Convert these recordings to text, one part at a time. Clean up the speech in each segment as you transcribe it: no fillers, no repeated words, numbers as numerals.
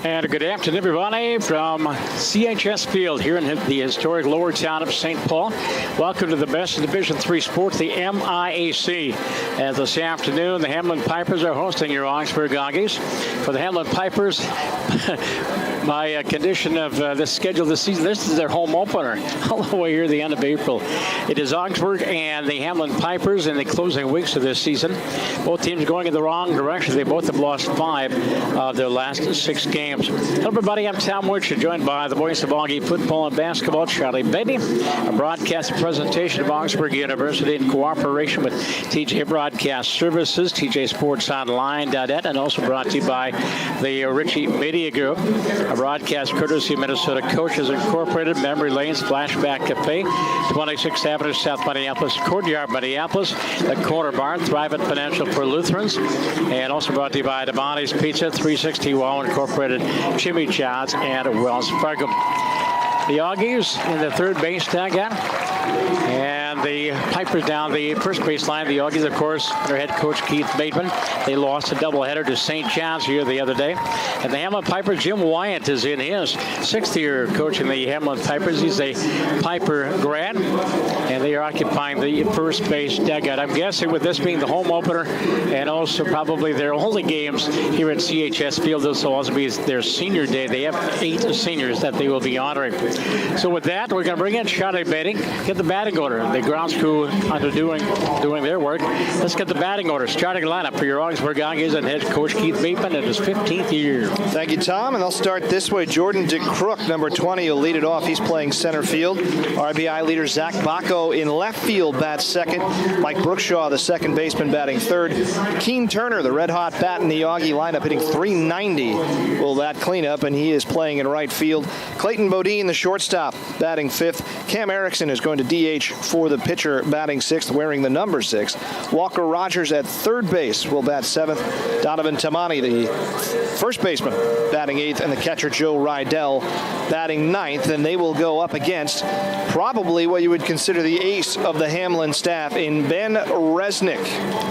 And good afternoon, everybody, from CHS Field here in the historic lower town of St. Paul. Welcome to the best in Division III sports, the MIAC. As this afternoon, the Hamline Pipers are hosting your Augsburg Auggies. For the Hamline Pipers, by condition of this schedule this season, this is their home opener all the way here at the end of April. It is Augsburg and the Hamline Pipers in the closing weeks of this season. Both teams going in the wrong direction. They both have lost 5 of their last 6 games. Hello, everybody. I'm Tom Wirtz, joined by the voice of Auggie football and basketball, Charlie Beatty. A broadcast presentation of Augsburg University in cooperation with TJ Broadcast Services, TJSportsOnline.net, and also brought to you by the Ritchie Media Group. A broadcast courtesy of Minnesota Coaches Incorporated, Memory Lanes, Flashback Cafe, 26th Avenue, South Minneapolis, Courtyard, Minneapolis, the Corner Bar, Thrivent Financial for Lutherans, and also brought to you by Devani's Pizza, 360 Wow Incorporated, Jimmy John's, and Wells Fargo. The Auggies in the third base dugout, and the Pipers down the first baseline. The Auggies, of course, under head coach Keith Bateman. They lost a doubleheader to St. John's here the other day. And the Hamline Pipers, Jim Wyatt is in his 6th year coaching the Hamline Pipers. He's a Piper grad, and they are occupying the first base dugout. I'm guessing with this being the home opener and also probably their only games here at CHS Field, this will also be their senior day. They have 8 seniors that they will be honoring. So with that, we're going to bring in Charlie Beatty, get the batting order. The grounds crew under doing their work. Let's get the batting order. Starting lineup for your Augsburg Auggies and head coach Keith Bateman in his 15th year. Thank you, Tom. And I'll start this way. Jordan DeCrook, number 20, will lead it off. He's playing center field. RBI leader Zach Bacco in left field bats second. Mike Brookshaw, the second baseman, batting third. Keen Turner, the red-hot bat in the Auggie lineup, hitting .390, will bat cleanup, and he is playing in right field. Clayton Bodine, the shortstop, batting fifth. Cam Erickson is going to DH for the pitcher, batting sixth, wearing the number 6. Walker Rogers at third base will bat seventh. Donovan Tamani, the first baseman, batting eighth, and the catcher Joe Rydell batting ninth. And they will go up against probably what you would consider the ace of the Hamline staff in Ben Resnick.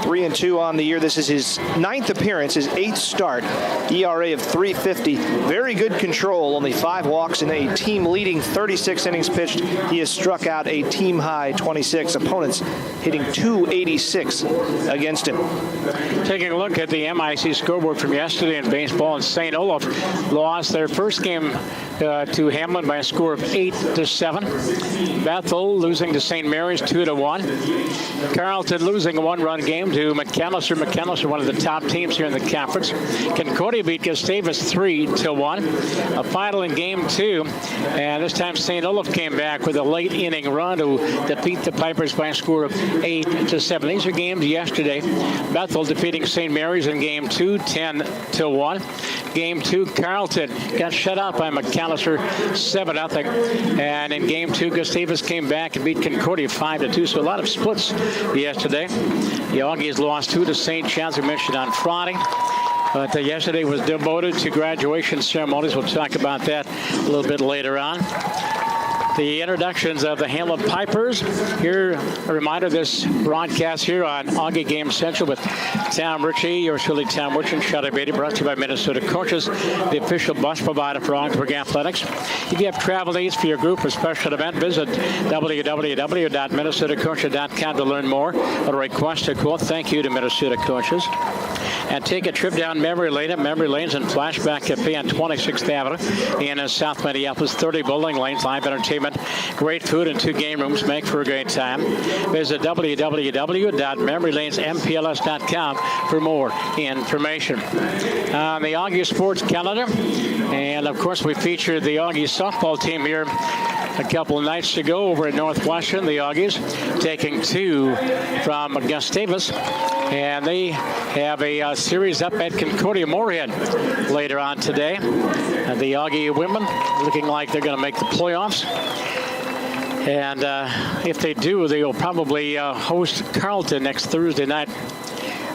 3-2 on the year. This is his 9th appearance, his 8th start. ERA of .350. Very good control. Only 5 walks in a team-leading 36 innings pitched. He has struck out a team-high 26. Opponents hitting .286 against him. Taking a look at the MIC scoreboard from yesterday in baseball, and St. Olaf lost their first game to Hamline by a score of 8-7. Bethel losing to St. Mary's 2-1. Carleton losing a 1-run game to McAllister. McAllister, one of the top teams here in the conference. Concordia beat Gustavus 3-1. A final in game 2, and this time St. Olaf came back with a late inning run to defeat the Pipers by a score of 8-7. These are games yesterday. Bethel defeating St. Mary's in game 2, 10-1. Game 2, Carleton got shut out by McAllister 7-0. And in game 2, Gustavus came back and beat Concordia 5-2. So a lot of splits yesterday. The Auggies lost 2 to St. John's, we mentioned on Friday. But yesterday was devoted to graduation ceremonies. We'll talk about that a little bit later on. The introductions of the Hamline Pipers. Here, a reminder, this broadcast here on Auggie Game Central with Tom Ritchie, yours truly, Tom Wirtz and Charlie Beatty, brought to you by Minnesota Coaches, the official bus provider for Augsburg Athletics. If you have travel needs for your group or special event, visit www.minnesotacoaches.com to learn more or request a quote. Thank you to Minnesota Coaches. And take a trip down memory lane at Memory Lanes and Flashback Cafe on 26th Avenue in South Minneapolis. 30 bowling lanes, live entertainment, great food, and 2 game rooms make for a great time. Visit www.memorylanesmpls.com for more information. On the Auggie Sports calendar, and of course we featured the Auggie softball team here a couple of nights ago over at Northwestern. The Auggies taking 2 from Gustavus, and they have a series up at Concordia Moorhead later on today. And the Auggie women looking like they're going to make the playoffs. And if they do, they will probably host Carleton next Thursday night.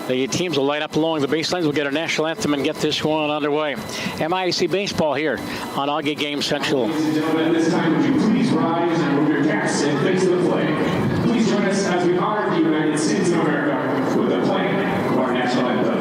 The teams will line up along the baselines. We'll get our national anthem and get this one underway. MIAC baseball here on Auggie Game Central. At this time, would you please rise and move your caps and face the flag? Please join us as we honor the United States of America with the playing of our national anthem.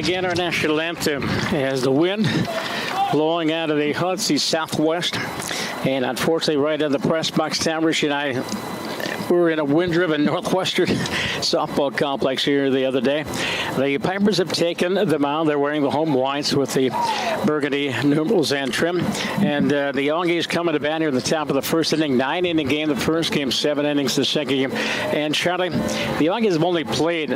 begin our national anthem as the wind blowing out of the Auggie southwest. And unfortunately, right in the press box, Tamrish and I were in a wind-driven northwestern softball complex here the other day. The Pipers have taken the mound. They're wearing the home whites with the burgundy numerals and trim. And the Auggies coming to bat here in the top of the first inning. 9-inning game the first game, 7 innings the second game. And Charlie, the Auggies have only played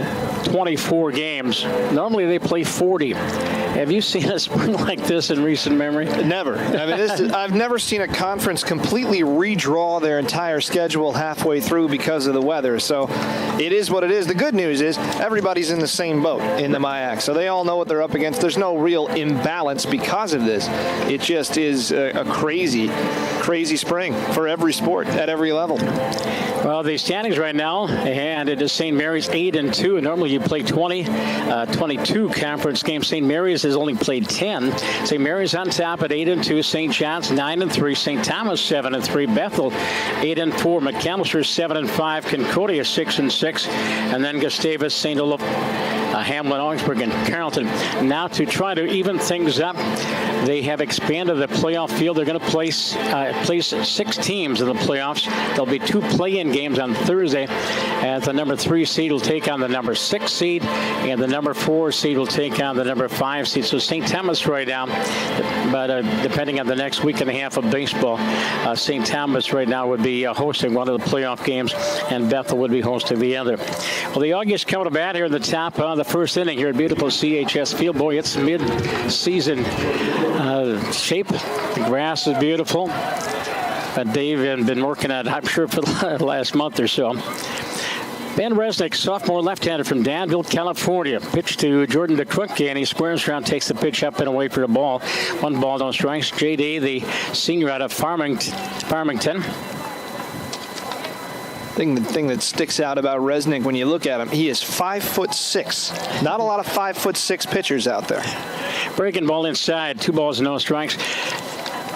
24 games. Normally they play 40. Have you seen a spring like this in recent memory? Never. I mean, I've never seen a conference completely redraw their entire schedule halfway through because of the weather. So it is what it is. The good news is everybody's in the same boat in the MIAC. So they all know what they're up against. There's no real imbalance because of this. It just is a crazy, crazy spring for every sport at every level. Well, the standings right now, and it is St. Mary's 8-2. Normally you play 22 conference games. St. Mary's has only played 10. St. Mary's on top at 8-2. St. John's 9-3. St. Thomas 7-3. Bethel 8-4. McAllister 7-5. Concordia 6-6. And then Gustavus, St. Olaf, Hamline, Augsburg, and Carrollton. Now to try to even things up, they have expanded the playoff field. They're going to place 6 teams in the playoffs. There'll be 2 play-in games on Thursday. As the number 3 seed will take on the number 6 seed, and the number 4 seed will take on the number 5 seed. So St. Thomas right now, but depending on the next week and a half of baseball, St. Thomas right now would be hosting one of the playoff games, and Bethel would be hosting the other. Well, the Auggies coming to bat here in the top of the first inning here at beautiful CHS Field. Boy, it's mid-season shape. The grass is beautiful. Dave has been working at it, I'm sure, for the last month or so. Ben Resnick, sophomore left-hander from Danville, California. Pitch to Jordan DeCrook, and he squares around, takes the pitch up and away for the ball. 1 ball, no strikes. J.D., the senior out of Farmington. The thing that sticks out about Resnick when you look at him, he is 5'6". Not a lot of 5'6" pitchers out there. Breaking ball inside, 2 balls, no strikes.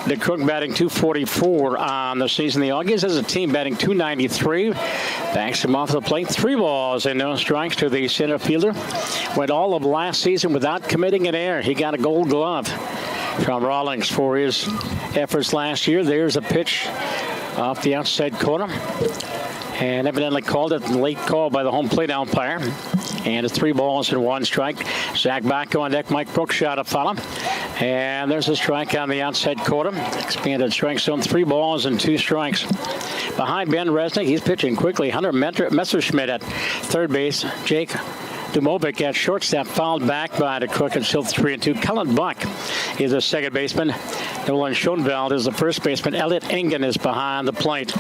DeCrook batting .244 on the season. The Auggies as a team batting .293. Backs him off the plate. 3 balls and no strikes to the center fielder. Went all of last season without committing an error. He got a gold glove from Rawlings for his efforts last year. There's a pitch off the outside corner. And evidently called it a late call by the home plate umpire. And it's 3 balls and 1 strike. Zach Bacco on deck. Mike Brookshot to follow. And there's a strike on the outside corner. Expanded strike zone. 3 balls and 2 strikes. Behind Ben Resnick, he's pitching quickly. Hunter Messerschmidt at third base. Jake Dumovic at shortstop, fouled back by DeCrook, and still 3-2. Cullen Buck is the second baseman. Nolan Schoenveld is the first baseman. Elliot Engen is behind the plate.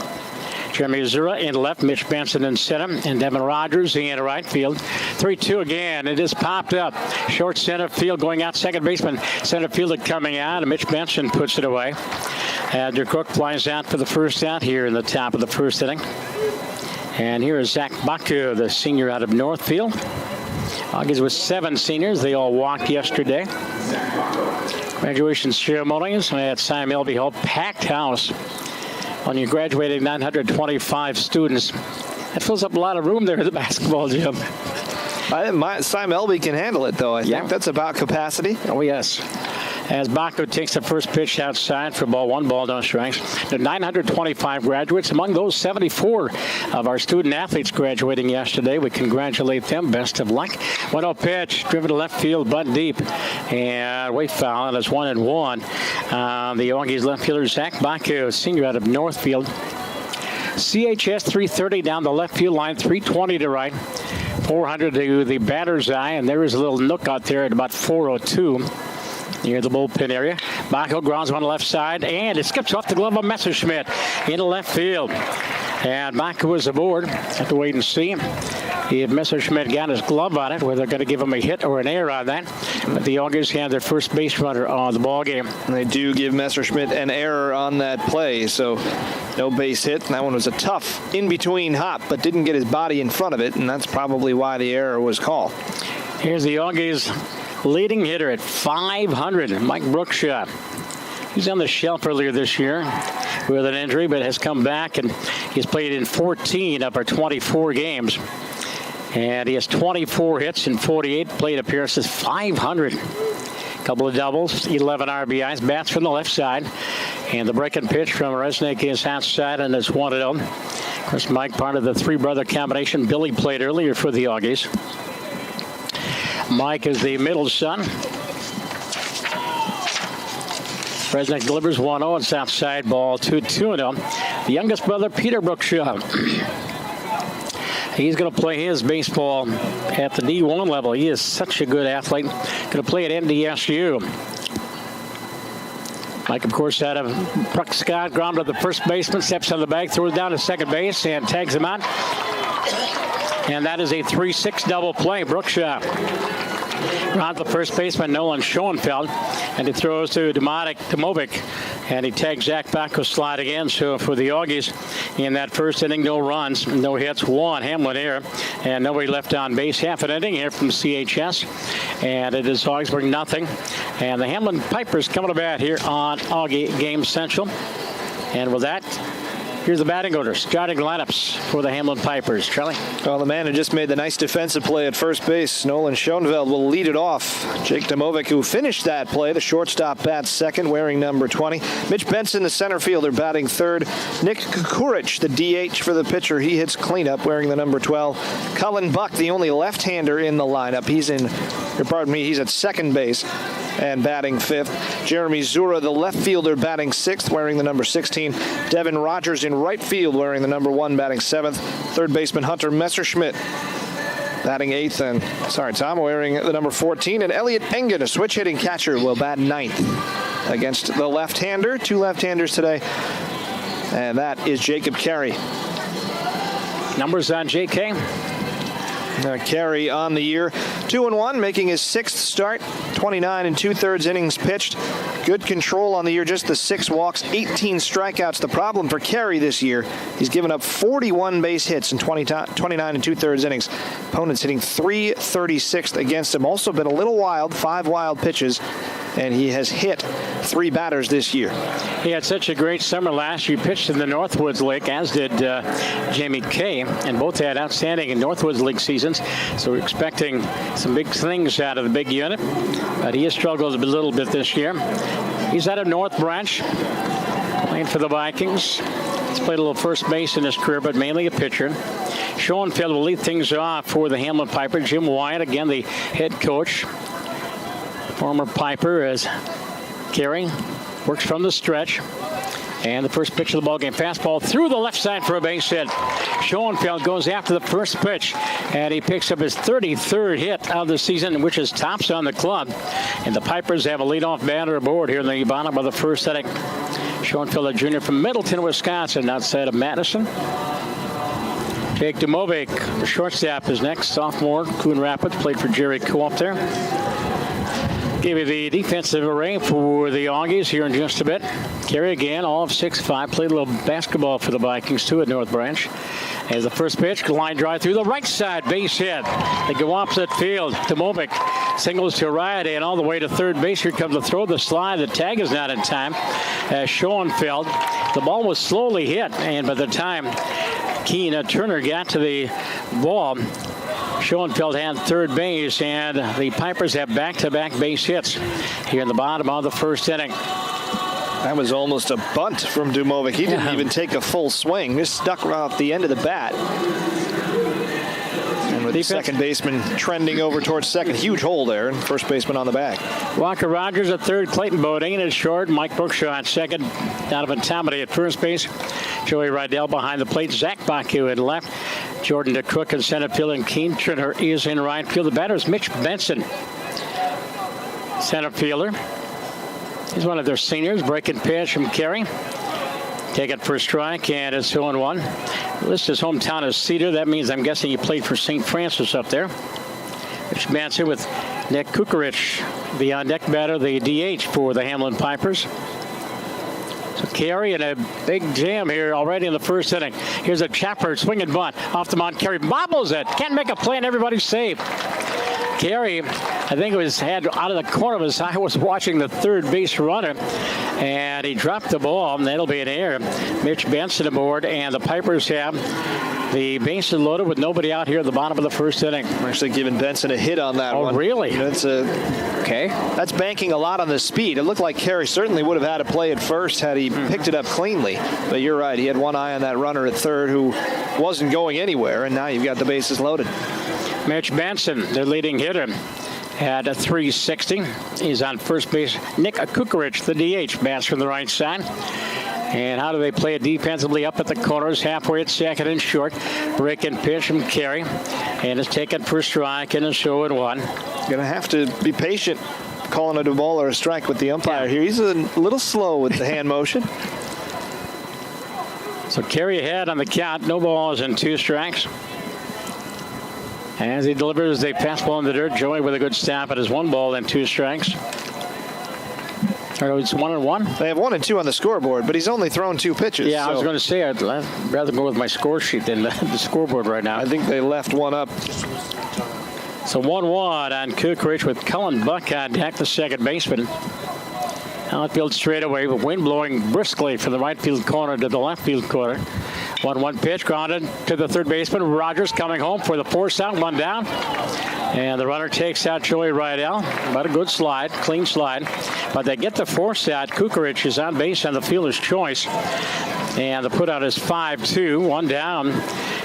Jeremy Zura in left, Mitch Benson in center, and Devin Rogers in right field. 3-2 again. It is popped up. Short center field going out. Second baseman, center fielder coming out, and Mitch Benson puts it away. And DeCrook flies out for the first out here in the top of the first inning. And here is Zach Baku, the senior out of Northfield. Auggies with 7 seniors. They all walked yesterday. Graduation ceremonies at Simon Elby Hall. Packed house. When you graduated 925 students, that fills up a lot of room there at the basketball gym. Simon Elby can handle it, though. I think that's about capacity. Oh, yes. As Baco takes the first pitch outside for ball, 1 ball, no strikes. There are 925 graduates. Among those, 74 of our student athletes graduating yesterday. We congratulate them. Best of luck. 1-0 pitch, driven to left field, bunt deep. And way foul, and it's 1-1. The Auggies left fielder, Zach Baco, senior out of Northfield. CHS 330 down the left field line, 320 to right. 400 to the batter's eye, and there is a little nook out there at about 402. Near the bullpen area. Baco grounds on the left side, and it skips off the glove of Messerschmidt into left field. And Baco was aboard. Have to wait and see if Messerschmidt got his glove on it, whether they're going to give him a hit or an error on that. But the Auggies had their first base runner on the ball game. And they do give Messerschmidt an error on that play, so no base hit. And that one was a tough in-between hop, but didn't get his body in front of it, and that's probably why the error was called. Here's the Auggies leading hitter at 500, Mike Brookshot. He's on the shelf earlier this year with an injury, but has come back, and he's played in 14 of our 24 games. And he has 24 hits in 48 plate appearances, 500. Couple of doubles, 11 RBIs, bats from the left side. And the breaking pitch from Resnick is outside and it's 1-0. Of course, Mike, part of the three-brother combination. Billy played earlier for the Auggies. Mike is the middle son. Resnick delivers 1-0. It's outside ball 2-2-0. The youngest brother, Peter Brookshaw. He's going to play his baseball at the D1 level. He is such a good athlete. Going to play at NDSU. Mike, of course, out of Scott, ground to the first baseman, steps on the bag, throws down to second base, and tags him out. And that is a 3-6 double play. Brookshaw ground to the first baseman, Nolan Schoenfeld, and he throws to Demovic, and he tags Zach Bacco slide again. So for the Auggies in that first inning, no runs, no hits, one Hamline error, and nobody left on base. Half an inning here from CHS, and it is Augsburg nothing. And the Hamline Pipers coming to bat here on Auggie Game Central. And with that, here's the batting order, starting lineups for the Hamline Pipers. Charlie? Well, the man who just made the nice defensive play at first base, Nolan Schoenfeld, will lead it off. Jake Demovic, who finished that play, the shortstop, bats second, wearing number 20. Mitch Benson, the center fielder, batting third. Nick Kukurich, the DH for the pitcher, he hits cleanup, wearing the number 12. Cullen Buck, the only left-hander in the lineup. He's at second base and batting fifth. Jeremy Zura, the left fielder, batting sixth, wearing the number 16. Devin Rogers in right field, wearing the number 1, batting seventh. Third baseman Hunter Messerschmidt batting eighth, and Tom wearing the number 14. And Elliot Engen, a switch-hitting catcher, will bat ninth against the left-hander. Two left-handers today, and that is Jacob Carey. Numbers on J.K. Carey on the year, 2-1, making his sixth start, 29 2/3 innings pitched. Good control on the year, just the 6 walks, 18 strikeouts. The problem for Carey this year, he's given up 41 base hits in 29 2/3 innings. Opponents hitting .336 against him. Also been a little wild, 5 wild pitches, and he has hit 3 batters this year. He had such a great summer last year. He pitched in the Northwoods League, as did Jamie Kay, and both had outstanding Northwoods League seasons. So we're expecting some big things out of the big unit, but he has struggled a little bit this year. He's out of North Branch, playing for the Vikings. He's played a little first base in his career, but mainly a pitcher. Schoenfeld will lead things off for the Hamline Piper. Jim Wyatt, again, the head coach. Former Piper, as Carey works from the stretch. And the first pitch of the ballgame, fastball through the left side for a base hit. Schoenfeld goes after the first pitch, and he picks up his 33rd hit of the season, which is tops on the club. And the Pipers have a leadoff batter aboard here in the bottom of the first inning. Schoenfeld, a junior from Middleton, Wisconsin, outside of Madison. Jake Demovic, the shortstop, is next. Sophomore, Coon Rapids, played for Jerry Co-op there. Give you the defensive array for the Auggies here in just a bit. Carey again, all of 6'5", played a little basketball for the Vikings too at North Branch. As the first pitch, line drive through the right side, base hit. They go opposite field. Demovic singles to right and all the way to third base. Here comes the throw, the slide. The tag is not in time. As Schoenfeld, the ball was slowly hit, and by the time Keene Turner got to the ball, Schoenfeld had third base, and the Pipers have back-to-back base hits here in the bottom of the first inning. That was almost a bunt from Demovic. He didn't even take a full swing. Just stuck off the end of the bat. And with the second baseman trending over towards second, huge hole there, and first baseman on the bag. Walker Rogers at third, Clayton Bodine at short, Mike Brookshaw at second, Donovan Tomedy at first base, Joey Rydell behind the plate, Zach Baku at left, Jordan DeCook in center field, and Keene Turner is in right field. The batter is Mitch Benson, center fielder. He's one of their seniors. Breaking pitch from Carey. Take it for a strike, and it's 0-1. List his hometown is Cedar. That means I'm guessing he played for St. Francis up there. Mitch Benson with Nick Kukurich, the on-deck batter, the DH for the Hamline Pipers. So Carey in a big jam here already in the first inning. Here's a chopper, swinging bunt off the mound. Carey bobbles it. Can't make a play, and everybody's safe. Carey, I think it was had out of the corner of his eye, was watching the third base runner, and he dropped the ball, and that'll be an error. Mitch Benson aboard, and the Pipers have The bases loaded with nobody out here at the bottom of the first inning. I'm actually giving Benson a hit on that one. Oh, really? Okay. That's banking a lot on the speed. It looked like Carey certainly would have had to play at first had he picked it up cleanly. But you're right. He had one eye on that runner at third who wasn't going anywhere, and now you've got the bases loaded. Mitch Benson, their leading hitter, at a 360. He's on first base. Nick Kukarich, the DH, bats from the right side. And how do they play it defensively? Up at the corners, halfway at second and short. Break and pitch from Carey. And it's taken for a strike and a show at one. Going to have to be patient calling it a ball or a strike with the umpire here. He's a little slow with the hand motion. So Carey ahead on the count. No balls and 2 strikes. As he delivers a fastball in the dirt, Joey with a good snap at his 1 ball and 2 strikes. It's 1-1. They have 1 and 2 on the scoreboard, but he's only thrown 2 pitches. Yeah, I was going to say I'd rather go with my score sheet than the scoreboard right now. I think they left 1 up. So 1-1 on Kukarich with Cullen Buck on deck, the second baseman. Outfield straightaway, with wind blowing briskly from the right field corner to the left field corner. 1-1 pitch grounded to the third baseman. Rogers coming home for the force out, 1 down. And the runner takes out Joey Rydell. But a good slide, clean slide. But they get the force out. Kukarich is on base on the fielder's choice. And the put out is 5-2, 1 down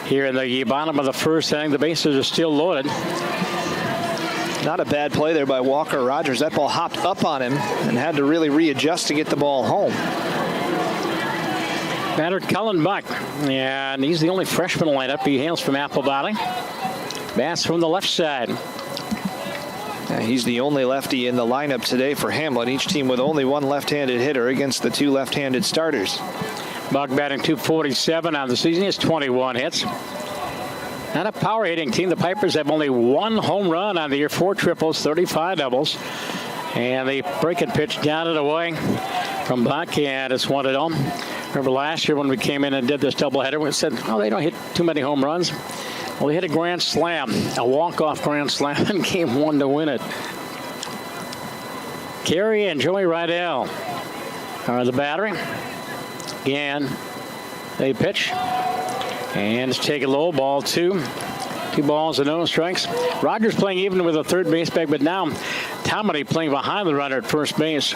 here in the bottom of the first inning. The bases are still loaded. Not a bad play there by Walker Rogers. That ball hopped up on him and had to really readjust to get the ball home. Batter Cullen Buck, and he's the only freshman lineup. He hails from Apple Valley. Bats from the left side. Yeah, he's the only lefty in the lineup today for Hamline. Each team with only 1 left-handed hitter against the 2 left-handed starters. Buck batting .247 on the season. He has 21 hits. Not a power hitting team. The Pipers have only 1 home run on the year, 4 triples, 35 doubles. And they break and pitch down and away from Buck, and it's 1-0. Remember last year when we came in and did this doubleheader, we said, oh, they don't hit too many home runs. Well, they hit a grand slam, a walk-off grand slam in game 1 to win it. Carey and Joey Rydell are the battery. Again, they pitch. And it's taken low, ball 2. 2 balls and no strikes. Rogers playing even with a third base bag, but now Tomedy playing behind the runner at first base.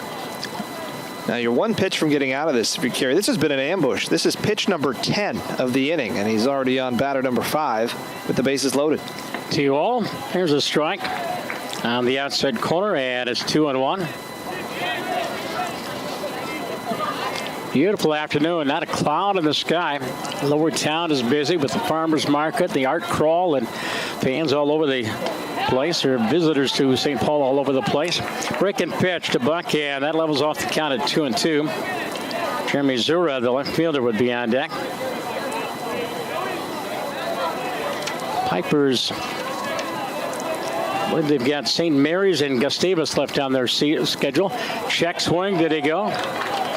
Now you're 1 pitch from getting out of this if you carry. This has been an ambush. This is pitch number 10 of the inning, and he's already on batter number 5 with the bases loaded. 2-0. Here's a strike on the outside corner, and it's 2-1. Beautiful afternoon, not a cloud in the sky. Lower town is busy with the farmers market, the art crawl, and fans all over the place, or visitors to St. Paul all over the place. Break and pitch to Buck, and that levels off the count at 2-2. Jeremy Zura, the left fielder, would be on deck. Pipers, well, they've got St. Mary's and Gustavus left on their schedule. Check swing, did he go?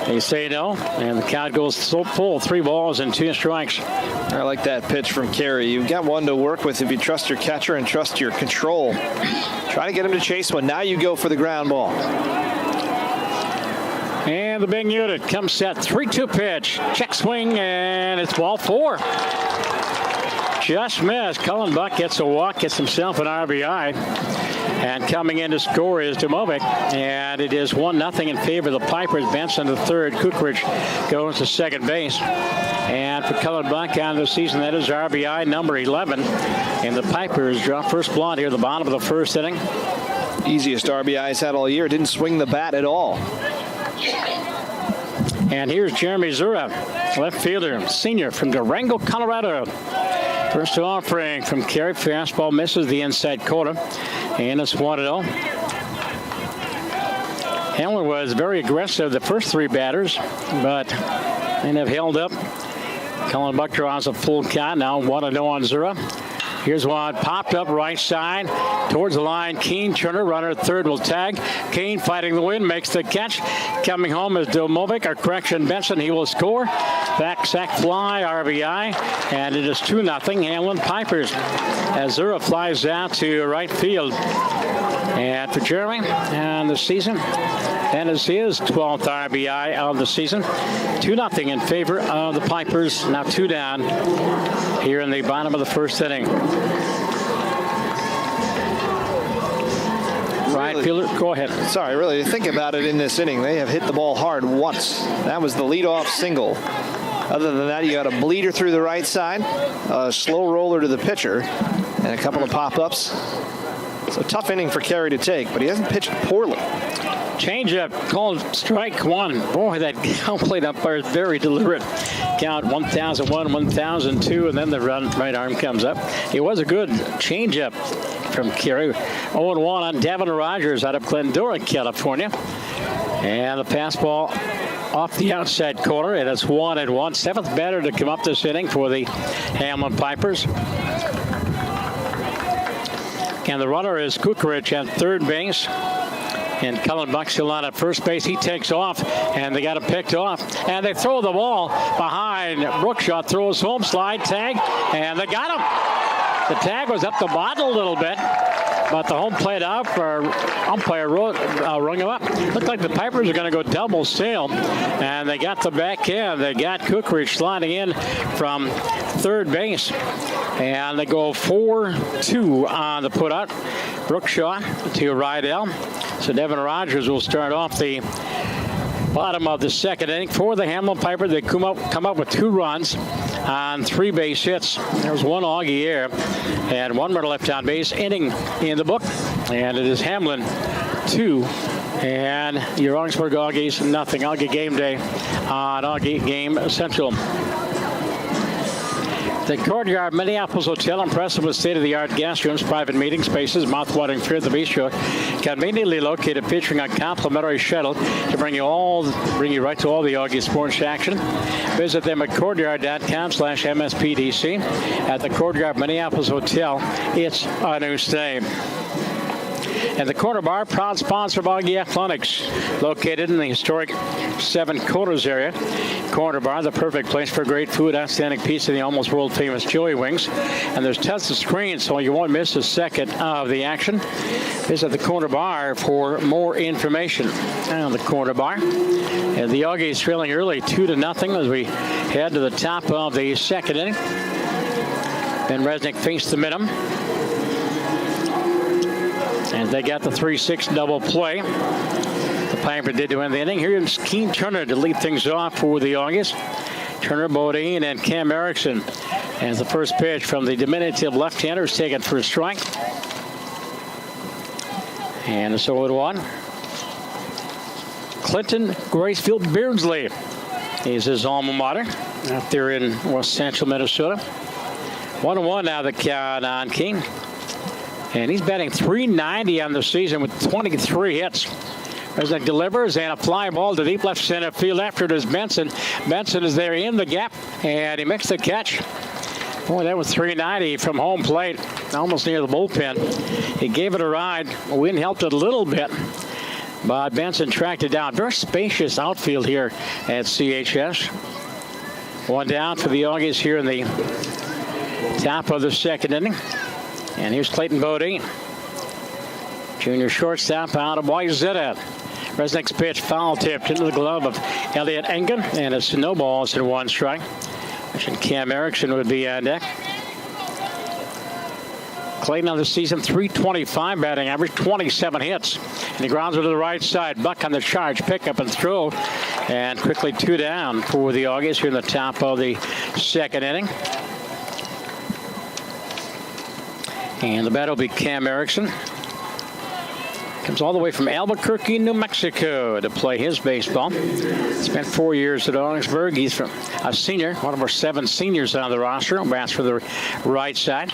They say no, and the count goes so full, 3 balls and 2 strikes. I like that pitch from Carey. You've got 1 to work with if you trust your catcher and trust your control. Try to get him to chase one. Now you go for the ground ball. And the big unit comes set, 3-2 pitch. Check swing, and it's ball 4. Just missed. Cullen Buck gets a walk, gets himself an RBI. And coming in to score is Domovic. And it is 1-0 in favor of the Pipers. Benson to third. Kukarich goes to second base. And for Cullen Buck on the season, that is RBI number 11. And the Pipers draw first blood here at the bottom of the first inning. Easiest RBI he's had all year. Didn't swing the bat at all. And here's Jeremy Zura, left fielder, senior from Durango, Colorado. First offering from Carey. Fastball misses the inside corner. And it's 1-0. Hamline was very aggressive the first 3 batters, but they have held up. Cullen Buck draws a full count now, 1-0 on Zura. Here's one popped up right side towards the line. Keene Turner, runner at third, will tag. Keene fighting the wind, makes the catch. Coming home is Domovic, or correction, Benson. He will score. Back sack fly, RBI, and it is 2-0 Hamline Pipers as Zura flies out to right field. And for Jeremy, and the season, and is his 12th RBI of the season. 2-0 in favor of the Pipers. Now 2 down here in the bottom of the first inning. Right fielder, go ahead. Sorry, really, think about it in this inning. They have hit the ball hard once. That was the leadoff single. Other than that, you got a bleeder through the right side, a slow roller to the pitcher, and a couple of pop-ups. It's a tough inning for Carey to take, but he hasn't pitched poorly. Changeup called strike one. Boy, that count plate umpire is very deliberate. Count 1001, 1002, and then the right arm comes up. It was a good changeup from Carey. 0-1 on Devin Rogers out of Glendora, California. And the pass ball off the outside corner, and it's 1-1. Seventh batter to come up this inning for the Hamline Pipers. And the runner is Kukarich at third base. And Cullen Buckstill on at first base. He takes off, and they got him picked off. And they throw the ball behind. Brookshaw throws home, slide, tag, and they got him. The tag was up the bottom a little bit, but the home plate umpire rung him up. Looked like the Pipers are going to go double sail, and they got the back end. They got Kukarich sliding in from third base, and they go 4-2 on the putout. Brookshaw to Rydell. So Devin Rogers will start off the bottom of the second inning for the Hamline Pipers. They come up with 2 runs on 3 base hits. There's 1 Auggie error and 1 runner left on base. Inning in the book, and it is Hamline 2 and your Augsburg Auggies nothing. Auggie game day on Auggie Game Central. The Courtyard Minneapolis Hotel, impressive with state-of-the-art guest rooms, private meeting spaces, mouth-watering food at the bistro, conveniently located, featuring a complimentary shuttle to bring you right to all the Auggie sports action. Visit them at courtyard.com/MSPDC. At the Courtyard Minneapolis Hotel, it's a new stay. And the Corner Bar, proud sponsor of Auggie Athletics, located in the historic Seven Corners area. Corner Bar, the perfect place for great food, outstanding pizza, and the almost world-famous Joey Wings. And there's tons of screens, so you won't miss a second of the action. Visit the Corner Bar for more information. And the Corner Bar. And the Auggies trailing early 2-0 as we head to the top of the second inning. Ben Resnick faced the middle. And they got the 3-6 double play. The Piper did to end the inning. Here's Keene Turner to lead things off for the Auggies. Turner, Bodine, and Cam Erickson. And the first pitch from the diminutive left-hander is taken for a strike. And it's 0-1. Clinton Gracefield Beardsley is his alma mater out there in West Central Minnesota. 1-1 now the count on Keene. And he's batting .390 on the season with 23 hits. Resnick delivers, and a fly ball to deep left center field. After it is Benson. Benson is there in the gap, and he makes the catch. Boy, that was .390 from home plate, almost near the bullpen. He gave it a ride. Wind helped it a little bit, but Benson tracked it down. Very spacious outfield here at CHS. 1 down for the Auggies here in the top of the second inning. And here's Clayton Bodine, junior shortstop out of Wayzata. Resnick's pitch foul tipped into the glove of Elliot Engen, and it snowballs in 1 strike. And Cam Erickson would be on deck. Clayton on the season, .325 batting average, 27 hits. And he grounds it to the right side. Buck on the charge, pick up and throw. And quickly 2 down for the Auggies here in the top of the second inning. And the batter will be Cam Erickson. Comes all the way from Albuquerque, New Mexico to play his baseball. Spent 4 years at Augsburg. He's from a senior, one of our 7 seniors on the roster. Bats for the right side.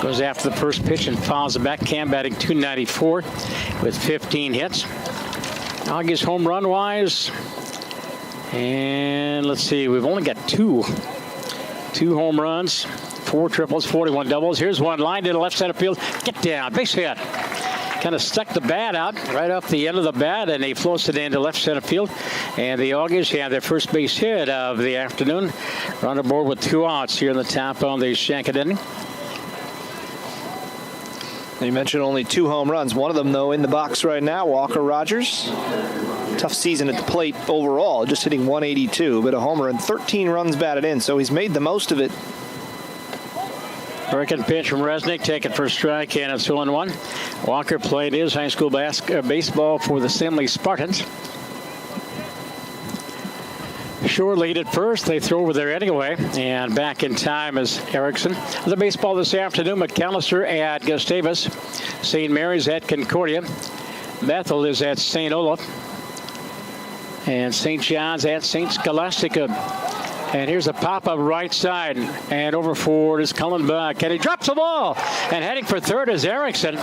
Goes after the first pitch and fouls it back. Cam batting .294 with 15 hits. Augie's home run wise. And let's see, we've only got 2 2 home runs, 4 triples, 41 doubles. Here's one lined into left center field. Get down, base hit. Kind of stuck the bat out right off the end of the bat, and he floats it into left center field. And the Auggies have their first base hit of the afternoon. Run aboard with 2 outs here in the top of the second inning. You mentioned only 2 home runs. One of them, though, in the box right now. Walker Rogers. Tough season at the plate overall, just hitting 182, but a homer and 13 runs batted in, so he's made the most of it. Breaking pitch from Resnick, taken for a strike, and it's 0-1. Walker played his high school baseball for the Simley Spartans. Short lead at first. They throw over there anyway, and back in time is Erickson. The baseball this afternoon, McAllister at Gustavus. St. Mary's at Concordia. Bethel is at St. Olaf. And St. John's at St. Scholastica. And here's a pop-up right side. And over forward is Cullen Buck. And he drops the ball. And heading for third is Erickson.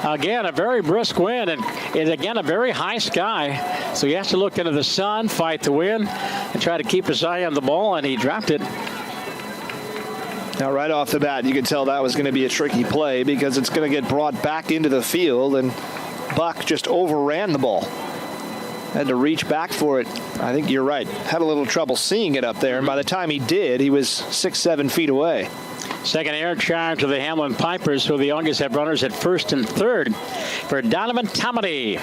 Again, a very brisk wind. And again, a very high sky. So he has to look into the sun, fight the wind, and try to keep his eye on the ball. And he dropped it. Now, right off the bat, you could tell that was going to be a tricky play because it's going to get brought back into the field. And Buck just overran the ball. Had to reach back for it. I think you're right. Had a little trouble seeing it up there. And by the time he did, he was 6-7 feet away. Second air charge of the Hamline Pipers, so the Auggies have runners at first and third for Donovan Tomedy.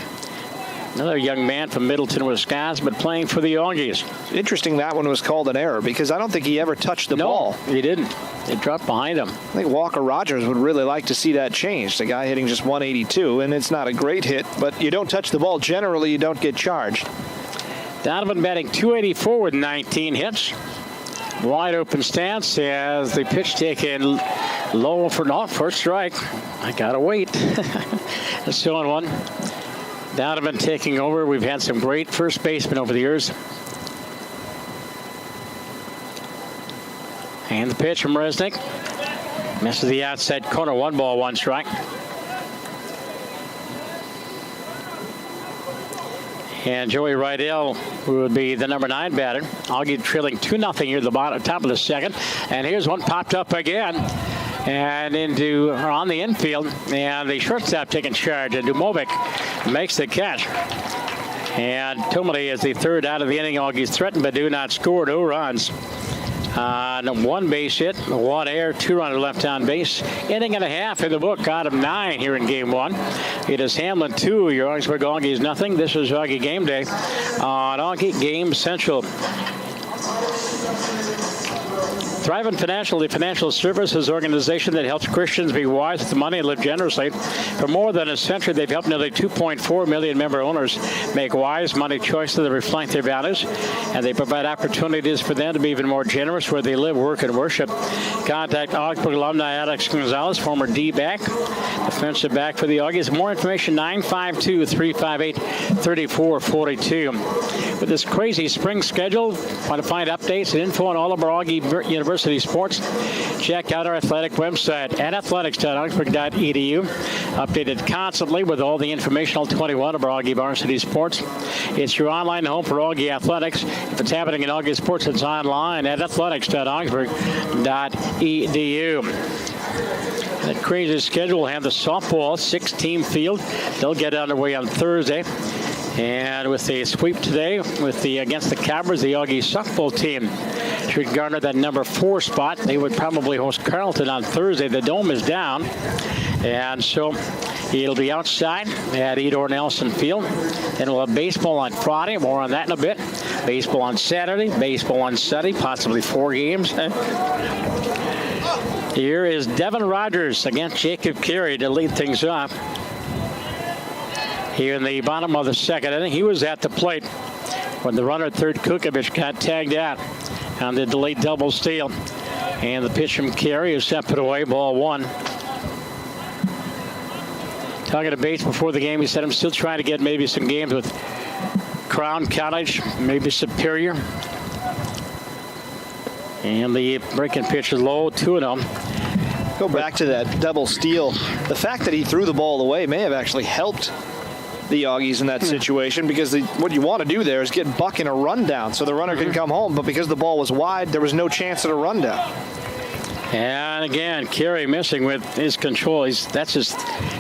Another young man from Middleton, Wisconsin, but playing for the Auggies. Interesting that one was called an error because I don't think he ever touched the ball. No, he didn't. It dropped behind him. I think Walker Rogers would really like to see that changed. The guy hitting just 182, and it's not a great hit, but you don't touch the ball. Generally, you don't get charged. Donovan batting .284 with 19 hits. Wide open stance as the pitch taken low for strike. I gotta wait. It's 0-1. Donovan taking over. We've had some great first basemen over the years. And the pitch from Resnick. Misses the outside corner. 1 ball, 1 strike. And Joey Rydell, who would be the number 9 batter. Auggie trailing 2-0 here at the top of the second. And here's one popped up again. And on the infield. And the shortstop taking charge. And Dumovic makes the catch. And Tomedy is the third out of the inning. Auggies threatened but do not score. 2 runs. 1 base hit, 1 error, 2 runner left on base. Inning and a half in the book out of 9 here in game 1. It is Hamline 2, your Augsburg Auggies nothing. This is Auggie Game Day on Auggie Game Central. Thrivent Financial, the financial services organization that helps Christians be wise with money and live generously. For more than a century, they've helped nearly 2.4 million member owners make wise money choices that reflect their values, and they provide opportunities for them to be even more generous where they live, work, and worship. Contact Augsburg alumni Alex Gonzalez, former D-back, defensive back for the Auggies. More information, 952-358-3442. With this crazy spring schedule, want to find updates and info on all of our Auggie University sports? Check out our athletic website at athletics.augsburg.edu. Updated constantly with all the information, all 21 of our Auggie varsity sports. It's your online home for Auggie athletics. If it's happening in Auggie sports, it's online at athletics.augsburg.edu. That crazy schedule will have the softball 6-team field. They'll get underway on Thursday. And with the sweep today, against the Cowboys, the Auggie softball team should garner that number 4 spot. They would probably host Carleton on Thursday. The dome is down, and so it'll be outside at Edor Nelson Field. Then we'll have baseball on Friday. More on that in a bit. Baseball on Saturday. Baseball on Sunday. Possibly 4 games. Here is Devin Rogers against Jacob Carey to lead things off. Here in the bottom of the second inning, he was at the plate when the runner at third, Kukovic, got tagged out on the delayed double steal. And the pitch from Carey is set put away, ball 1. Talking to Bates before the game, he said I'm still trying to get maybe some games with Crown College, maybe Superior. And the breaking pitch is low, 2-0. Go back to that double steal. The fact that he threw the ball away may have actually helped the Auggies in that situation, because what you want to do there is get Buck in a rundown so the runner can come home. But because the ball was wide, there was no chance at a rundown. And again, Carey missing with his control. That's his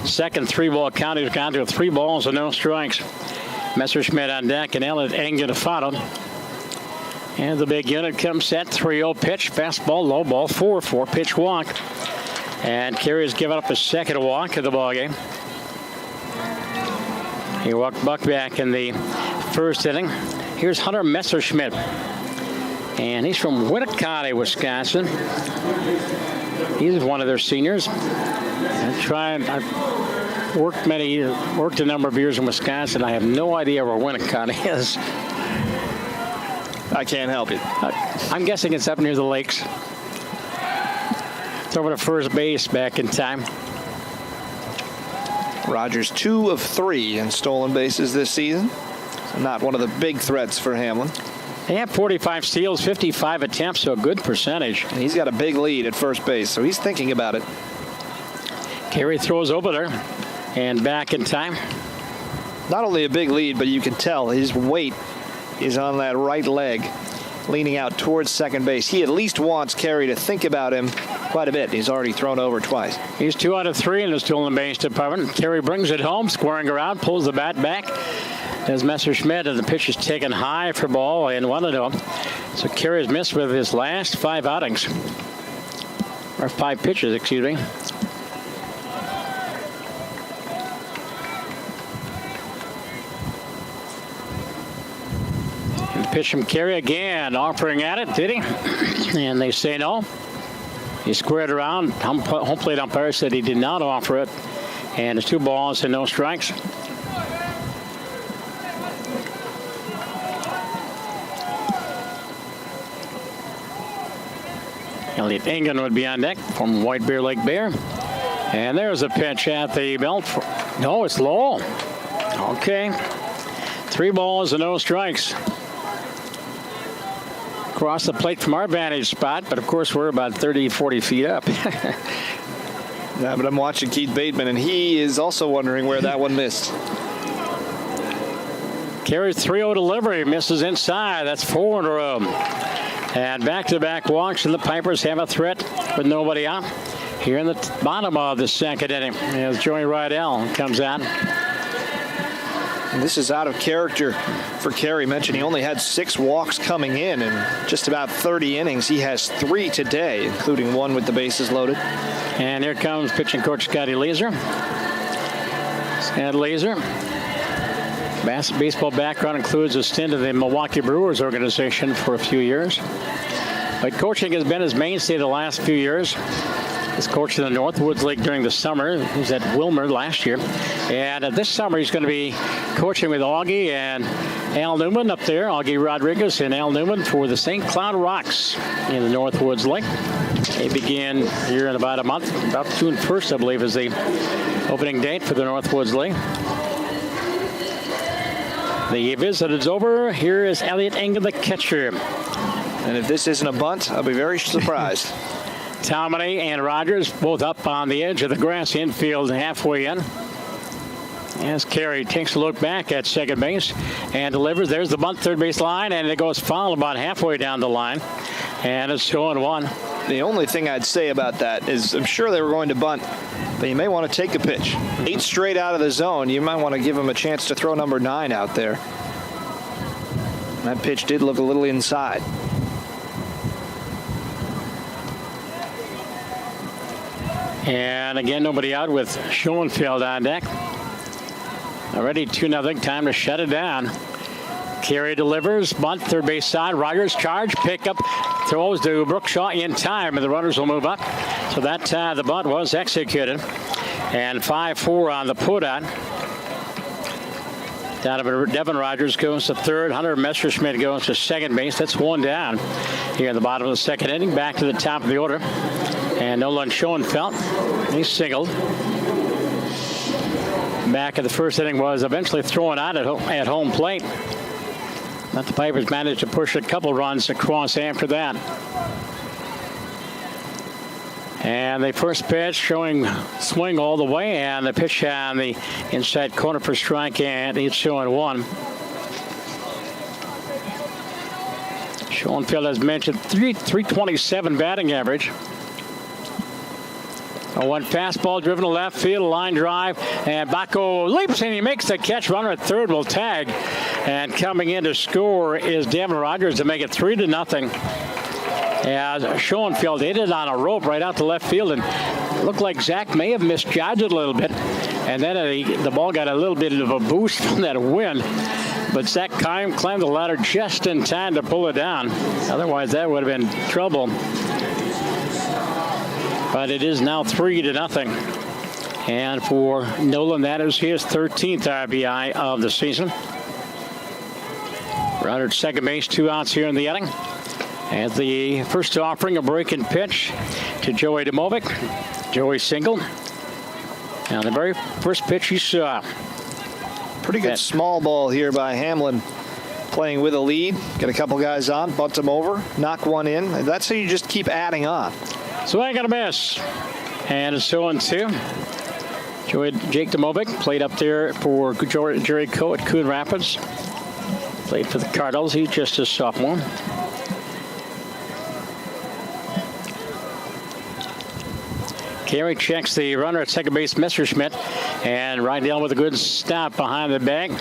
second 3-ball count. He's down to 3 balls and no strikes. Messerschmidt on deck and Elliott Engen to follow. And the big unit comes set. 3-0 pitch. Fastball, low ball, 4-pitch walk. And Carey's given up his second walk of the ballgame. He walked Buck back in the first inning. Here's Hunter Messerschmidt. And he's from Winneconne, Wisconsin. He's one of their seniors. I've worked a number of years in Wisconsin. I have no idea where Winneconne is. I can't help you. I'm guessing it's up near the lakes. It's over to first base back in time. Rogers 2 of 3 in stolen bases this season. So not one of the big threats for Hamline. They have 45 steals, 55 attempts, so a good percentage. And he's got a big lead at first base, so he's thinking about it. Carey throws over there and back in time. Not only a big lead, but you can tell his weight is on that right leg, leaning out towards second base. He at least wants Carey to think about him quite a bit. He's already thrown over twice. He's 2 out of 3 in the stolen base department. Carey brings it home, squaring around, pulls the bat back. There's Messerschmidt, and the pitch is taken high for ball and 1-0. So Carey has missed with his last 5 outings. Or 5 pitches, excuse me. And the pitch from Carey again, offering at it, did he? And they say no. He squared around. Home plate umpire said he did not offer it. And it's 2 balls and no strikes. Elliott Engen would be on deck from White Bear Lake Bear. And there's a pitch at the belt. No, it's low. Okay. 3 balls and no strikes. Across the plate from our vantage spot, but of course we're about 30, 40 feet up. Yeah, but I'm watching Keith Bateman, and he is also wondering where that one missed. Carey's 3-0 delivery, misses inside. That's 4 in a row. And back-to-back walks, and the Pipers have a threat with nobody out. Here in the bottom of the second inning, as Joey Rydell comes out. And this is out of character for Carey. Mentioned he only had 6 walks coming in just about 30 innings. He has 3 today, including 1 with the bases loaded. And here comes pitching coach Scotty Laser. Scott Laser. Baseball background includes a stint in the Milwaukee Brewers organization for a few years. But coaching has been his mainstay the last few years. He's coached in the Northwoods League during the summer. He was at Wilmer last year. And this summer he's going to be coaching with Auggie and Al Newman up there. Auggie Rodriguez and Al Newman for the St. Cloud Rocks in the Northwoods League. They begin here in about a month. About June 1st, I believe, is the opening date for the Northwoods League. The visit is over. Here is Elliott Engen, the catcher. And if this isn't a bunt, I'll be very surprised. Talmany and Rogers both up on the edge of the grass infield halfway in. As Carey takes a look back at second base and delivers. There's the bunt, third base line, and it goes foul about halfway down the line. And it's 2-1. The only thing I'd say about that is I'm sure they were going to bunt, but you may want to take a pitch. 8 straight out of the zone. You might want to give him a chance to throw number 9 out there. That pitch did look a little inside. And again, nobody out with Schoenfeld on deck. Already 2-0. Time to shut it down. Carey delivers, bunt, third base side. Rogers charge, pick up, throws to Brookshaw in time, and the runners will move up. So that the bunt was executed. And 5-4 on the put-out. Devin Rogers goes to third. Hunter Messerschmidt goes to second base. That's 1 down here in the bottom of the second inning. Back to the top of the order. And Nolan Schoenfeld, he singled. Back at the first inning was eventually thrown out at home plate. But the Pipers managed to push a couple runs across after that. And the first pitch showing swing all the way, and the pitch on the inside corner for strike, and it's showing 1. Schoenfeld, as mentioned, 327 batting average. One fastball driven to left field, line drive, and Bacco leaps and he makes the catch. Runner at third will tag, and coming in to score is Devin Rogers to make it 3-0. As Schoenfeld hit it on a rope right out to left field, and it looked like Zach may have misjudged it a little bit, and then the ball got a little bit of a boost from that wind. But Zach climbed the ladder just in time to pull it down. Otherwise, that would have been trouble. But it is now 3-0. And for Nolan, that is his 13th RBI of the season. Runner at second base, 2 outs here in the inning. And the first offering, a breaking pitch to Joey Domovic. Joey singled. And the very first pitch he saw. Pretty good small ball here by Hamline, playing with a lead. Get a couple guys on, bunt them over, knock one in. That's how you just keep adding on. Swing and a miss. And it's 0-2. Jake Domovic played up there for Jerry Coe at Coon Rapids. Played for the Cardinals. He's just a sophomore. Carey checks the runner at second base, Messerschmidt, and Rydell with a good stop behind the bag,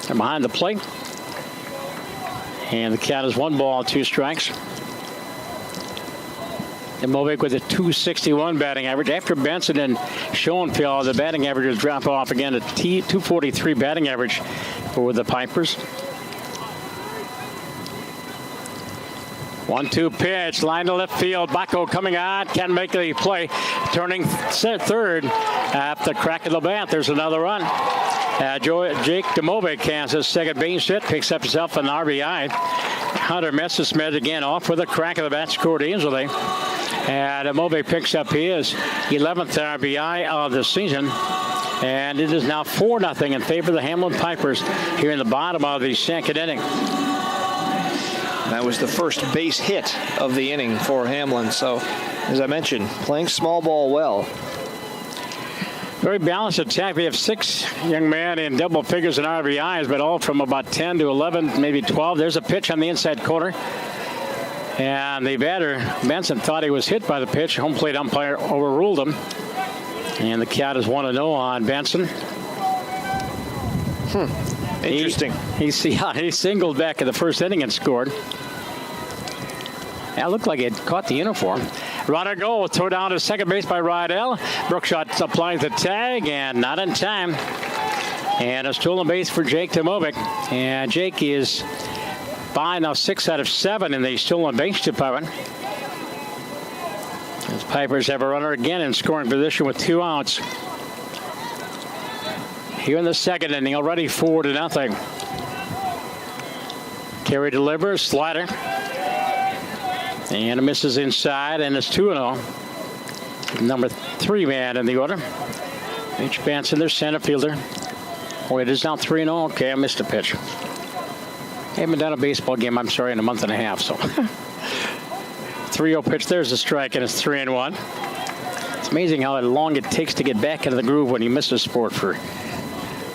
or behind the plate. And the count is 1 ball, 2 strikes. And Movic with a 261 batting average. After Benson and Schoenfeld, the batting averages drop off again to 243 batting average for the Pipers. 1-2 pitch, line to left field. Bacco coming on, can make the play. Turning third at the crack of the bat. There's another run. Jake Domovic has his second base hit, picks up himself an RBI. Hunter Messerschmidt again off with a crack of the bat, scored easily. And Domovic picks up his 11th RBI of the season. And it is now 4-0 in favor of the Hamline Pipers here in the bottom of the second inning. That was the first base hit of the inning for Hamline. So, as I mentioned, playing small ball well. Very balanced attack. We have 6 young men in double figures in RBIs, but all from about 10 to 11, maybe 12. There's a pitch on the inside corner. And the batter, Benson, thought he was hit by the pitch. Home plate umpire overruled him. And the count is 1-0 on Benson. Interesting. He singled back in the first inning and scored. That looked like it caught the uniform. Runner goal, throw down to second base by Rydell. Brookshot applies the tag, and not in time. And a stolen base for Jake Domovic. And Jake is by now 6 out of 7 in the stolen base department. As Pipers have a runner again in scoring position with 2 outs. Here in the second inning, already 4-0. Carey delivers, slider. And it misses inside, and it's 2-0. Number 3 man in the order. Mitch Benson, their center fielder. Oh, it is now 3-0. Okay, I missed a pitch. I haven't done a baseball game, I'm sorry, in a month and a half. So 3-0 pitch. There's a strike, and it's 3-1. It's amazing how long it takes to get back into the groove when you miss a sport for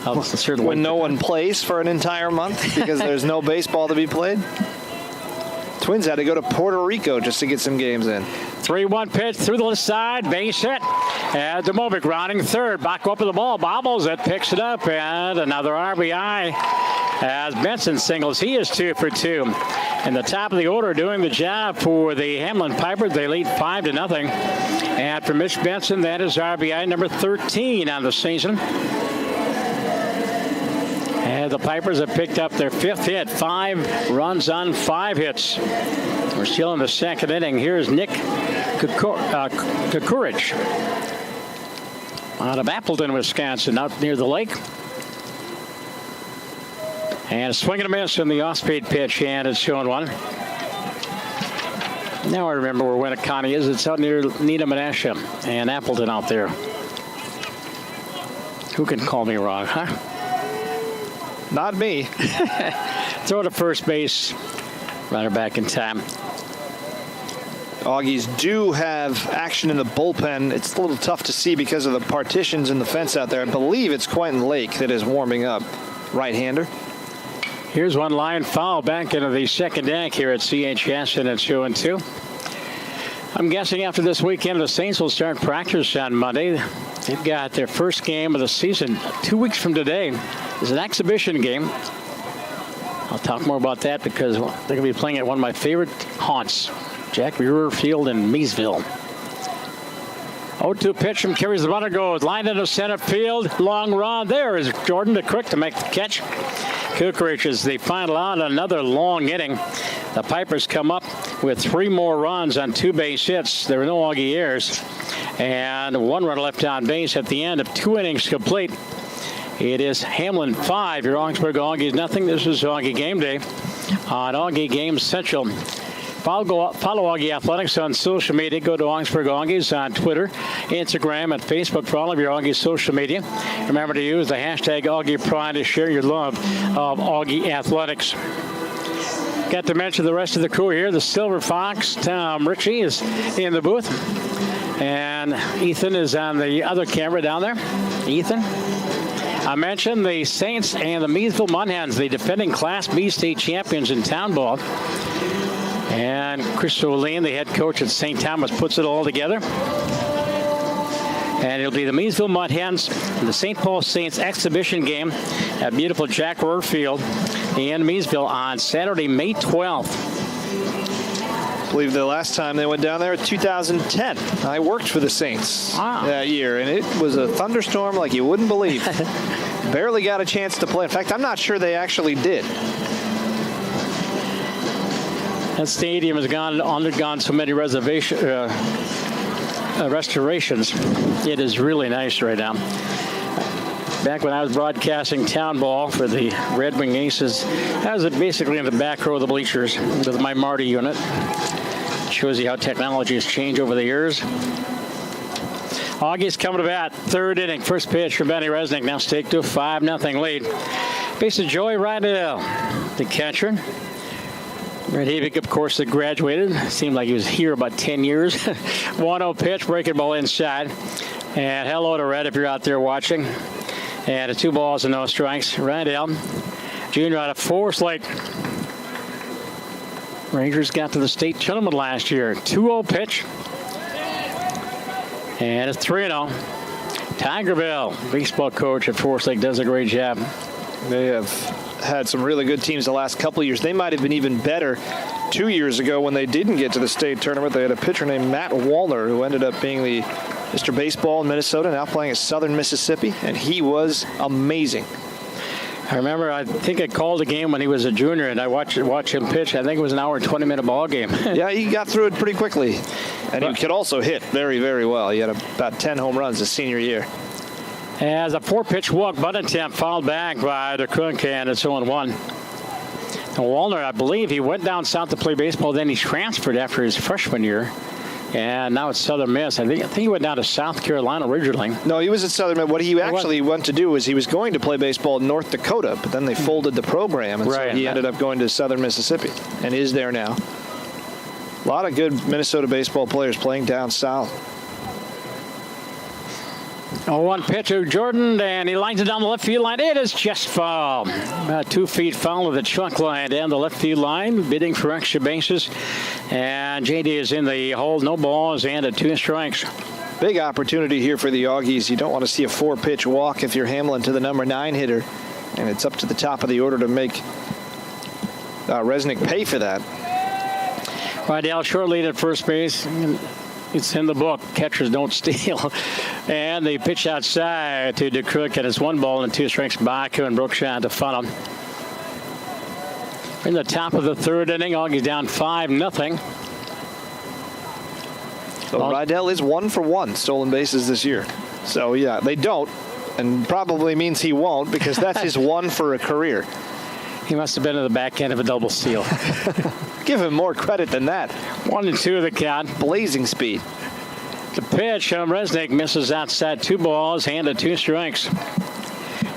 when no one plays for an entire month because there's no baseball to be played. Twins had to go to Puerto Rico just to get some games in. 3-1 pitch through the side, base hit. And Domovic rounding third. Back up with the ball, bobbles it, picks it up, and another RBI as Benson singles. He is 2 for 2. In the top of the order, doing the job for the Hamline Pipers. They lead 5-0. And for Mitch Benson, that is RBI number 13 on the season. And the Pipers have picked up their 5th hit. 5 runs on 5 hits. We're still in the second inning. Here's Nick Kukurich out of Appleton, Wisconsin, out near the lake. And a swing and a miss in the off-speed pitch, and it's showing 1. Now I remember where Winneconne is. It's out near Needham and Asham and Appleton out there. Who can call me wrong, huh? Not me. Throw to first base. Runner back in time. Auggies do have action in the bullpen. It's a little tough to see because of the partitions in the fence out there. I believe it's Quentin Lake that is warming up, right-hander. Here's one line foul back into the second deck here at CHS, and it's 2-2. I'm guessing after this weekend, the Saints will start practice on Monday. They've got their first game of the season 2 weeks from today. It's an exhibition game. I'll talk more about that because they're going to be playing at one of my favorite haunts, Jack Brewer Field in Maysville. 0-2 pitch from carries the runner, goes line into center field. Long run. There is Jordan DeCrook to make the catch. Cook reaches the final out. Another long inning. The Pipers come up with 3 more runs on 2 base hits. There were no Augie errors. And 1 run left on base at the end of 2 innings complete. It is Hamline 5, your Augsburg Auggies nothing. This is Augie Game Day on Augie Game Central. Follow Augie Athletics on social media. Go to Augsburg Auggies on Twitter, Instagram, and Facebook for all of your Augie social media. Remember to use the hashtag Augie Pride to share your love of Augie Athletics. Got to mention the rest of the crew here. The Silver Fox, Tom Ritchie, is in the booth. And Ethan is on the other camera down there. Ethan. I mentioned the Saints and the Maysville Mudhens, the defending Class B state champions in town ball. And Chris O'Lean, the head coach at St. Thomas, puts it all together. And it'll be the Maysville Mudhens and the St. Paul Saints exhibition game at beautiful Jack Brewer Field in Maysville on Saturday, May 12th. I believe the last time they went down there, 2010. I worked for the Saints that year, and it was a thunderstorm like you wouldn't believe. Barely got a chance to play. In fact, I'm not sure they actually did. That stadium has undergone so many restorations. It is really nice right now. Back when I was broadcasting town ball for the Red Wing Aces, I was basically in the back row of the bleachers with my Marty unit. Shows you how technology has changed over the years. Augie's coming to bat. 3rd inning. First pitch from Benny Resnick. Now stake to a 5-0 lead. Base of Joey Rydell, the catcher. Red Havik, of course, that graduated. Seemed like he was here about 10 years. 1-0 pitch. Breaking ball inside. And hello to Red if you're out there watching. And a 2 balls and no strikes. Rydell, junior out of Forest Lake. Rangers got to the state tournament last year. 2-0 pitch. And it's 3-0. Tigerville, baseball coach at Forest Lake, does a great job. They have had some really good teams the last couple of years. They might have been even better 2 years ago when they didn't get to the state tournament. They had a pitcher named Matt Wallner who ended up being the Mr. Baseball in Minnesota, now playing at Southern Mississippi, and he was amazing. I remember, I think I called a game when he was a junior, and I watched him pitch. I think it was an hour and 20-minute ball game. Yeah, he got through it pretty quickly. And he could also hit very, very well. He had about 10 home runs his senior year. As a 4-pitch walk bunt attempt fouled back by DeCrook, and it's 0-1. And Wallner, I believe he went down south to play baseball, then he transferred after his freshman year. And now it's Southern Miss. I think he went down to South Carolina originally. No, he was at Southern Miss. What he actually went to do was he was going to play baseball in North Dakota, but then they folded the program, and so he ended up going to Southern Mississippi and is there now. A lot of good Minnesota baseball players playing down south. 0-1 pitch to Jordan, and he lines it down the left field line. It is just foul. About 2 feet foul of the truck line down the left field line, bidding for extra bases. And JD is in the hole. No balls and 2 strikes. Big opportunity here for the Auggies. You don't want to see a 4-pitch walk if you're Hamline to the number 9 hitter. And it's up to the top of the order to make Resnick pay for that. Rydell short lead at first base. It's in the book. Catchers don't steal. And they pitch outside to DeCrook, and it's 1 ball and 2 strikes. Baku and Brookshire to funnel. In the top of the 3rd inning, Augie's down 5-0. So Rydell is 1 for 1 stolen bases this year. So yeah, they don't, and probably means he won't, because that's his 1 for a career. He must have been in the back end of a double steal. Give him more credit than that. 1-2 the count. Blazing speed. The pitch from Resnick misses outside. 2 balls and 2 strikes.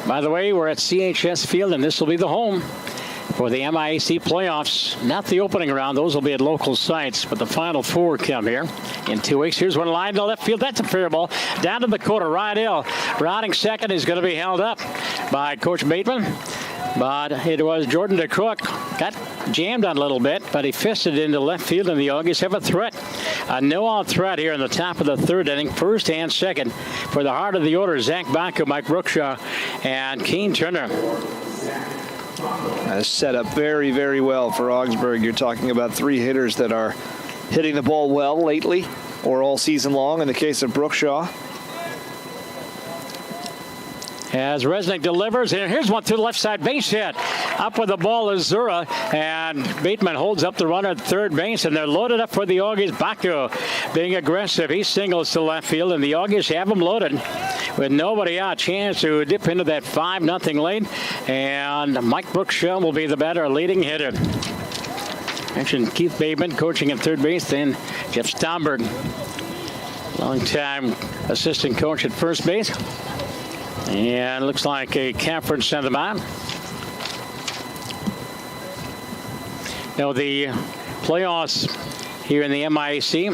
By the way, we're at CHS Field, and this will be the home for the MIAC playoffs. Not the opening round. Those will be at local sites, but the final 4 come here in 2 weeks. Here's one line to left field. That's a fair ball. Down to the corner. Rydell routing second is going to be held up by Coach Bateman. But it was Jordan DeCrook. Got jammed on a little bit, but he fisted into left field, and the Auggies have a threat. A no-out threat here in the top of the 3rd inning, first and second for the heart of the order. Zach Baco, Mike Brookshaw, and Keane Turner. That's set up very, very well for Augsburg. You're talking about 3 hitters that are hitting the ball well lately or all season long in the case of Brookshaw. As Resnick delivers, and here's one to the left side base hit. Up with the ball is Zura, and Bateman holds up the runner at third base, and they're loaded up for the Auggies. Baco being aggressive. He singles to left field, and the Auggies have him loaded with nobody out. Chance to dip into that 5-0 lead, and Mike Brookshaw will be the batter, leading hitter. Mentioned Keith Bateman coaching at third base, then Jeff Stomberg, longtime assistant coach at first base. And looks like a Camford sent him on. Now the playoffs here in the MIAC.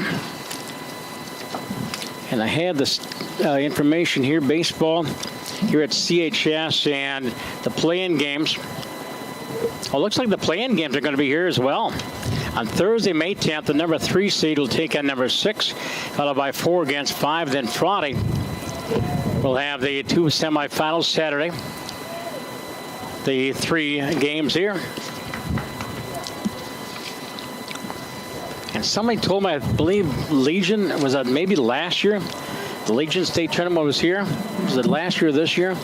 And I had this information here, baseball here at CHS and the play-in games. Well, it looks like the play-in games are going to be here as well. On Thursday, May 10th, the number 3 seed will take on number 6, followed by 4 against 5. Then Friday, we'll have the 2 semifinals. Saturday, the 3 games here. And somebody told me, I believe Legion, was that maybe last year? The Legion State Tournament was here. Was it last year or this year?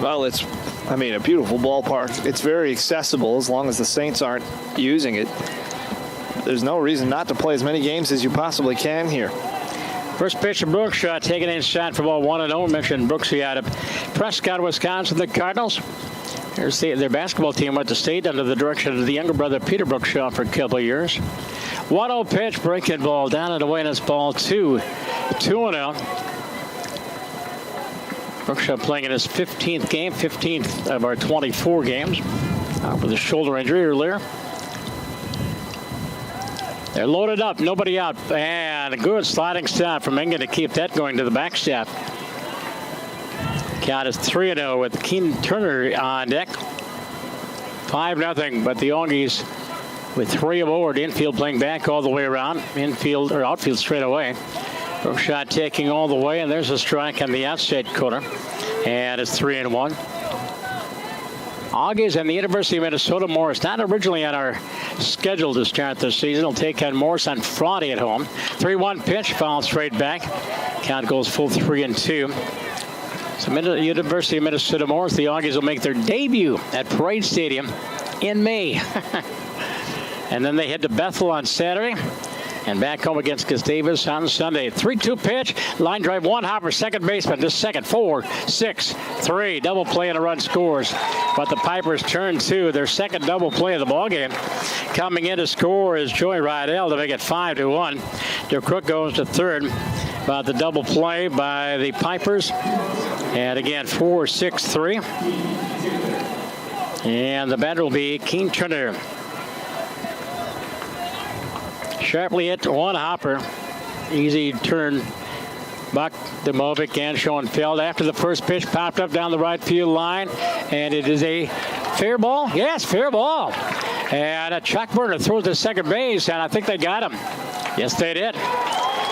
Well, it's, I mean, a beautiful ballpark. It's very accessible as long as the Saints aren't using it. There's no reason not to play as many games as you possibly can here. First pitch of Brookshaw taken inside for ball 1-0. Mentioned Brooksy out of Prescott, Wisconsin. The Cardinals. Here's their basketball team went to state under the direction of the younger brother Peter Brookshaw for a couple of years. 1-0 pitch, breaking ball down and away, and it's ball 2. 2-0. Brookshaw playing in his 15th game, 15th of our 24 games. With a shoulder injury earlier. They're loaded up, nobody out, and a good sliding stop from Engen to keep that going to the backstop. Count is 3-0 with Keane Turner on deck. 5-0, but the Auggies with 3 aboard. Infield playing back all the way around. Infield or outfield straight away. Brookshaw taking all the way, and there's a strike on the outside corner, and it's 3-1. Auggies and the University of Minnesota Morris, not originally on our schedule to start this season. Will take on Morris on Friday at home. 3-1 pitch, fouled straight back. Count goes full 3-2. So University of Minnesota Morris, the Auggies will make their debut at Parade Stadium in May. And then they head to Bethel on Saturday. And back home against Gustavus on Sunday. 3-2 pitch. Line drive, 1 hopper. Second baseman to second. 4-6-3. Double play and a run scores. But the Pipers turn 2. Their second double play of the ballgame. Coming in to score is Joey Rydell to make it 5-1. DeCrook goes to third. But the double play by the Pipers. And again, 4-6-3. And the batter will be Keane Turner. Sharply hit 1 hopper. Easy turn. Buck, Demovic, and Schoenfeld. After the first pitch popped up down the right field line. And it is a fair ball. Yes, fair ball. And a Chuck Burner throws to second base, and I think they got him. Yes, they did.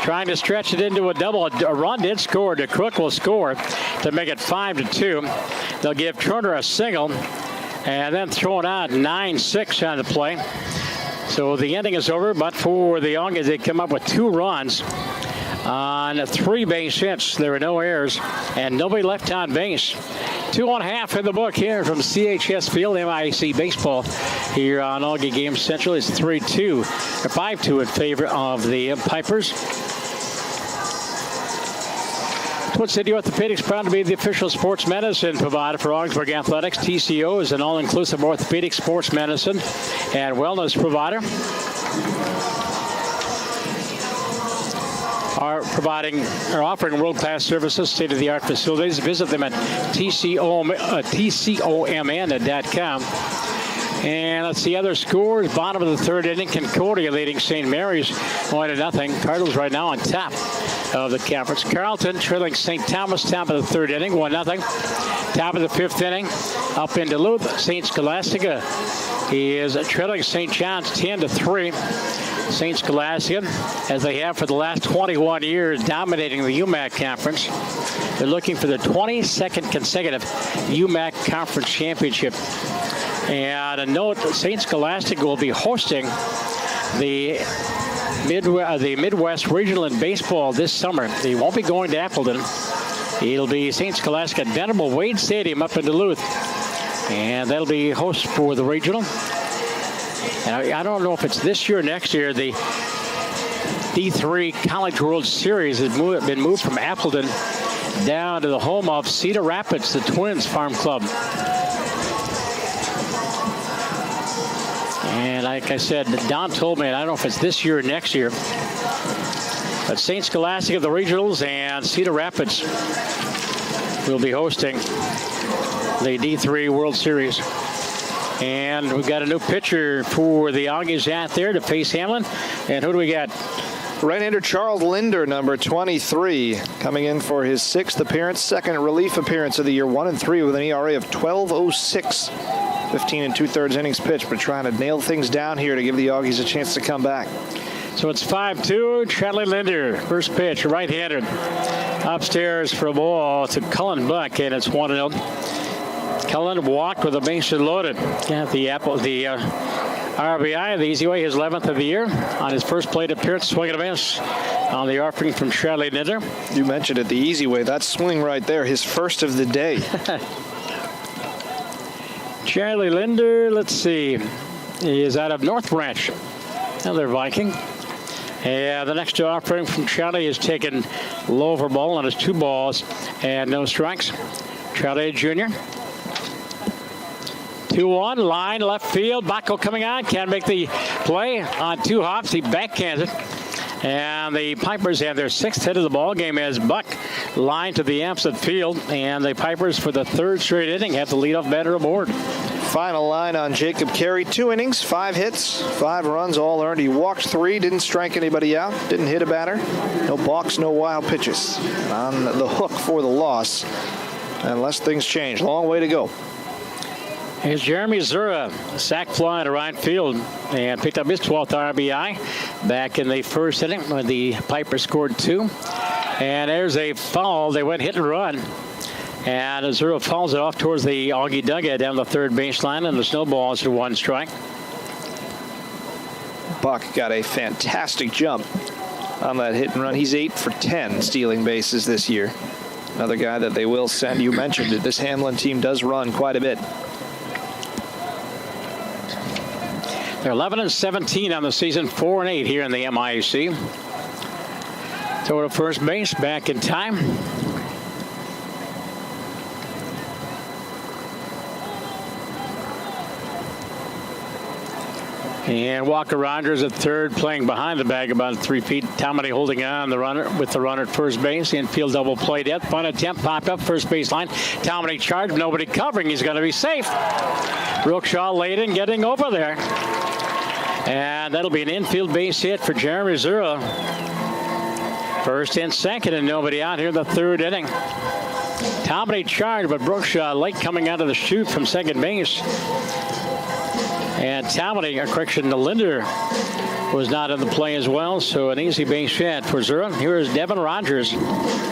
Trying to stretch it into a double. A run did score. DeCrook will score to make it 5-2. They'll give Turner a single. And then throwing out 9-6 on the play. So the inning is over, but for the Auggies, they come up with 2 runs on 3 base hits. There were no errors and nobody left on base. 2.5 in the book here from CHS Field. MIAC baseball here on Auggie Game Central is 3-2 or 5-2 in favor of the Pipers. Twin City Orthopedics, proud to be the official sports medicine provider for Augsburg Athletics. TCO is an all-inclusive orthopedic sports medicine and wellness provider. are offering world-class services, state-of-the-art facilities. Visit them at tcomn.com. And let's see other scores. Bottom of the third inning, Concordia leading St. Mary's 1-0. Cardinals right now on top of the conference. Carleton trailing St. Thomas, top of the third inning, 1-0. Top of the fifth inning, up in Duluth, St. Scholastica is trailing St. John's 10-3. St. Scholastica, as they have for the last 21 years, dominating the UMAC conference. They're looking for their 22nd consecutive UMAC conference championship. And a note, St. Scholastica will be hosting the Midwest Regional in baseball this summer. They won't be going to Appleton. It'll be St. Scholastica at Venerable Wade Stadium up in Duluth. And that'll be host for the regional. And I don't know if it's this year or next year. The D3 College World Series has been moved from Appleton down to the home of Cedar Rapids, the Twins Farm Club. And like I said, Don told me, and I don't know if it's this year or next year, but St. Scholastica, the regionals, and Cedar Rapids will be hosting the D3 World Series. And we've got a new pitcher for the Auggies out there to face Hamline. And who do we got? Right-hander Charles Linder, number 23, coming in for his 6th appearance, second relief appearance of the year, 1-3 with an ERA of 12.06. 15 2/3 innings pitched, but trying to nail things down here to give the Auggies a chance to come back. So it's 5-2. Charlie Linder, first pitch, right-handed. Upstairs for a ball to Cullen Buck, and it's 1-0. Cullen walked with the bases loaded. Got the RBI the easy way, his 11th of the year. On his first plate appearance, swing and a miss on the offering from Charlie Linder. You mentioned it the easy way. That swing right there, his first of the day. Charlie Linder, let's see, he is out of North Branch, another Viking. And the next offering from Charlie is taken low for ball on his 2 balls and no strikes. Charlie Jr. 2-1, line left field. Bacco coming on, can't make the play on 2 hops. He backhands it. And the Pipers have their 6th hit of the ball game as Buck lined to the opposite field. And the Pipers, for the 3rd straight inning, have the leadoff batter aboard. Final line on Jacob Carey. 2 innings, 5 hits, 5 runs, all earned. He walked 3, didn't strike anybody out, didn't hit a batter. No balks, no wild pitches. On the hook for the loss, unless things change. Long way to go. Here's Jeremy Zura, sac fly to right field, and picked up his 12th RBI back in the first inning when the Pipers scored 2. And there's a foul. They went hit and run. And Zura fouls it off towards the Auggie dugout down the third baseline, and the snowball is to 1 strike. Buck got a fantastic jump on that hit and run. He's 8 for 10 stealing bases this year. Another guy that they will send. You mentioned it. This Hamline team does run quite a bit. They're 11-17 on the season, 4-8 here in the MIAC. Throw to first base, back in time. And Walker Rogers at third, playing behind the bag about 3 feet. Tomedy holding on the runner with the runner at first base. Infield double play death. Bunt attempt popped up first base line. Tomedy charged, nobody covering. He's going to be safe. Brookshaw late in getting over there. And that'll be an infield base hit for Jeremy Zura. First and second, and nobody out here in the 3rd inning. Tomedy charged, but Brookshaw late coming out of the chute from second base. And Tomedy, a correction to Linder, was not in the play as well, so an easy base hit for Zura. Here is Devin Rogers.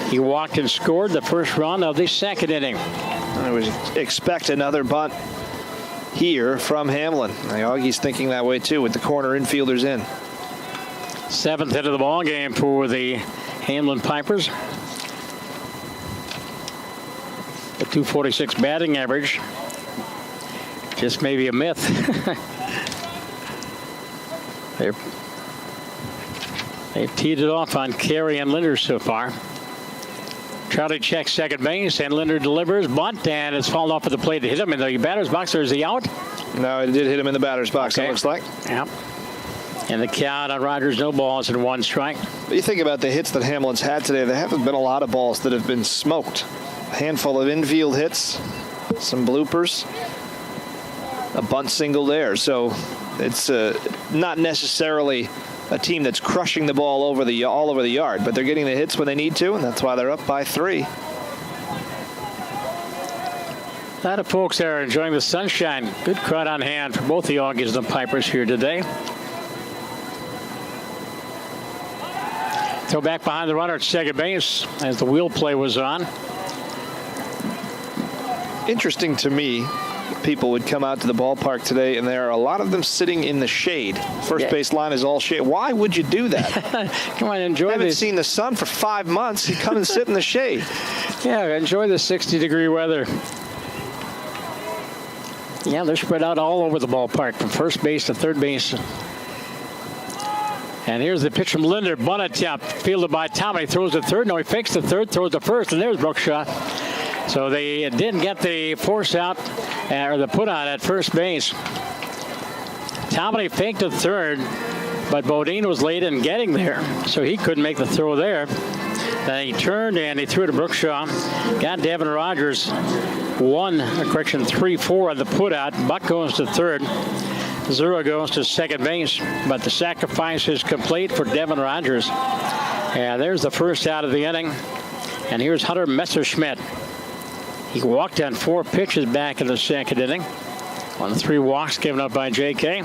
He walked and scored the first run of the 2nd inning. I would expect another bunt here from Hamline. The Auggies thinking that way too with the corner infielders in. 7th hit of the ball game for the Hamline Pipers. A .246 batting average. Just maybe a myth. They've teed it off on Carey and Linder so far. Charlie checks second base, and Linder delivers. Bunt, and it's fallen off at the plate to hit him in the batter's box. Or is he out? No, it did hit him in the batter's box, okay. It looks like. Yeah. And the count on Rogers, no balls and 1 strike. You think about the hits that Hamline's had today, there haven't been a lot of balls that have been smoked. A handful of infield hits, some bloopers, a bunt single there. So it's not necessarily a team that's crushing the ball all over the yard, but they're getting the hits when they need to, and that's why they're up by 3. A lot of folks there are enjoying the sunshine. Good crowd on hand for both the Auggies and the Pipers here today. Throw back behind the runner at second base as the wheel play was on. Interesting to me, people would come out to the ballpark today, and there are a lot of them sitting in the shade. First base line is all shade. Why would you do that? Come on, enjoy this. I haven't seen the sun for 5 months. You come and sit in the shade. Yeah, enjoy the 60-degree weather. Yeah, they're spread out all over the ballpark from first base to third base. And here's the pitch from Linder. Bunt attempt, fielded by Tommy. Throws to third. No, he fakes the third, throws to first, and there's Brookshaw. So they didn't get the force out, or the put out at first base. Tommy faked to third, but Bodine was late in getting there, so he couldn't make the throw there. Then he turned and he threw to Brookshaw. Got Devin Rogers 3-4 on the put out. Buck goes to third. Zero goes to second base, but the sacrifice is complete for Devin Rogers. And there's the first out of the inning. And here's Hunter Messerschmidt. He walked on 4 pitches back in the second inning. On 3 walks given up by J.K.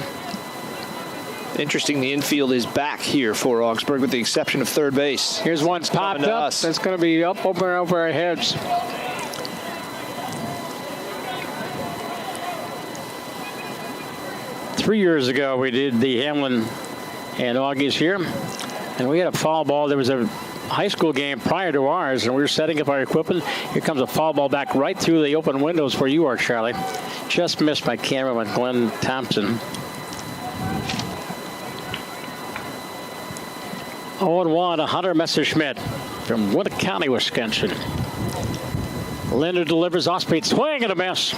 Interesting, the infield is back here for Augsburg with the exception of third base. Here's one popped up. That's going to be up over our heads. Three years ago, we did the Hamline and Auggies here, and we had a foul ball. There was a high school game prior to ours, and we were setting up our equipment. Here comes a foul ball back right through the open windows where you are, Charlie. Just missed my cameraman, Glenn Thompson. 0-1, Hunter Messerschmidt from Wood County, Wisconsin. Linder delivers off-speed swing and a miss.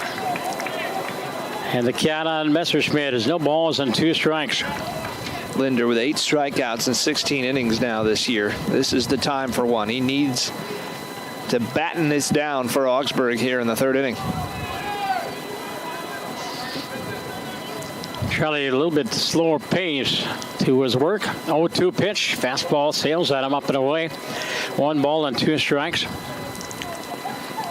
And the count on Messerschmidt is no balls and 2 strikes. Linder with 8 strikeouts in 16 innings now this year. This is the time for one. He needs to batten this down for Augsburg here in the 3rd inning. Charlie, a little bit slower pace to his work. 0-2 pitch. Fastball sails at him up and away. 1 ball and 2 strikes.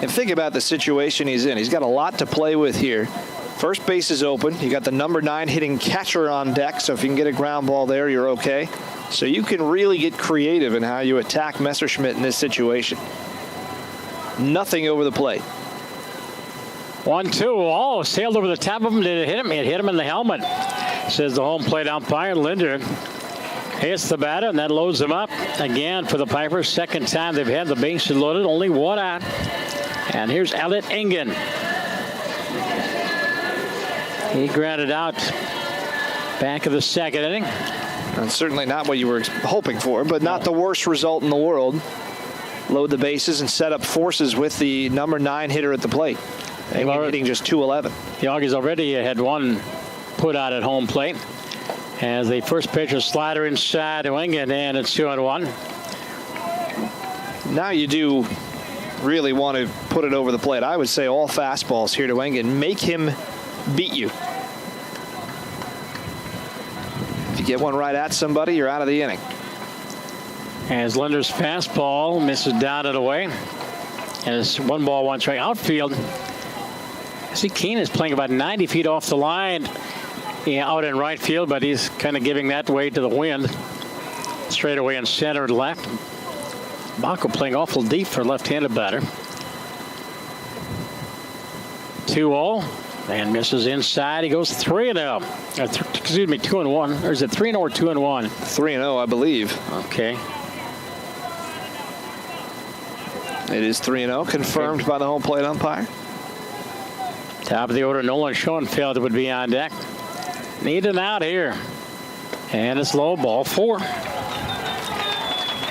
And think about the situation he's in. He's got a lot to play with here. First base is open. You got the number 9 hitting catcher on deck, so if you can get a ground ball there, you're okay. So you can really get creative in how you attack Messerschmidt in this situation. Nothing over the plate. 1-2. Oh, sailed over the top of him. Did it hit him? It hit him in the helmet, says the home plate umpire. Linder hits the batter, and that loads him up again for the Pipers. Second time they've had the bases loaded. Only 1 out. And here's Elliot Engen. He grounded out back of the 2nd inning. And certainly not what you were hoping for, but not the worst result in the world. Load the bases and set up forces with the number 9 hitter at the plate. And hitting just .211. The Auggies already had 1 put out at home plate. As the first pitch is slider inside to Engen, and it's 2-1. Now you do really want to put it over the plate. I would say all fastballs here to Engen. Make him beat you. If you get one right at somebody, you're out of the inning. As Linder's fastball misses down and away. And it's 1 ball, 1 strike. Outfield. See, Keene is playing about 90 feet off the line out in right field, but he's kind of giving that way to the wind. Straight away in center and left. Bacco playing awful deep for left-handed batter. 2-0. And misses inside. He goes 3-0. Excuse me, 2-1. Or is it 3-0 or 2-1? 3-0, I believe. Okay. It is 3-0, confirmed by the home plate umpire. Top of the order, Nolan Schoenfeld would be on deck. Need an out here. And it's low, ball 4.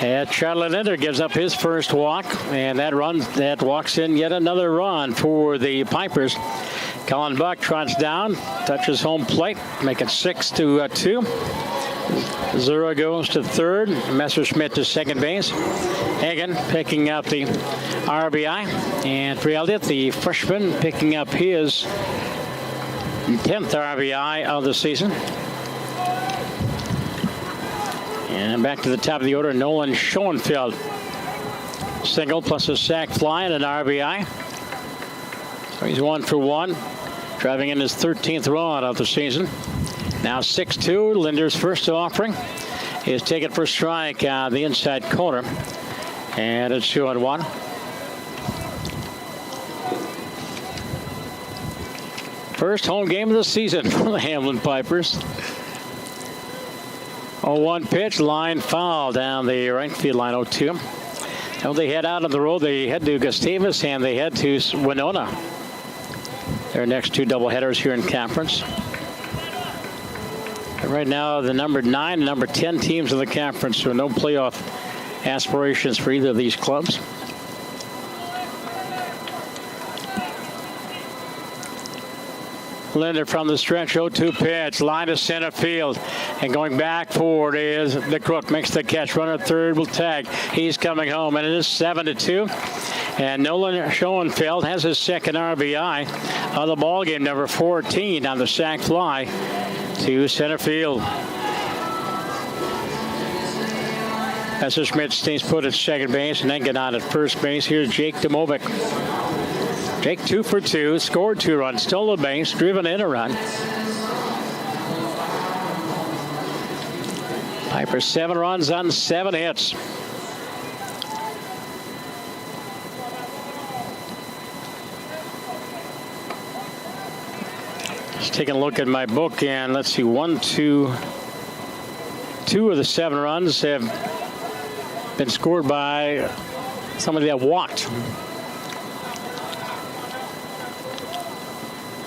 And Charlie Linder gives up his first walk. And that walks in yet another run for the Pipers. Colin Buck trots down, touches home plate, make it 6-2. Zura goes to third. Messerschmidt to second base. Hagen picking up the RBI. And for Elliott, the freshman, picking up his 10th RBI of the season. And back to the top of the order, Nolan Schoenfeld. Single plus a sac fly and an RBI. So he's 1 for 1. Driving in his 13th run of the season. Now 6-2. Linder's first offering is taken for strike on the inside corner. And it's 2-1. First home game of the season for the Hamline Pipers. 0-1 pitch, line foul down the right field line, 0-2. Now they head out on the road. They head to Gustavus and they head to Winona. Their next two doubleheaders here in conference. And right now, the number 9 and number 10 teams in the conference, so no playoff aspirations for either of these clubs. Linder from the stretch, 0-2 pitch, line to center field, and going back forward is the Crook, makes the catch, runner third will tag. He's coming home, and it is 7-2. And Nolan Schoenfeld has his second RBI of the ball game, number 14 on the sac fly to center field. Messerschmidt stays put at second base, and then get on at first base. Here's Jake Demovic. Jake 2 for 2, scored 2 runs, stole a base, driven in a run. Piper 7 runs on 7 hits. Just taking a look at my book, and let's see, 2 of the 7 runs have been scored by somebody that walked.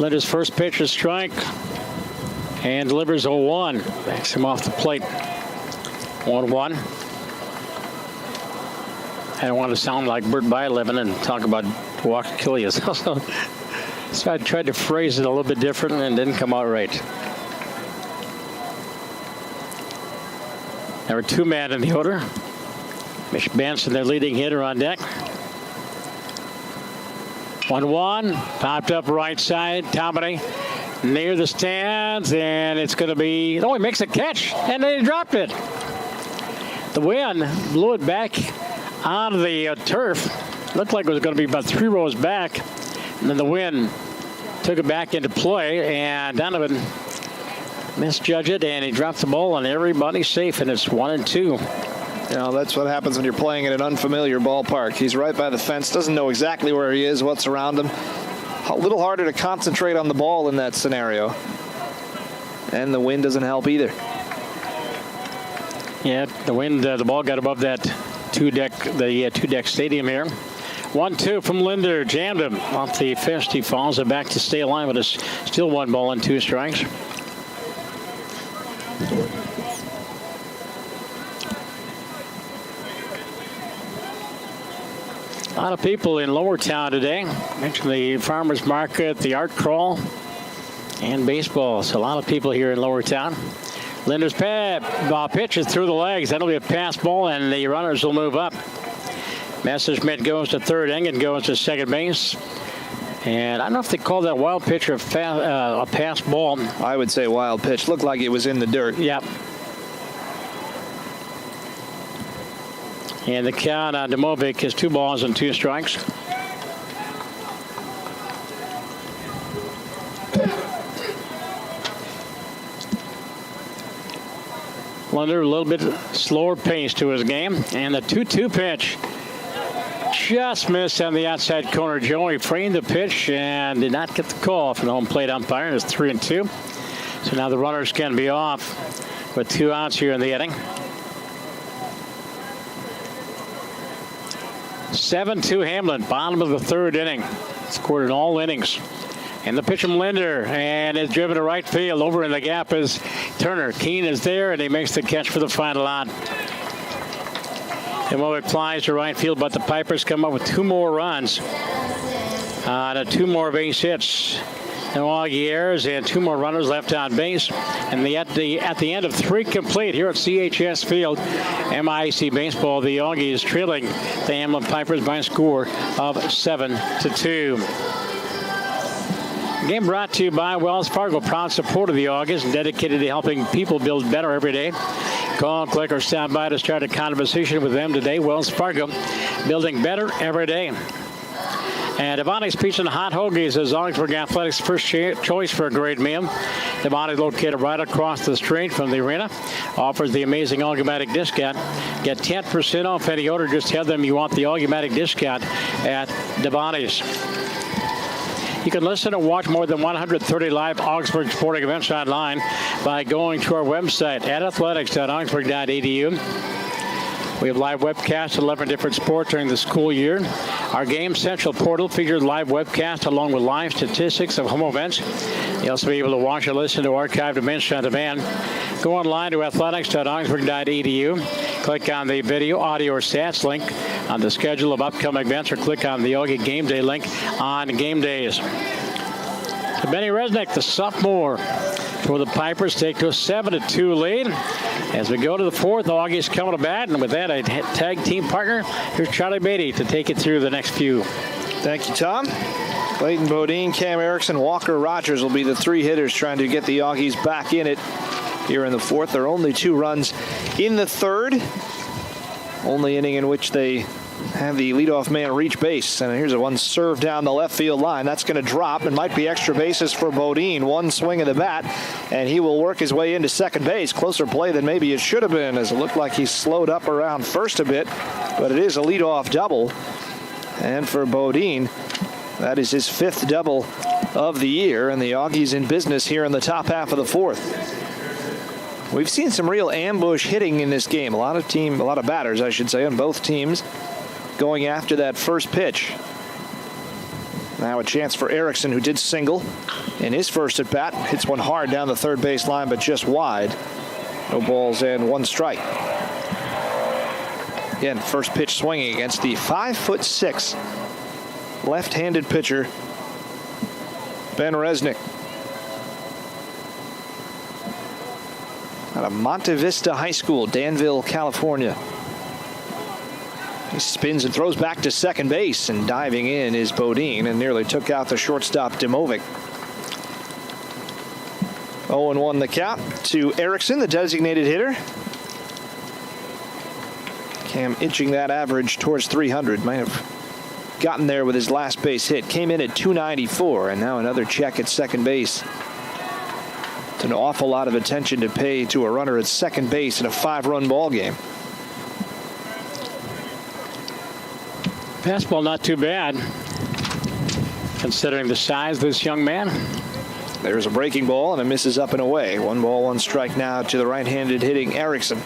Linder's first pitch is strike and delivers 0-1. Backs him off the plate. 1-1. I don't want to sound like Bert Bylevin and talk about walk Achilles. So I tried to phrase it a little bit different and it didn't come out right. Number 2 man in the order. Mitch Benson, their leading hitter, on deck. 1-1, popped up right side. Tomany near the stands, and it's going to be, oh, he makes a catch, and then he dropped it. The wind blew it back onto the turf. Looked like it was going to be about 3 rows back, and then the wind took it back into play, and Donovan misjudged it, and he dropped the ball, and everybody's safe, and it's 1-2. You know, that's what happens when you're playing in an unfamiliar ballpark. He's right by the fence, doesn't know exactly where he is, what's around him. A little harder to concentrate on the ball in that scenario. And the wind doesn't help either. Yeah, the wind, the ball got above that two-deck stadium here. 1-2 from Linder, jammed him off the fist. He falls it back to stay alive, but it's still 1 ball and 2 strikes. A lot of people in Lower Town today. Mentioned the farmers market, the art crawl, and baseball. So a lot of people here in Lower Town. Linder's pitch is through the legs. That'll be a pass ball, and the runners will move up. Messerschmidt goes to third. Engen goes to second base. And I don't know if they call that wild pitch or a pass ball. I would say wild pitch. Looked like it was in the dirt. Yep. And the count on Demovic is 2 balls and 2 strikes. Linder, a little bit slower pace to his game. And the 2-2 pitch just missed on the outside corner. Joey framed the pitch and did not get the call from the home plate umpire. It's 3-2. So now the runners can be off with 2 outs here in the inning. 7-2 Hamline, bottom of the 3rd inning. Scored in all innings. And the pitch from Linder, and is driven to right field. Over in the gap is Turner. Keene is there, and he makes the catch for the final out. And it flies to right field, but the Pipers come up with 2 more runs on 2 more base hits. no Augie errors, and 2 more runners left on base. And at the end of 3 complete here at CHS Field, MIAC baseball, the Auggies trailing the Hamline Pipers by a score of 7-2. Game brought to you by Wells Fargo, proud supporter of the Auggies and dedicated to helping people build better every day. Call, click, or stop by to start a conversation with them today. Wells Fargo, building better every day. And Devontae's Pizza and Hot Hoagies is Augsburg Athletics' first choice for a great meal. Devontae, located right across the street from the arena, offers the amazing Augiematic discount. Get 10% off any order. Just tell them you want the Augiematic discount at Devontae's. You can listen and watch more than 130 live Augsburg sporting events online by going to our website at athletics.augsburg.edu. We have live webcasts of 11 different sports during the school year. Our Game Central portal features live webcasts along with live statistics of home events. You'll also be able to watch or listen to archived events on demand. Go online to athletics.augsburg.edu. Click on the video, audio, or stats link on the schedule of upcoming events, or click on the Auggie Game Day link on game days. Benny Resnick, the sophomore, for the Pipers, take to a 7-2 lead. As we go to the 4th, Augie's coming to bat, and with that, a tag team partner. Here's Charlie Beatty to take it through the next few. Thank you, Tom. Clayton Bodine, Cam Erickson, Walker Rogers will be the 3 hitters trying to get the Auggies back in it here in the 4th. There are only 2 runs in the 3rd. Only inning in which they have the leadoff man reach base. And here's a one serve down the left field line. That's going to drop and might be extra bases for Bodine. One swing of the bat, and he will work his way into second base. Closer play than maybe it should have been, as it looked like he slowed up around first a bit. But it is a leadoff double. And for Bodine, that is his 5th double of the year. And the Auggies in business here in the top half of the 4th. We've seen some real ambush hitting in this game. A lot of batters, I should say, on both teams going after that first pitch. Now a chance for Erickson, who did single in his first at bat. Hits one hard down the third base line, but just wide. No balls and 1 strike. Again, first pitch swinging against the 5'6" left-handed pitcher, Ben Resnick. Out of Monte Vista High School, Danville, California. He spins and throws back to second base, and diving in is Bodine, and nearly took out the shortstop Dimovic. 0-1 the count to Erickson, the designated hitter. Cam inching that average towards 300. Might have gotten there with his last base hit. Came in at 294, and now another check at second base. It's an awful lot of attention to pay to a runner at second base in a 5-run ball game. Fastball not too bad, considering the size of this young man. There's a breaking ball, and it misses up and away. 1 ball, 1 strike now to the right-handed hitting Erickson.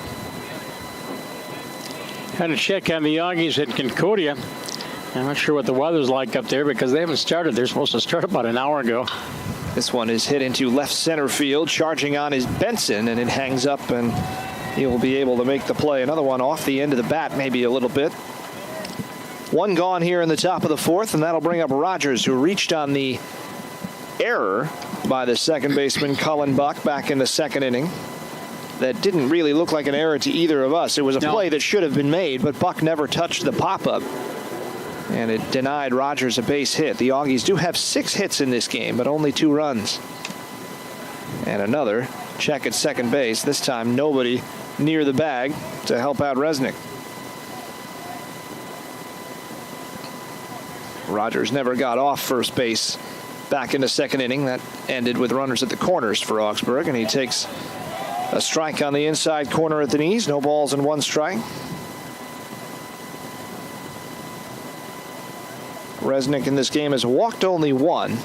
Had to check on the Auggies at Concordia. I'm not sure what the weather's like up there because they haven't started. They're supposed to start about an hour ago. This one is hit into left center field. Charging on is Benson, and it hangs up, and he will be able to make the play. Another one off the end of the bat, maybe a little bit. 1 gone here in the top of the 4th, and that'll bring up Rogers, who reached on the error by the second baseman Cullen Buck back in the 2nd inning. That didn't really look like an error to either of us. It was a play that should have been made, but Buck never touched the pop-up, and it denied Rogers a base hit. The Auggies do have 6 hits in this game, but only 2 runs. And another check at second base. This time nobody near the bag to help out Resnick. Rogers never got off first base back in the 2nd inning. That ended with runners at the corners for Augsburg, and he takes a strike on the inside corner at the knees. No balls and 1 strike. Resnick in this game has walked only 1.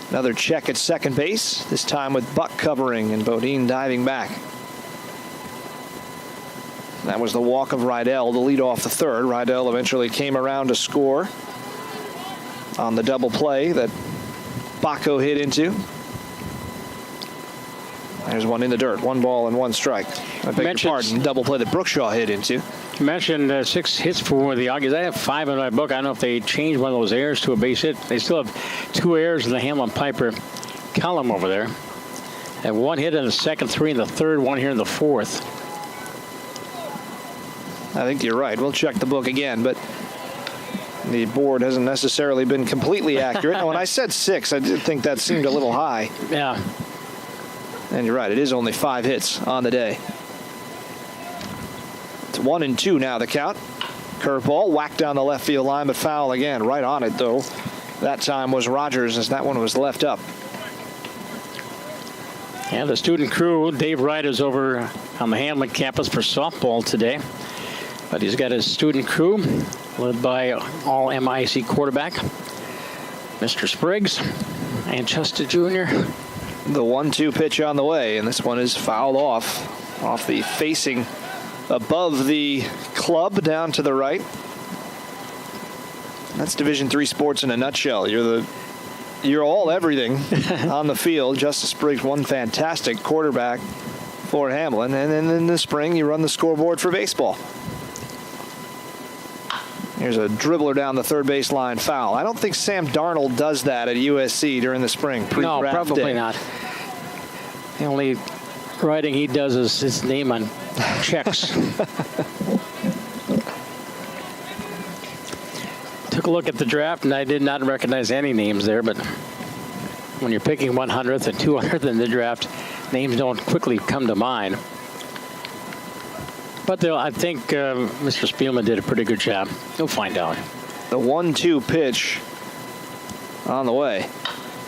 Another check at second base, this time with Buck covering and Bodine diving back. That was the walk of Rydell, the lead off the 3rd. Rydell eventually came around to score on the double play that Bacco hit into. There's one in the dirt. 1 ball and 1 strike. I beg your pardon. Double play that Brookshaw hit into. You mentioned 6 hits for the Auggies. I have 5 in my book. I don't know if they changed one of those errors to a base hit. They still have 2 errors in the Hamline Piper column over there. And 1 hit in the second, 3 in the third, 1 here in the fourth. I think you're right. We'll check the book again, but the board hasn't necessarily been completely accurate. When I said 6, I did think that seemed a little high. Yeah. And you're right. It is only 5 hits on the day. It's 1-2 now, the count. Curveball whacked down the left field line, but foul again. Right on it, though. That time was Rogers, as that one was left up. And the student crew, Dave Wright, is over on the Hamline campus for softball today. But he's got his student crew led by all MIAC quarterback, Mr. Spriggs, and Chester Jr. The 1-2 pitch on the way, and this one is fouled off the facing above the club down to the right. That's Division III sports in a nutshell. You're all everything on the field. Justice Spriggs, one fantastic quarterback for Hamline, and then in the spring you run the scoreboard for baseball. Here's a dribbler down the third baseline, foul. I don't think Sam Darnold does that at USC during the spring. No, probably not. The only writing he does is his name on checks. Took a look at the draft, and I did not recognize any names there, but when you're picking 100th and 200th in the draft, names don't quickly come to mind. But I think Mr. Spielman did a pretty good job. You'll find out. The 1-2 pitch on the way.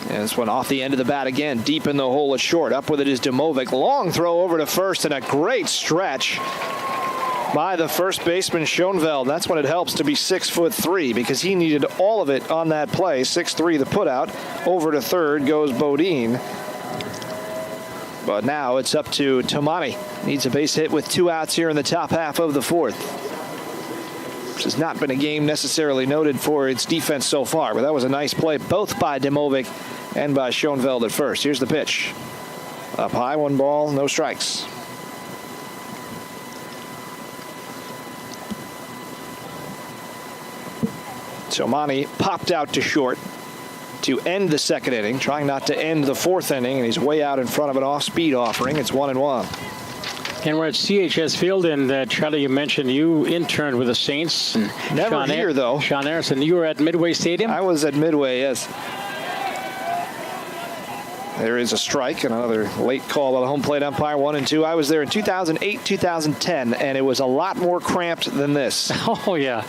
And this one off the end of the bat again, deep in the hole at short. Up with it is Demovic. Long throw over to first, and a great stretch by the first baseman, Schoenveld. That's when it helps to be 6'3", because he needed all of it on that play. 6'3", the putout. Over to third goes Bodine. But now it's up to Tomani. Needs a base hit with 2 outs here in the top half of the fourth. This has not been a game necessarily noted for its defense so far, but that was a nice play both by Demovic and by Schoenveld at first. Here's the pitch. Up high, 1 ball, no strikes. Tomani popped out to short to end the second inning, trying not to end the fourth inning, and he's way out in front of an off-speed offering. It's 1-1. And we're at CHS Field, and Charlie, you mentioned you interned with the Saints. And Never here, though. Sean Harrison, you were at Midway Stadium? I was at Midway, yes. There is a strike, and another late call by the home plate umpire, 1-2. I was there in 2008, 2010, and it was a lot more cramped than this. Oh, yeah.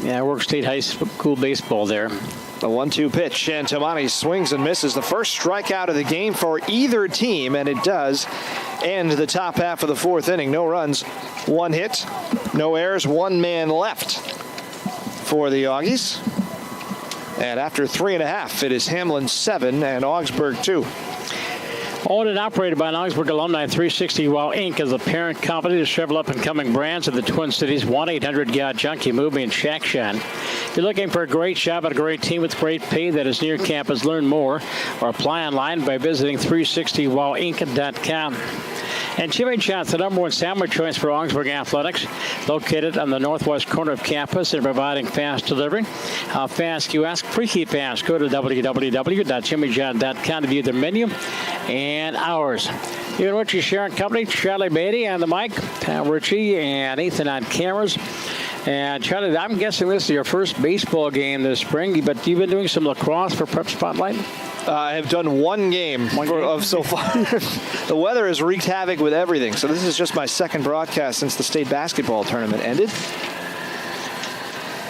Yeah, I worked state high school baseball there. The 1-2 pitch, and Tomani swings and misses. The first strikeout of the game for either team, and it does end the top half of the fourth inning. No runs, 1 hit, no errors, 1 man left for the Auggies. And after 3.5, it is Hamline 7 and Augsburg 2. Owned and operated by an Augsburg alumni, 360 Wow Inc. is the parent company to several up-and-coming brands of the Twin Cities. 1-800-GOT-JUNKIE, Movie, and Shack Shack. If you're looking for a great shop at a great team with great pay that is near campus, learn more or apply online by visiting 360wowinc.com. And Jimmy John's, the #1 sandwich choice for Augsburg athletics, located on the northwest corner of campus and providing fast delivery. How fast, you ask? Pre-keep fast. Go to www.jimmyjohn.com to view the menu and hours. Here in Ritchie Sharon Company, Charlie Beatty on the mic, Pat Ritchie and Ethan on cameras. And Charlie, I'm guessing this is your first baseball game this spring, but you've been doing some lacrosse for Prep Spotlight? I have done one game of so far. The weather has wreaked havoc with everything, so this is just my second broadcast since the state basketball tournament ended.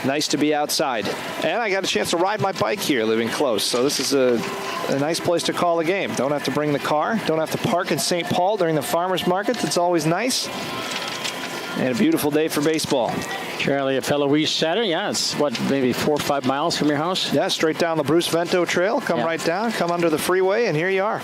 Nice to be outside. And I got a chance to ride my bike here living close, so this is a nice place to call a game. Don't have to bring the car, don't have to park in St. Paul during the farmers market. That's always nice. And a beautiful day for baseball. Charlie, a fellow East Sider. Yeah, it's what, maybe 4 or 5 miles from your house? Yeah, straight down the Bruce Vento Trail. Come right down, come under the freeway, and here you are.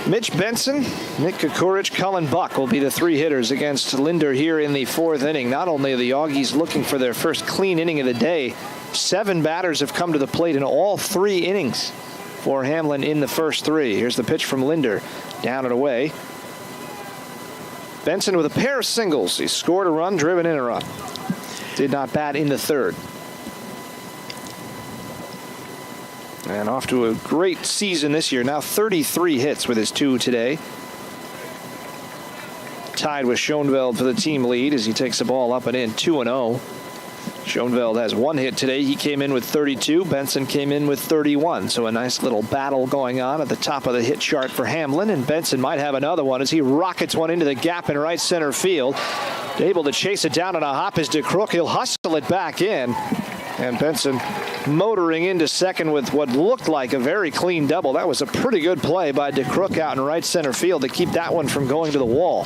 Mitch Benson, Nick Kukurich, Cullen Buck will be the 3 hitters against Linder here in the 4th inning. Not only are the Auggies looking for their first clean inning of the day, 7 batters have come to the plate in all 3 innings for Hamline in the first 3. Here's the pitch from Linder, down and away. Benson with a pair of singles. He scored a run, driven in a run. Did not bat in the 3rd. And off to a great season this year. Now 33 hits with his 2 today. Tied with Schoenveld for the team lead as he takes the ball up and in, 2-0. Schoenveld has 1 hit today. He came in with 32. Benson came in with 31. So a nice little battle going on at the top of the hit chart for Hamline. And Benson might have another one as he rockets one into the gap in right center field. Able to chase it down on a hop is DeCrook. He'll hustle it back in. And Benson motoring into second with what looked like a very clean double. That was a pretty good play by DeCrook out in right center field to keep that one from going to the wall.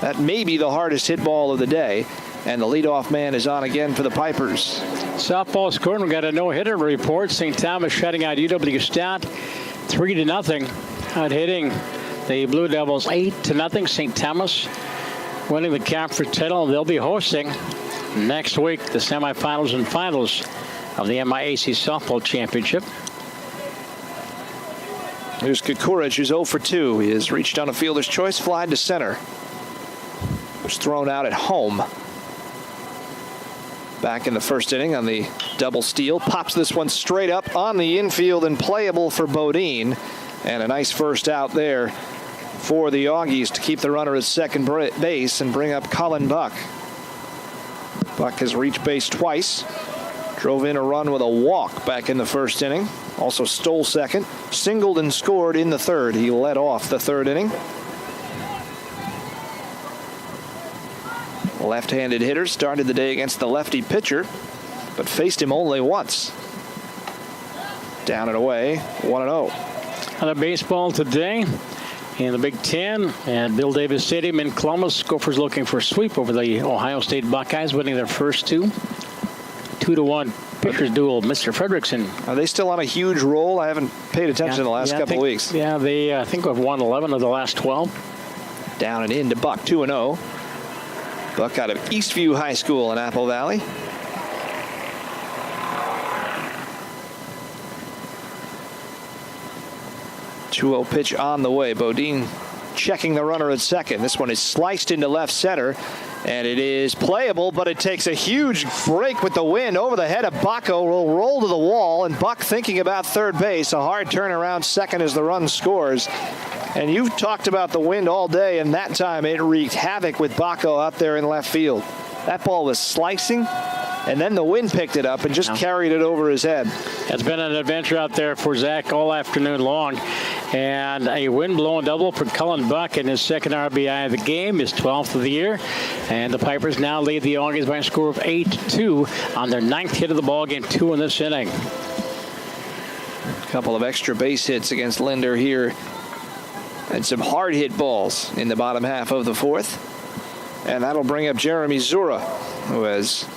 That may be the hardest hit ball of the day. And the leadoff man is on again for the Pipers. Softball scoring. We got a no-hitter report. St. Thomas shutting out UW Stout 3-0. Out hitting the Blue Devils 8-0. St. Thomas winning the conference title. They'll be hosting next week the semifinals and finals of the MIAC Softball Championship. Here's Kukurich, who's 0 for 2. He has reached on a fielder's choice fly to center. Was thrown out at home. Back in the first inning on the double steal. Pops this one straight up on the infield and playable for Bodine. And a nice first out there for the Auggies to keep the runner at second base and bring up Colin Buck. Buck has reached base twice. Drove in a run with a walk back in the first inning. Also stole second. Singled and scored in the third. He led off the third inning. Left-handed hitter started the day against the lefty pitcher, but faced him only once. Down and away, 1-0. Other baseball today in the Big Ten at Bill Davis Stadium in Columbus. Gophers looking for a sweep over the Ohio State Buckeyes, winning their first 2. 2-1 pitchers duel. Mr. Fredrickson. Are they still on a huge roll? I haven't paid attention in the last couple of weeks. Yeah, they I think have won 11 of the last 12. Down and in to Buck, 2-0. Buck out of Eastview High School in Apple Valley. Two-0 pitch on the way. Bodine checking the runner at second. This one is sliced into left center, and it is playable, but it takes a huge break with the wind over the head of Bacco. Will roll to the wall, and Buck thinking about third base. A hard turnaround second as the run scores. And you've talked about the wind all day, and that time it wreaked havoc with Bacco out there in left field. That ball was slicing, and then the wind picked it up and just carried it over his head. It's been an adventure out there for Zach all afternoon long. And a wind-blown double for Cullen Buck in his second RBI of the game, his 12th of the year. And the Pipers now lead the Auggies by a score of 8-2 on their 9th hit of the ballgame, 2 in this inning. A couple of extra base hits against Linder here. And some hard hit balls in the bottom half of the fourth. And that'll bring up Jeremy Zura, who has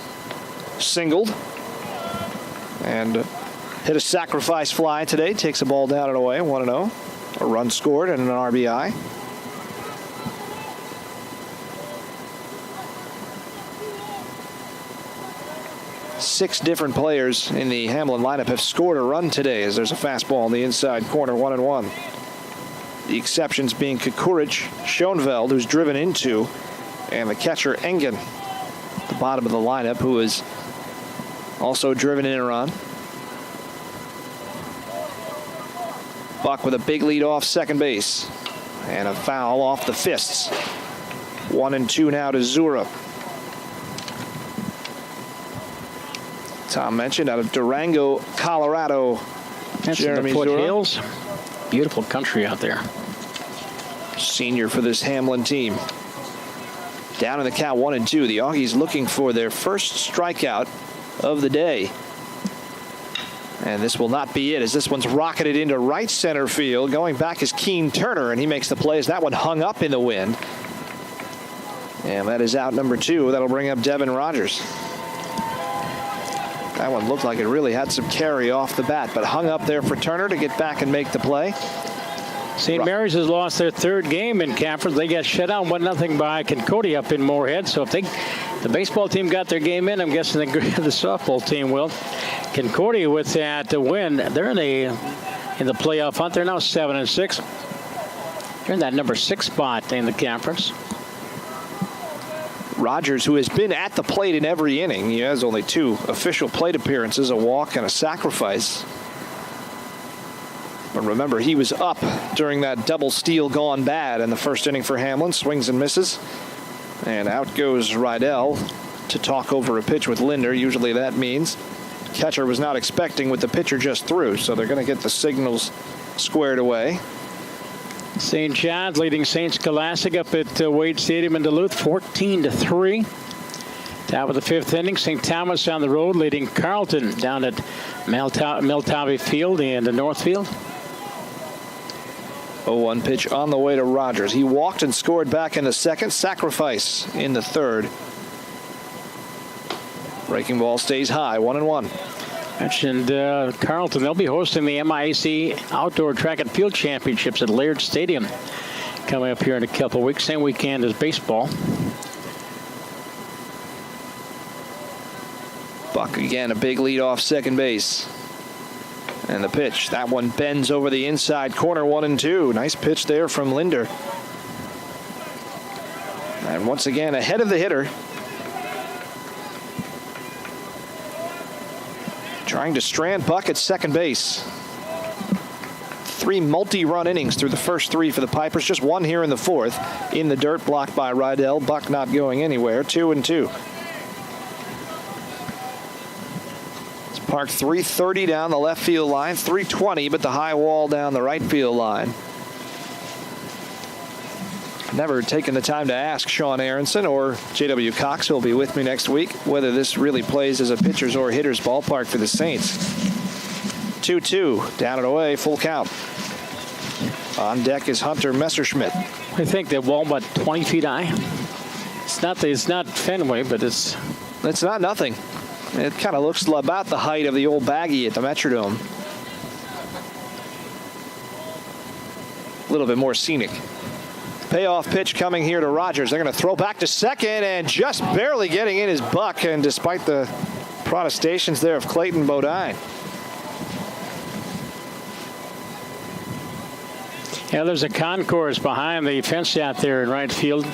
singled and hit a sacrifice fly today. Takes a ball down and away, 1-0. A run scored and an RBI. Six different players in the Hamline lineup have scored a run today as there's a fastball in the inside corner, 1-1. The exceptions being Kukurich, Schoenveld, who's driven into, and the catcher Engen, the bottom of the lineup, who is also driven in a run. Buck with a big lead off second base, and a foul off the fists. 1-2 now to Zura. Tom mentioned out of Durango, Colorado, That's Jeremy the Zura. foothills. Beautiful country out there. Senior for this Hamline team. Down in the count, 1-2. The Auggies looking for their first strikeout of the day. And this will not be it, as this one's rocketed into right center field. Going back is Keen Turner, and he makes the play as that one hung up in the wind. And that is out number 2. That'll bring up Devin Rogers. That one looked like it really had some carry off the bat, but hung up there for Turner to get back and make the play. St. Mary's has lost their third game in conference. They got shut out 1-0 by Concordia up in Moorhead. So if the baseball team got their game in, I'm guessing the softball team will. Concordia with that win, they're in the playoff hunt. They're now 7-6. They're in that number 6 spot in the conference. Rogers, who has been at the plate in every inning, he has only 2 official plate appearances, a walk and a sacrifice. But remember, he was up during that double steal gone bad in the first inning for Hamline. Swings and misses. And out goes Rydell to talk over a pitch with Linder. Usually that means catcher was not expecting what the pitcher just threw. So they're going to get the signals squared away. St. John's leading St. Scholastic up at Wade Stadium in Duluth, 14-3. Top of the fifth inning, St. Thomas on the road leading Carleton down at Miltavi Field in the Northfield. 0-1 pitch on the way to Rogers. He walked and scored back in the second. Sacrifice in the third. Breaking ball stays high, 1-1. Mentioned Carleton, they'll be hosting the MIAC Outdoor Track and Field Championships at Laird Stadium coming up here in a couple weeks. Same weekend as baseball. Buck again, a big lead off second base. And the pitch, that one bends over the inside corner, 1-2. Nice pitch there from Linder. And once again, ahead of the hitter. Trying to strand Buck at second base. 3 multi-run innings through the first 3 for the Pipers. Just 1 here in the fourth. In the dirt, blocked by Rydell. Buck not going anywhere. 2-2. It's parked 330 down the left field line. 320, but the high wall down the right field line. Never taken the time to ask Sean Aronson or J.W. Cox, who will be with me next week, whether this really plays as a pitcher's or hitter's ballpark for the Saints. 2-2, down and away, full count. On deck is Hunter Messerschmidt. I think that wall about 20 feet high. It's not Fenway, but it's not nothing. It kind of looks about the height of the old Baggy at the Metrodome. A little bit more scenic. Payoff pitch coming here to Rogers. They're going to throw back to second, and just barely getting in is Buck, and despite the protestations there of Clayton Bodine. Yeah, there's a concourse behind the fence out there in right field,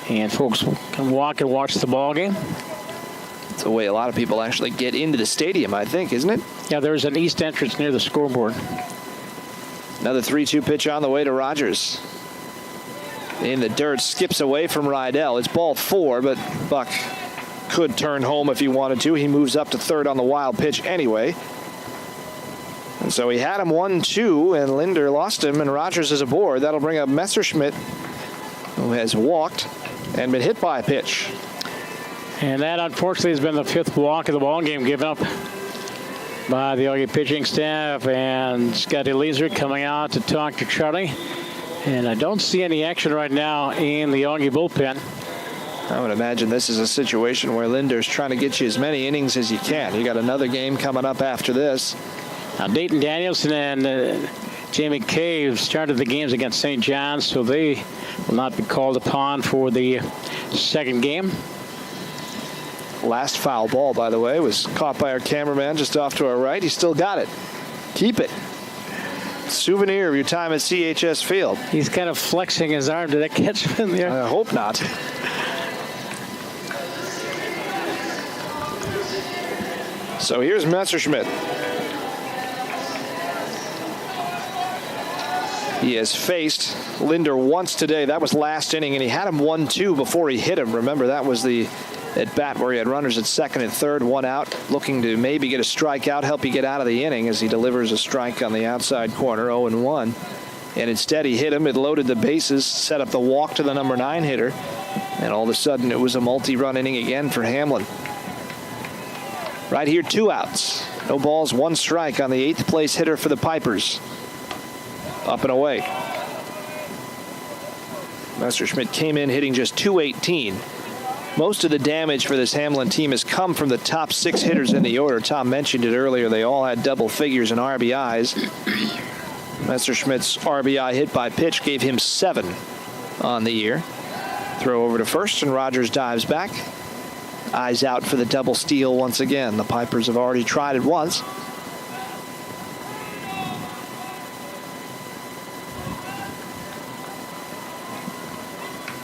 and folks can walk and watch the ball game. It's the way a lot of people actually get into the stadium, I think, isn't it? Yeah, there's an east entrance near the scoreboard. Another 3-2 pitch on the way to Rogers. In the dirt, skips away from Rydell. It's ball 4, but Buck could turn home if he wanted to. He moves up to third on the wild pitch anyway. And so he had him 1-2, and Linder lost him, and Rogers is aboard. That'll bring up Messerschmidt, who has walked and been hit by a pitch. And that, unfortunately, has been the 5th walk of the ball game given up by the Auggie pitching staff. And Scotty Leeser coming out to talk to Charlie. And I don't see any action right now in the Auggie bullpen. I would imagine this is a situation where Linder's trying to get you as many innings as you can. You got another game coming up after this. Now, Dayton Danielson and Jamie Cave started the games against St. John's, so they will not be called upon for the second game. Last foul ball, by the way, was caught by our cameraman just off to our right. He still got it. Keep it. Souvenir of your time at CHS Field. He's kind of flexing his arm. Did that catch him in there? I hope not. So here's Messerschmidt. He has faced Linder once today. That was last inning, and he had him 1-2 before he hit him. Remember, that was the at bat where he had runners at second and third, 1 out, looking to maybe get a strikeout, help you get out of the inning as he delivers a strike on the outside corner, 0-1. And instead he hit him. It loaded the bases, set up the walk to the number 9 hitter, and all of a sudden it was a multi-run inning again for Hamline. Right here, 2 outs. No balls, 1 strike on the 8th place hitter for the Pipers. Up and away. Messerschmidt came in hitting just .218. Most of the damage for this Hamline team has come from the top 6 hitters in the order. Tom mentioned it earlier. They all had double figures in RBIs. Messerschmidt's RBI hit by pitch gave him 7 on the year. Throw over to first, and Rogers dives back. Eyes out for the double steal once again. The Pipers have already tried it once.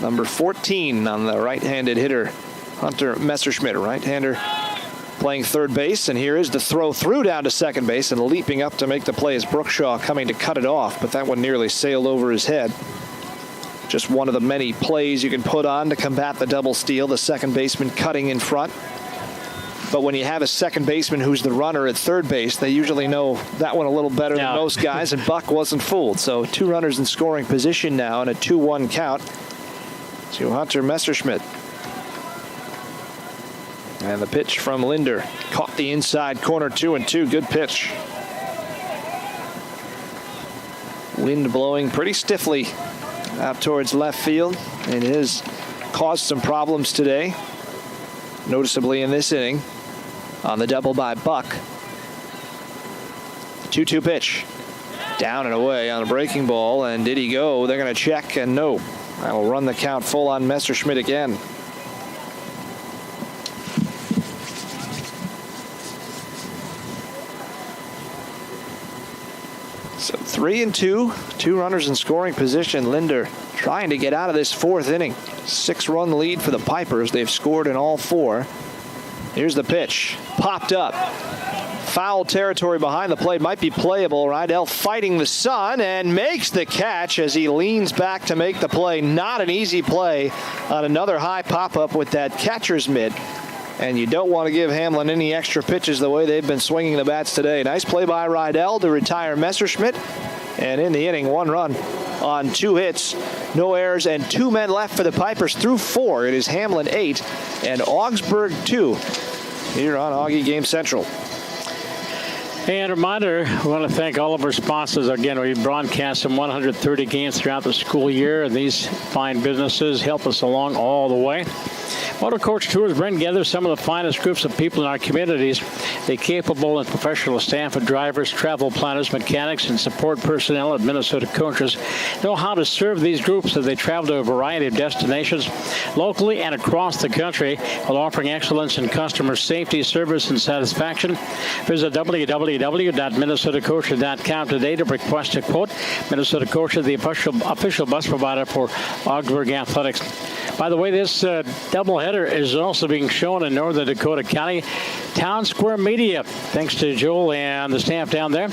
Number 14 on the right-handed hitter, Hunter Messerschmidt, right-hander playing third base, and here is the throw through down to second base, and leaping up to make the play is Brookshaw coming to cut it off, but that one nearly sailed over his head. Just one of the many plays you can put on to combat the double steal, the second baseman cutting in front. But when you have a second baseman who's the runner at third base, they usually know that one a little better than most guys, and Buck wasn't fooled. So 2 runners in scoring position now, and a 2-1 count to Hunter Messerschmidt. And the pitch from Linder. Caught the inside corner, 2-2. Good pitch. Wind blowing pretty stiffly out towards left field. It has caused some problems today, noticeably in this inning on the double by Buck. 2-2 pitch. Down and away on a breaking ball. And did he go? They're going to check, and no. That will run the count full on Messerschmidt again. So 3-2, 2 runners in scoring position. Linder trying to get out of this fourth inning. 6-run lead for the Pipers. They've scored in all 4. Here's the pitch. Popped up. Foul territory behind the plate. Might be playable. Rydell fighting the sun and makes the catch as he leans back to make the play. Not an easy play on another high pop-up with that catcher's mitt. And you don't want to give Hamline any extra pitches the way they've been swinging the bats today. Nice play by Rydell to retire Messerschmidt. And in the inning, 1 run on 2 hits. No errors and 2 men left for the Pipers through 4. It is Hamline 8 and Augsburg 2 here on Auggie Game Central. And a reminder, we want to thank all of our sponsors. Again, we broadcast some 130 games throughout the school year, and these fine businesses help us along all the way. Motor Coach Tours bring together some of the finest groups of people in our communities. The capable and professional staff of drivers, travel planners, mechanics, and support personnel at Minnesota Coaches know how to serve these groups as they travel to a variety of destinations locally and across the country while offering excellence in customer safety, service, and satisfaction. Visit www.minnesotacoaches.com today to request a quote. Minnesota Coaches, the official bus provider for Augsburg Athletics. By the way, this doubleheader is also being shown in Northern Dakota County Town Square Media. Thanks to Joel and the staff down there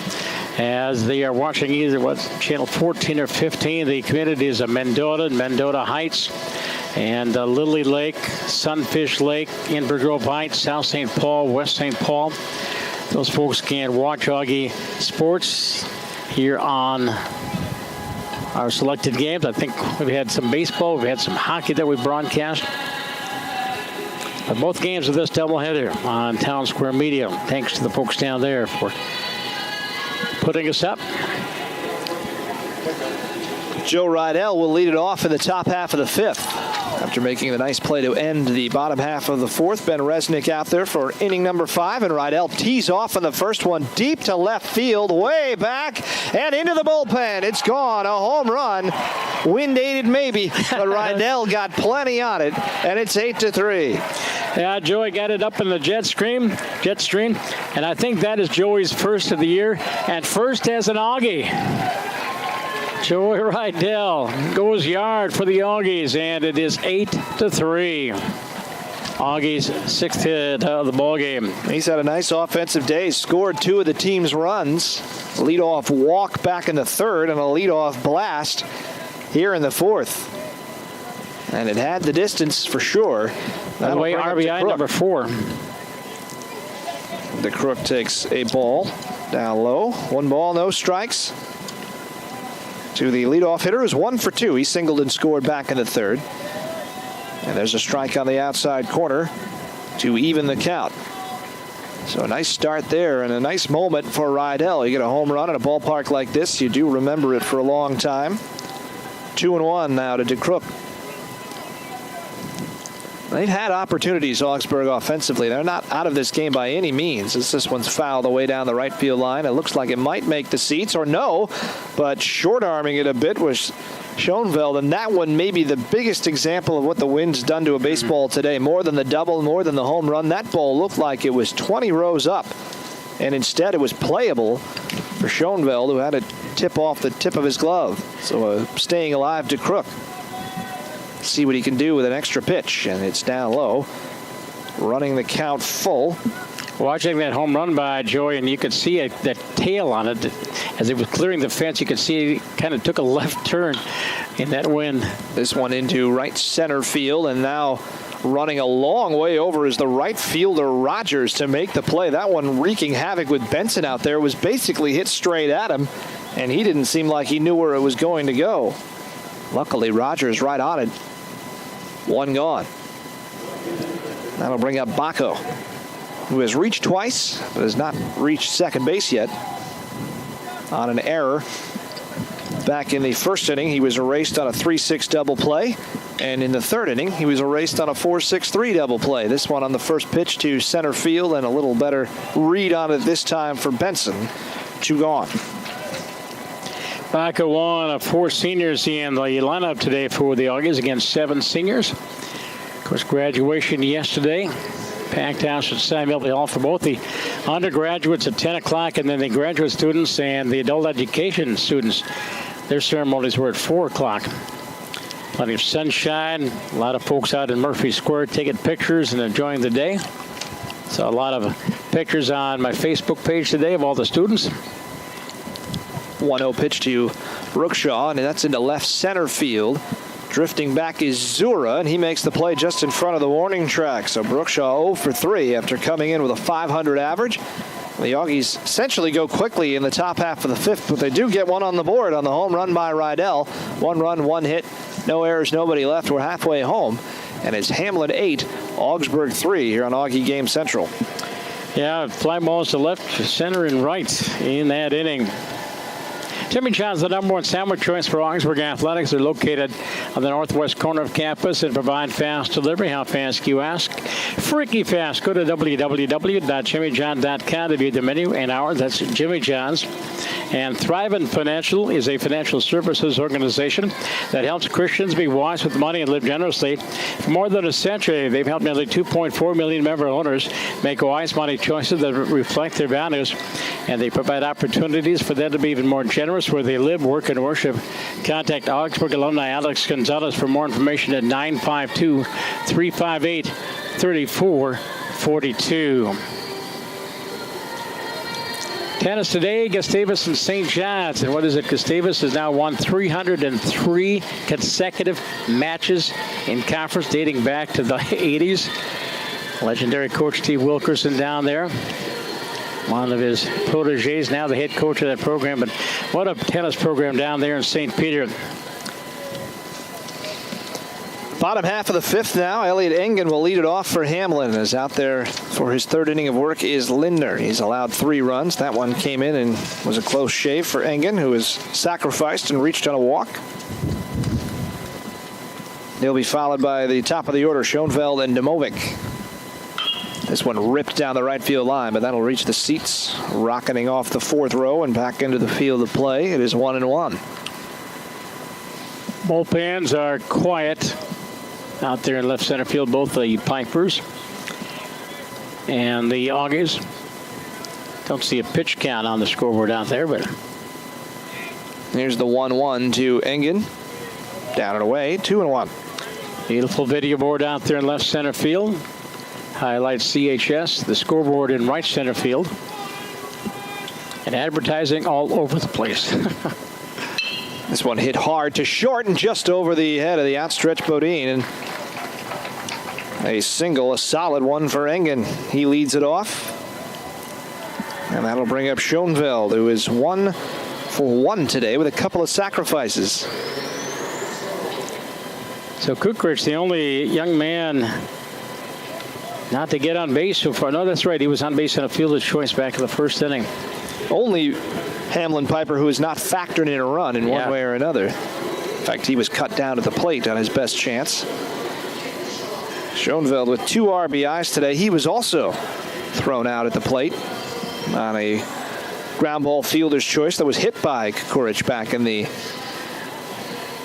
as they are watching either channel 14 or 15. The communities of Mendota and Mendota Heights and Lily Lake, Sunfish Lake, Inver Grove Heights, South St. Paul, West St. Paul. Those folks can watch Auggie Sports here on our selected games. I think we've had some baseball, we've had some hockey that we broadcast. But both games of this doubleheader on Town Square Media. Thanks to the folks down there for putting us up. Joe Rydell will lead it off in the top half of the 5th. After making the nice play to end the bottom half of the 4th, Ben Resnick out there for inning number 5, and Rydell tees off on the first one deep to left field, way back, and into the bullpen. It's gone, a home run. Wind aided maybe, but Rydell got plenty on it, and it's 8-3. Yeah, Joey got it up in the jet stream, and I think that is Joey's first of the year, and first as an Auggie. Joey Rydell goes yard for the Auggies, and it is 8-3. Auggies' 6th hit of the ball game. He's had a nice offensive day. Scored 2 of the team's runs. Leadoff walk back in the 3rd, and a leadoff blast here in the 4th. And it had the distance for sure. By the way, RBI number 4. The Crook takes a ball down low. 1 ball, no strikes. To the leadoff hitter, is 1 for 2. He singled and scored back in the 3rd. And there's a strike on the outside corner to even the count. So a nice start there and a nice moment for Rydell. You get a home run at a ballpark like this, you do remember it for a long time. 2-1 now to DeCrook. They've had opportunities, Augsburg, offensively. They're not out of this game by any means. This one's fouled away down the right field line. It looks like it might make the seats, or no, but short-arming it a bit was Schoenfeld, and that one may be the biggest example of what the wind's done to a baseball today. More than the double, more than the home run. That ball looked like it was 20 rows up, and instead it was playable for Schoenfeld, who had to tip off the tip of his glove. So staying alive to Crook. See what he can do with an extra pitch, and it's down low. Running the count full. Watching that home run by Joey, and you could see that tail on it as it was clearing the fence. You could see it kind of took a left turn in that wind. This one into right center field, and now running a long way over is the right fielder Rogers to make the play. That one wreaking havoc with Benson out there, was basically hit straight at him, and he didn't seem like he knew where it was going to go. Luckily, Rogers right on it. One gone. That'll bring up Bacco, who has reached twice, but has not reached second base yet. On an error. Back in the first inning, he was erased on a 3-6 double play. And in the third inning, he was erased on a 4-6-3 double play. This one on the first pitch to center field, and a little better read on it this time for Benson. 2 gone. Bacco, one of 4 seniors in the lineup today for the Auggies against 7 seniors. Of course, graduation yesterday. Packed house at Samuel Hall for both the undergraduates at 10 o'clock, and then the graduate students and the adult education students. Their ceremonies were at 4 o'clock. Plenty of sunshine. A lot of folks out in Murphy Square taking pictures and enjoying the day. So a lot of pictures on my Facebook page today of all the students. 1-0 pitch to Brookshaw, and that's into left center field. Drifting back is Zura, and he makes the play just in front of the warning track. So Brookshaw 0 for 3 after coming in with a .500 average. The Auggies essentially go quickly in the top half of the 5th, but they do get one on the board on the home run by Rydell. 1 run, 1 hit, no errors, nobody left. We're halfway home, and it's Hamline 8, Augsburg 3 here on Auggie Game Central. Yeah, fly balls to left, center, and right in that inning. Jimmy John's the #1 sandwich choice for Augsburg Athletics. They're located on the northwest corner of campus and provide fast delivery. How fast, you ask? Freaky fast. Go to www.jimmyjohn.com to view the menu and hours. That's Jimmy John's. And Thrivent Financial is a financial services organization that helps Christians be wise with money and live generously. For more than a century, they've helped nearly 2.4 million member owners make wise money choices that reflect their values. And they provide opportunities for them to be even more generous where they live, work, and worship. Contact Augsburg alumni Alex Gonzalez for more information at 952-358-3442. Tennis today, Gustavus and St. John's. And what is it? Gustavus has now won 303 consecutive matches in conference dating back to the 80s. Legendary coach Steve Wilkerson down there. One of his proteges, now the head coach of that program. But what a tennis program down there in St. Peter. Bottom half of the 5th now. Elliot Engen will lead it off for Hamline. As out there for his 3rd inning of work is Lindner. He's allowed 3 runs. That one came in and was a close shave for Engen, who was sacrificed and reached on a walk. He'll be followed by the top of the order, Schoenfeld and Demovic. This one ripped down the right field line, but that'll reach the seats, rocketing off the 4th row and back into the field of play. It is 1-1. Bullpens are quiet out there in left center field, both the Pipers and the Auggies. Don't see a pitch count on the scoreboard out there, but here's the 1-1 to Engen. Down and away, 2-1. Beautiful video board out there in left center field. Highlights CHS, the scoreboard in right center field. And advertising all over the place. This one hit hard to short and just over the head of the outstretched Bodine. And a single, a solid one for Engen. He leads it off. And that'll bring up Schoenfeld, who is 1 for 1 today with a couple of sacrifices. So Kukridge, the only young man not to get on base so far. No, that's right. He was on base on a fielder's choice back in the 1st inning. Only Hamline Piper who has not factored in a run in one way or another. In fact, he was cut down at the plate on his best chance. Schoenfeld with 2 RBIs today. He was also thrown out at the plate on a ground ball fielder's choice that was hit by Kukridge back in the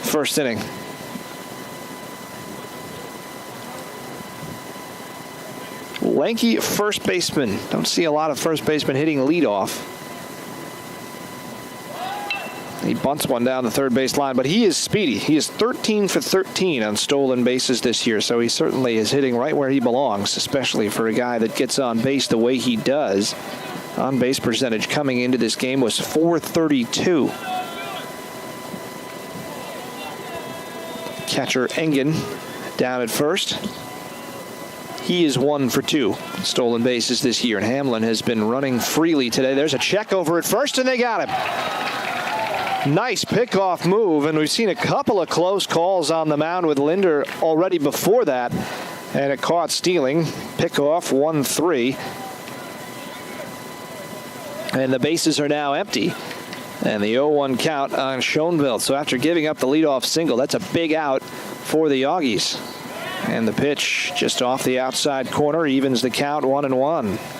1st inning. Lanky first baseman. Don't see a lot of first baseman hitting leadoff. He bunts one down the third base line, but he is speedy. He is 13 for 13 on stolen bases this year, so he certainly is hitting right where he belongs, especially for a guy that gets on base the way he does. On base percentage coming into this game was .432. Catcher Engen down at first. He is 1 for 2 stolen bases this year, and Hamline has been running freely today. There's a check over at first, and they got him. Nice pickoff move, and we've seen a couple of close calls on the mound with Linder already before that, and it caught stealing. Pickoff 1-3. And the bases are now empty. And the 0-1 count on Schoenveld. So after giving up the leadoff single, that's a big out for the Auggies. And the pitch just off the outside corner evens the count 1-1.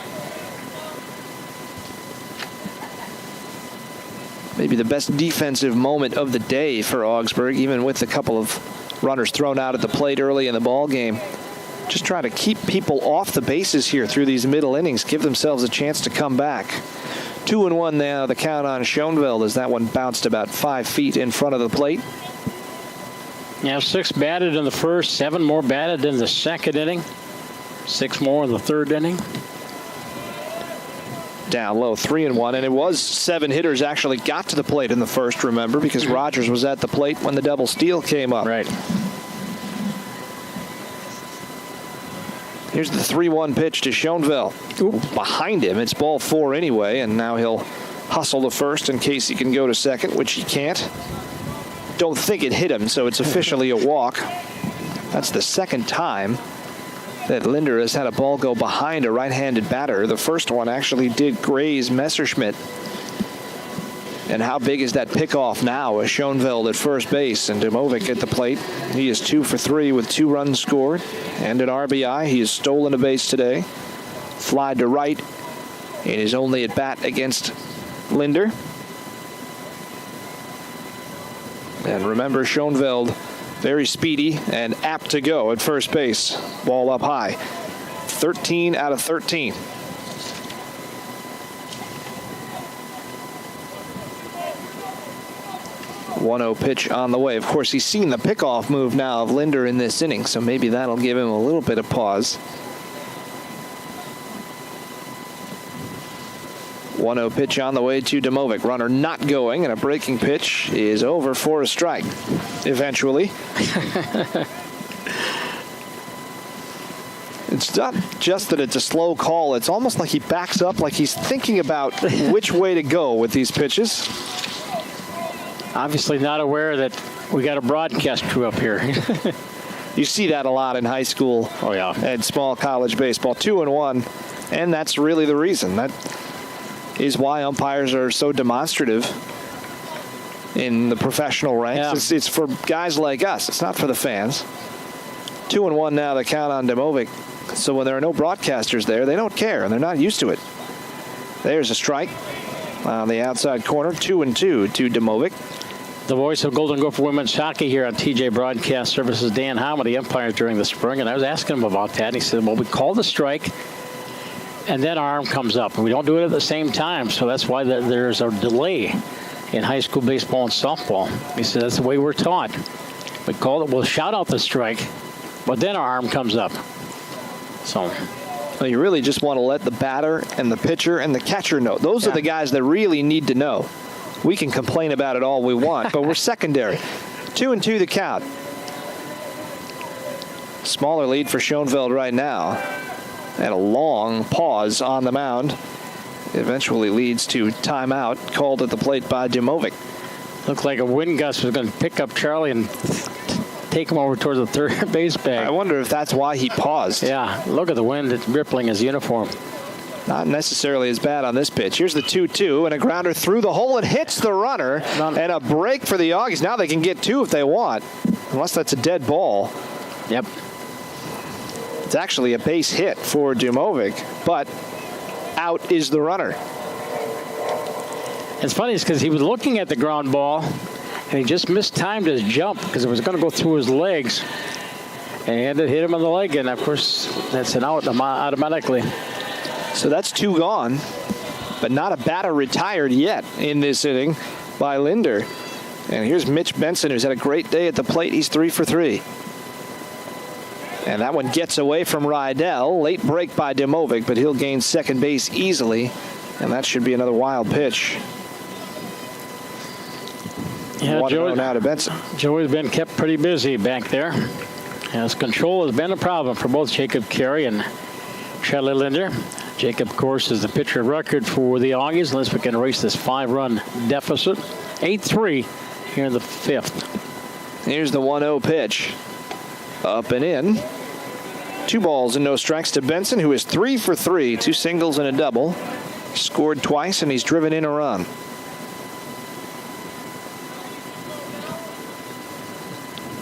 Maybe the best defensive moment of the day for Augsburg, even with a couple of runners thrown out at the plate early in the ball game. Just trying to keep people off the bases here through these middle innings, give themselves a chance to come back. 2-1 now, the count on Schoenveld as that one bounced about 5 feet in front of the plate. Yeah, 6 batted in the first, 7 more batted in the second inning, 6 more in the third inning. Down low, 3-1, and it was 7 hitters actually got to the plate in the first, remember, because Rogers was at the plate when the double steal came up. Right. Here's the 3-1 pitch to Schoenveld. Behind him, it's ball 4 anyway, and now he'll hustle to first in case he can go to second, which he can't. Don't think it hit him, so it's officially a walk. That's the second time that Linder has had a ball go behind a right-handed batter. The first one actually did graze Messerschmidt. And how big is that pickoff now with Schoenveld at first base and Dimovic at the plate? He is 2 for 3 with 2 runs scored and an RBI. He has stolen a base today. Flied to right in his only at bat against Linder. And remember, Schoenveld very speedy and apt to go at first base. Ball up high. 13 out of 13. 1-0 pitch on the way. Of course, he's seen the pickoff move now of Linder in this inning, so maybe that'll give him a little bit of pause. 1-0 pitch on the way to Dimovic. Runner not going, and a breaking pitch is over for a strike eventually. It's not just that it's a slow call. It's almost like he backs up, like he's thinking about which way to go with these pitches. Obviously not aware that we got a broadcast crew up here. You see that a lot in high school. Oh, yeah. And small college baseball. 2-1, and that's really the reason. That is why umpires are so demonstrative in the professional ranks. Yeah. It's for guys like us. It's not for the fans. 2-1 now, the count on Dimovic. So when there are no broadcasters there, they don't care, and they're not used to it. There's a strike on the outside corner. 2-2 to Dimovic. The voice of Golden Gopher Women's Hockey here on TJ Broadcast Services, Dan Hamline, umpires during the spring, and I was asking him about that, and he said, well, we call the strike, and then our arm comes up, and we don't do it at the same time, so that's why there's a delay in high school baseball and softball. He said, that's the way we're taught. We call it, we'll shout out the strike, but then our arm comes up. So... well, you really just want to let the batter and the pitcher and the catcher know. Those are the guys that really need to know. We can complain about it all we want, but we're secondary. 2-2 the count. Smaller lead for Schoenveld right now. And a long pause on the mound. Eventually leads to timeout called at the plate by Dimovic. Looked like a wind gust was going to pick up Charlie and take him over towards the third base bag. I wonder if that's why he paused. Yeah, look at the wind. It's rippling his uniform. Not necessarily as bad on this pitch. Here's the 2-2, and a grounder through the hole. It hits the runner, and a break for the Auggies. Now they can get 2 if they want, unless that's a dead ball. Yep. It's actually a base hit for Dimovic, but out is the runner. It's funny because he was looking at the ground ball, and he just mistimed his jump because it was going to go through his legs, and he had to hit him on the leg, and of course that's an out automatically. So that's 2 gone, but not a batter retired yet in this inning by Linder. And here's Mitch Benson, who's had a great day at the plate. He's 3 for 3. And that one gets away from Rydell. Late break by Dimovic, but he'll gain second base easily. And that should be another wild pitch. Yeah, Joey, now to Benson. Joey's been kept pretty busy back there. As control has been a problem for both Jacob Carey and Charlie Linder. Jacob, of course, is the pitcher of record for the Auggies, unless we can erase this 5-run deficit. 8-3 here in the 5th. Here's the 1-0 pitch. Up and in. 2 balls and no strikes to Benson, who is 3 for 3, 2 singles and a double. Scored twice, and he's driven in a run.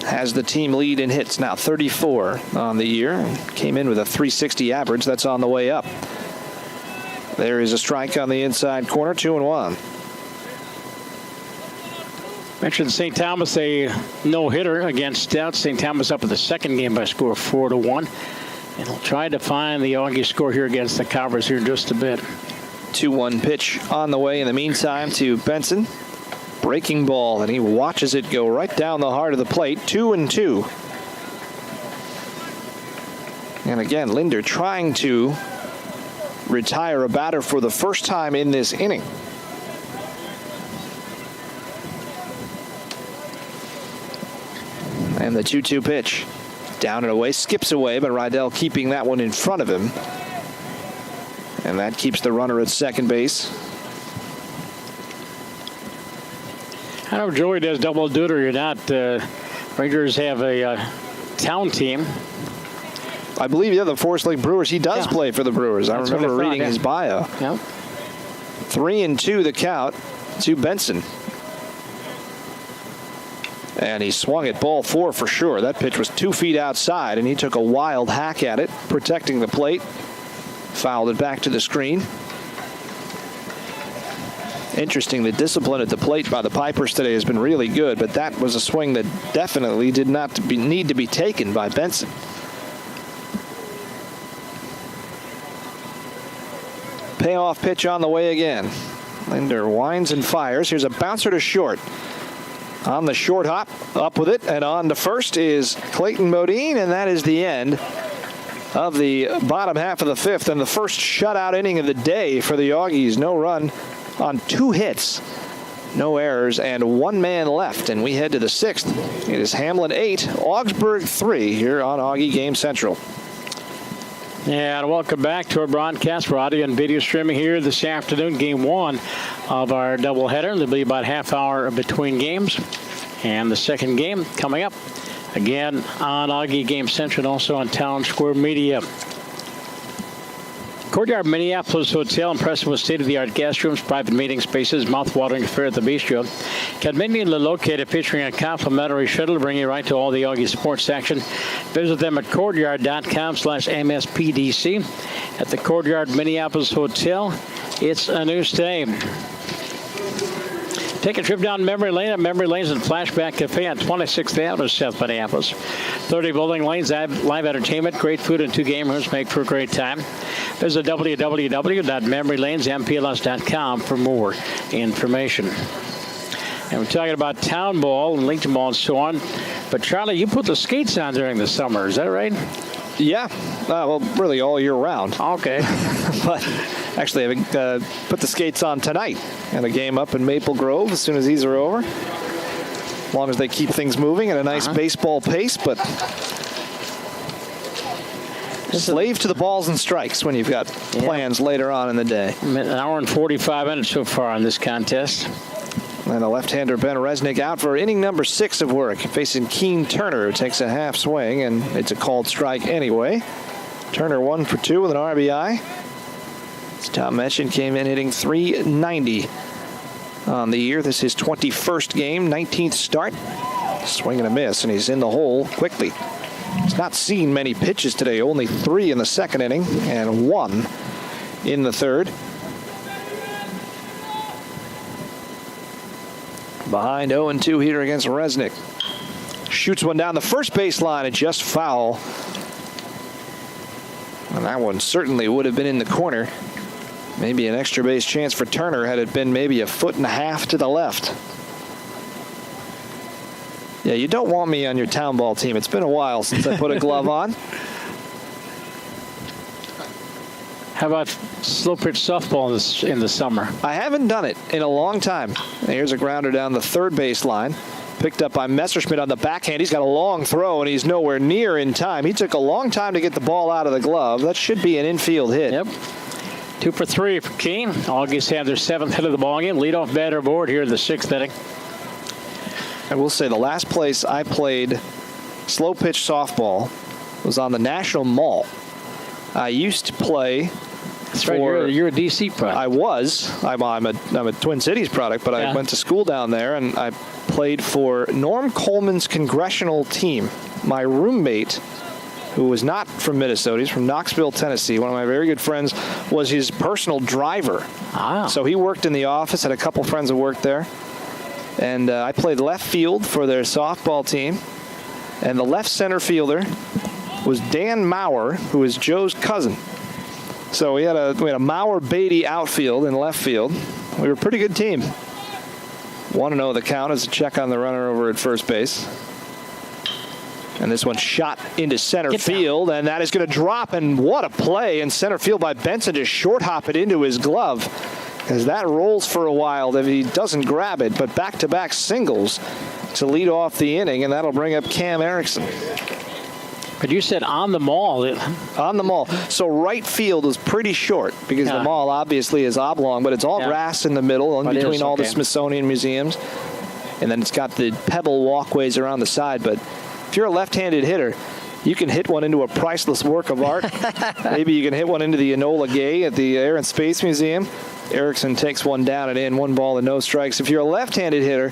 Has the team lead in hits now, 34 on the year. Came in with a 360 average. That's on the way up. There is a strike on the inside corner, 2-1. Mentioned St. Thomas, a no-hitter against Stout. St. Thomas up in the second game by a score of 4-1. And we'll try to find the Augie score here against the Cowboys here in just a bit. 2-1 pitch on the way in the meantime to Benson. Breaking ball, and he watches it go right down the heart of the plate. 2-2. And again, Linder trying to retire a batter for the first time in this inning. And the 2-2 pitch. Down and away, skips away, but Rydell keeping that one in front of him. And that keeps the runner at second base. I know Joey does double duty or not. Rangers have a town team. I believe, yeah, the Forest Lake Brewers. He does play for the Brewers. That's I remember reading his bio. Yep. 3-2 the count to Benson. And he swung at ball 4 for sure. That pitch was 2 feet outside, and he took a wild hack at it, protecting the plate. Fouled it back to the screen. Interesting, the discipline at the plate by the Pipers today has been really good, but that was a swing that definitely did not need to be taken by Benson. Payoff pitch on the way again. Linder winds and fires. Here's a bouncer to short. On the short hop, up with it, and on to first is Clayton Modine, and that is the end of the bottom half of the 5th and the first shutout inning of the day for the Auggies. No run on 2 hits, no errors, and 1 man left, and we head to the 6th. It is Hamline 8, Augsburg 3 here on Auggie Game Central. And welcome back to our broadcast for audio and video streaming here this afternoon. Game 1 of our doubleheader. There'll be about half hour between games. And the second game coming up again on Auggie Game Central and also on Town Square Media. Courtyard Minneapolis Hotel, impressive with state-of-the-art guest rooms, private meeting spaces, mouth-watering fare at the bistro. Conveniently located, featuring a complimentary shuttle to bring you right to all the Auggie sports section. Visit them at courtyard.com/MSPDC. At the Courtyard Minneapolis Hotel, it's a new stay. Take a trip down memory lane at Memory Lanes and Flashback Cafe on 26th Avenue, South Minneapolis. 30 bowling lanes, live entertainment, great food, and 2 game rooms make for a great time. Visit www.memorylanesmpls.com for more information. And we're talking about town ball and Lincoln ball and so on. But Charlie, you put the skates on during the summer, is that right? Yeah, well, really all year round. Okay. But actually, I put the skates on tonight at a game up in Maple Grove as soon as these are over. As long as they keep things moving at a nice baseball pace, but slave to the balls and strikes when you've got plans later on in the day. An hour and 45 minutes so far in this contest. And the left-hander Ben Resnick out for inning number 6 of work, facing Keen Turner, who takes a half swing, and it's a called strike anyway. Turner 1 for 2 with an RBI. As Tom mentioned, came in hitting .390 on the year. This is his 21st game, 19th start. Swing and a miss, and he's in the hole quickly. He's not seen many pitches today, only 3 in the second inning and 1 in the third. Behind 0-2 here against Resnick. Shoots one down the first baseline and just foul. And that one certainly would have been in the corner. Maybe an extra base chance for Turner had it been maybe a 1.5 feet to the left. Yeah, you don't want me on your town ball team. It's been a while since I put a glove on. How about slow pitch softball in the summer? I haven't done it in a long time. Here's a grounder down the third base line. Picked up by Messerschmidt on the backhand. He's got a long throw, and he's nowhere near in time. He took a long time to get the ball out of the glove. That should be an infield hit. Yep. 2 for 3 for Keene. Auggies have their 7th hit of the ballgame. Leadoff batter aboard here in the 6th inning. I will say the last place I played slow pitch softball was on the National Mall. I used to play. That's right. You're a DC product. I was. I'm a Twin Cities product, but I went to school down there, and I played for Norm Coleman's congressional team. My roommate, who was not from Minnesota, he's from Knoxville, Tennessee. One of my very good friends was his personal driver. So he worked in the office, had a couple friends that worked there. And I played left field for their softball team. And the left center fielder was Dan Maurer, who is Joe's cousin. So we had a Maurer-Beatty outfield and left field. We were a pretty good team. 1-0 the count as a check on the runner over at first base. And this one shot into center field, and that is going to drop. And what a play in center field by Benson to short hop it into his glove, as that rolls for a while if he doesn't grab it. But back-to-back singles to lead off the inning, and that'll bring up Cam Erickson. But you said on the mall. On the mall. So right field is pretty short because the mall obviously is oblong, but it's all grass in the middle, in between all the Smithsonian museums. And then it's got the pebble walkways around the side. But if you're a left-handed hitter, you can hit one into a priceless work of art. Maybe you can hit one into the Enola Gay at the Air and Space Museum. Erickson takes one down and in, 1 ball and no strikes. If you're a left-handed hitter,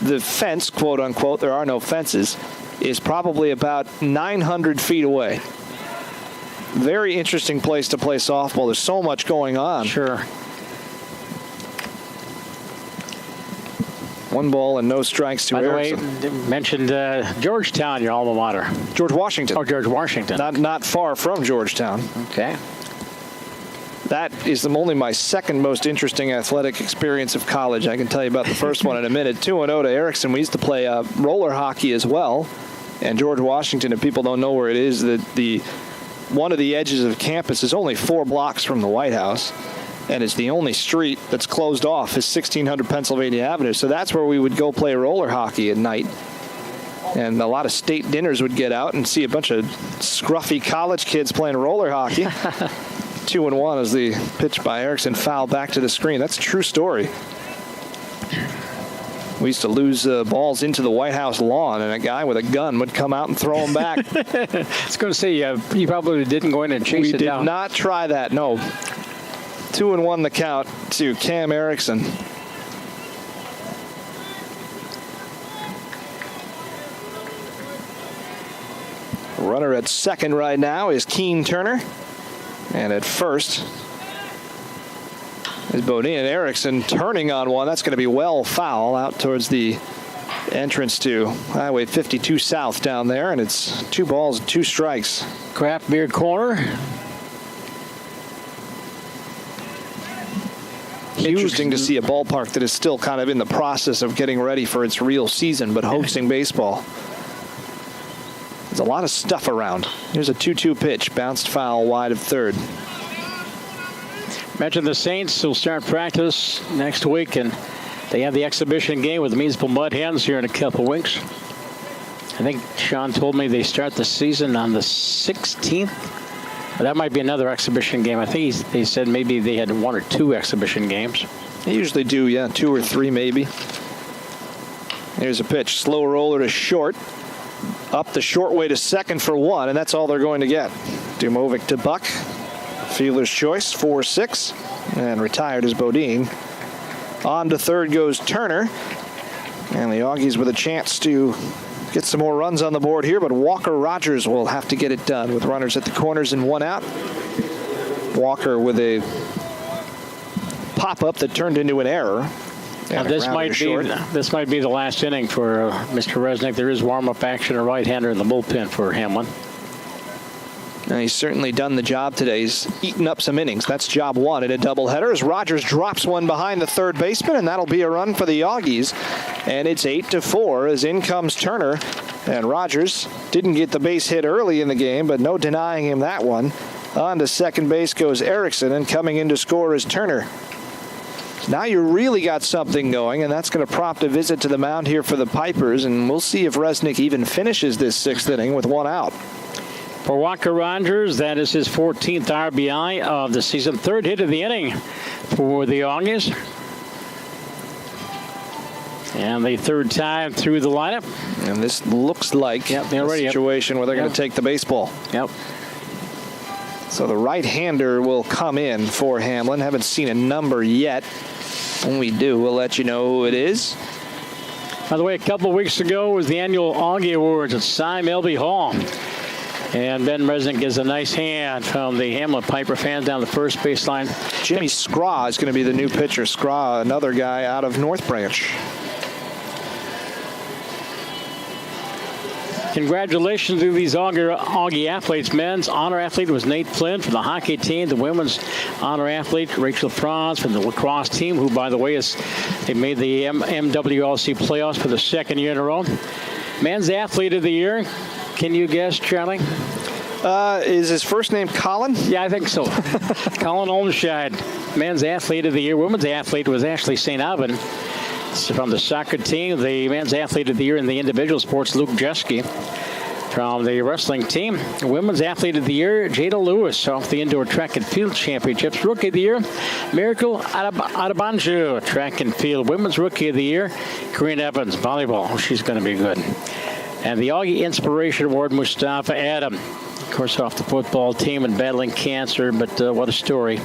the fence, quote unquote, there are no fences, is probably about 900 feet away. Very interesting place to play softball. There's so much going on. Sure. 1 ball and no strikes to Erickson. By the way, mentioned Georgetown, your alma mater. George Washington. Oh, George Washington. Not far from Georgetown. Okay. That is only my second most interesting athletic experience of college. I can tell you about the first one in a minute. 2-0 to Erickson. We used to play roller hockey as well. And George Washington, if people don't know where it is, one of the edges of campus is only 4 blocks from the White House. And it's the only street that's closed off is 1600 Pennsylvania Avenue. So that's where we would go play roller hockey at night. And a lot of state dinners would get out and see a bunch of scruffy college kids playing roller hockey. 2-1 as the pitch by Erickson foul back to the screen. That's a true story. We used to lose balls into the White House lawn, and a guy with a gun would come out and throw them back. I was going to say, you probably didn't go in and chase it down. We did not try that, no. 2-1 the count to Cam Erickson. Runner at second right now is Keene Turner. And at first is Bodine, and Erickson turning on one. That's going to be well foul out towards the entrance to Highway 52 South down there, and it's 2 balls and 2 strikes. Craft beer corner. Interesting to see a ballpark that is still kind of in the process of getting ready for its real season, but hosting baseball. There's a lot of stuff around. Here's a 2-2 pitch, bounced foul wide of third. Mentioned the Saints will start practice next week, and they have the exhibition game with the Municipal Mud Hens here in a couple weeks. I think Sean told me they start the season on the 16th. That might be another exhibition game. I think they said maybe they had 1 or 2 exhibition games. They usually do, yeah, 2 or 3 maybe. Here's a pitch, slow roller to short. Up the short way to second for 1, and that's all they're going to get. Dumovic to Buck. Fielder's choice, 4-6, and retired is Bodine. On to third goes Turner, and the Auggies with a chance to get some more runs on the board here, but Walker Rogers will have to get it done with runners at the corners and 1 out. Walker with a pop-up that turned into an error. And this might be the last inning for Mr. Resnick. There is warm-up action, a right-hander in the bullpen for Hamline. And he's certainly done the job today. He's eaten up some innings. That's job 1 in a doubleheader as Rogers drops one behind the third baseman, and that'll be a run for the Auggies. And it's 8-4 as in comes Turner. And Rogers didn't get the base hit early in the game, but no denying him that one. On to second base goes Erickson, and coming in to score is Turner. Now you really got something going, and that's going to prompt a visit to the mound here for the Pipers, and we'll see if Resnick even finishes this 6th inning with 1 out. For Walker Rogers, that is his 14th RBI of the season. 3rd hit of the inning for the Auggies. And the 3rd time through the lineup. And this looks like a situation where they're going to take the baseball. Yep. So the right-hander will come in for Hamline. Haven't seen a number yet. When we do, we'll let you know who it is. By the way, a couple of weeks ago was the annual Auggie Awards at Cy Melby Hall. And Ben Resnick gives a nice hand from the Hamline Piper fans down the first baseline. Jimmy Scraw is going to be the new pitcher. Scraw, another guy out of North Branch. Congratulations to these Auggie athletes. Men's honor athlete was Nate Flynn from the hockey team. The women's honor athlete, Rachel Franz from the lacrosse team, who, by the way, they made the MWLC playoffs for the 2nd year in a row. Men's athlete of the year, can you guess, Charlie? Is his first name Colin? Yeah, I think so. Colin Olmscheid, men's athlete of the year. Women's athlete was Ashley St. Alban. From the soccer team, the men's athlete of the year in the individual sports, Luke Jeske. From the wrestling team, women's athlete of the year, Jada Lewis, off the indoor track and field championships. Rookie of the year, Miracle Adabanju, track and field. Women's rookie of the year, Corinne Evans, volleyball. Oh, she's going to be good. And the Auggie Inspiration Award, Mustafa Adam. Of course, off the football team and battling cancer, but what a story.